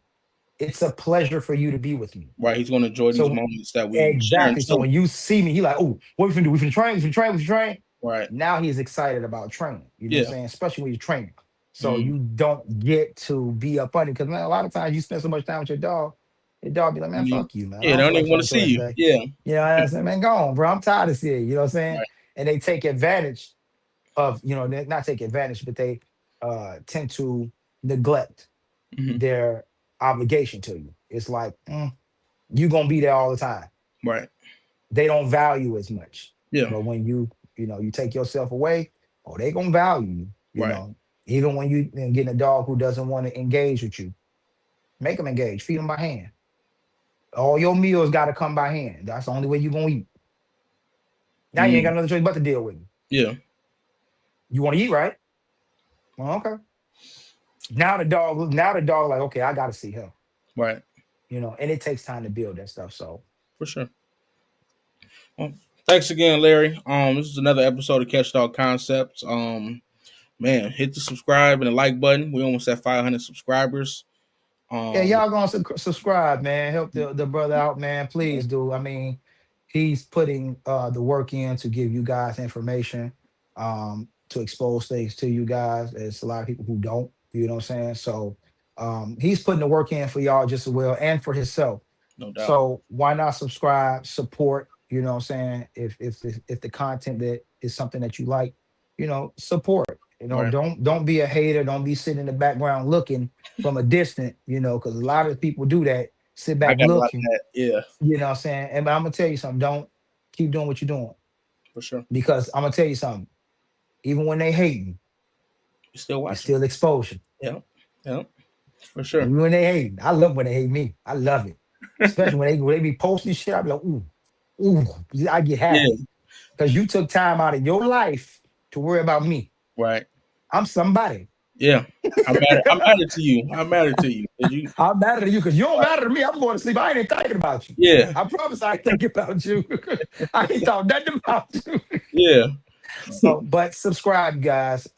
It's a pleasure for you to be with me. Right. He's going to enjoy these So moments that we sharing exactly. So too. when you see me, he like, oh, what we finna do? We finna train, we finna train, we finna train. Right. Now he's excited about training. You know what I'm Yeah. saying? Especially when you're training. So Mm. you don't get to be up on it. Because man, a lot of times you spend so much time with your dog be like, man, fuck you, man. I Yeah. They don't feel don't like even want talking to to see her you. today. Yeah. You know what I'm saying? Man, go on, bro. I'm tired of seeing you. You know what I'm saying? Right. And they take advantage they not take advantage, but they tend to neglect Mm-hmm. their obligation to you. It's like you gonna be there all the time. Right. They don't value as much. Yeah. But when you take yourself away, oh, they gonna value you. Right. Even when you getting a dog who doesn't want to engage with you, make them engage. Feed them by hand. All your meals got to come by hand. That's the only way you gonna eat. Now you ain't got Mm. another choice but to deal with me. Yeah. You want to eat, right? Well, okay. Now the dog like, okay, I gotta see him. Right. And it takes time to build that stuff. So For sure. Well, thanks again, Larry. This is another episode of Catch Dog Concepts. Man, hit the subscribe and the like button. We almost at 500 subscribers. yeah, Um, y'all gonna subscribe, man. Help the brother out, man. Please do. I mean, he's putting the work in to give you guys information, to expose things to you guys. There's a lot of people who don't, you know what I'm saying? So he's putting the work in for y'all just as well and for himself. no doubt. So why not subscribe, support, you know what I'm saying? If the content that is something that you like, support. Right. Don't be a hater. Don't be sitting in the background looking from a distant, because a lot of people do that, sit I back got a lot of looking, that. Yeah, you know what I'm saying? And but I'm gonna tell you something, don't keep doing what you're doing. for sure. Because I'm gonna tell you something, even when they hate you, You still it's watching? still exposure. Yeah. Yeah. For sure. Even when they hate, I love when they hate me. I love it. Especially when they be posting shit, I be like, ooh, ooh, I get Yeah. happy. because you took time out of your life to worry about me. Right. I'm somebody. Yeah. I'm mad to you. I'm mad to you. Did you? I'm mad at you because you don't Right. matter to me. I'm going to sleep. I ain't even thinking about you. Yeah. I promise I ain't thinking about you. I ain't thought nothing about you. Yeah. So, but subscribe, guys.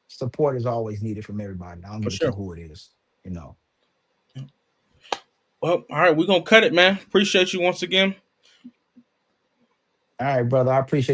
Support is always needed from everybody. I don't For give a sure. who it is. You know. Well, all right, we're gonna cut it, man. Appreciate you once again. All right, brother. I appreciate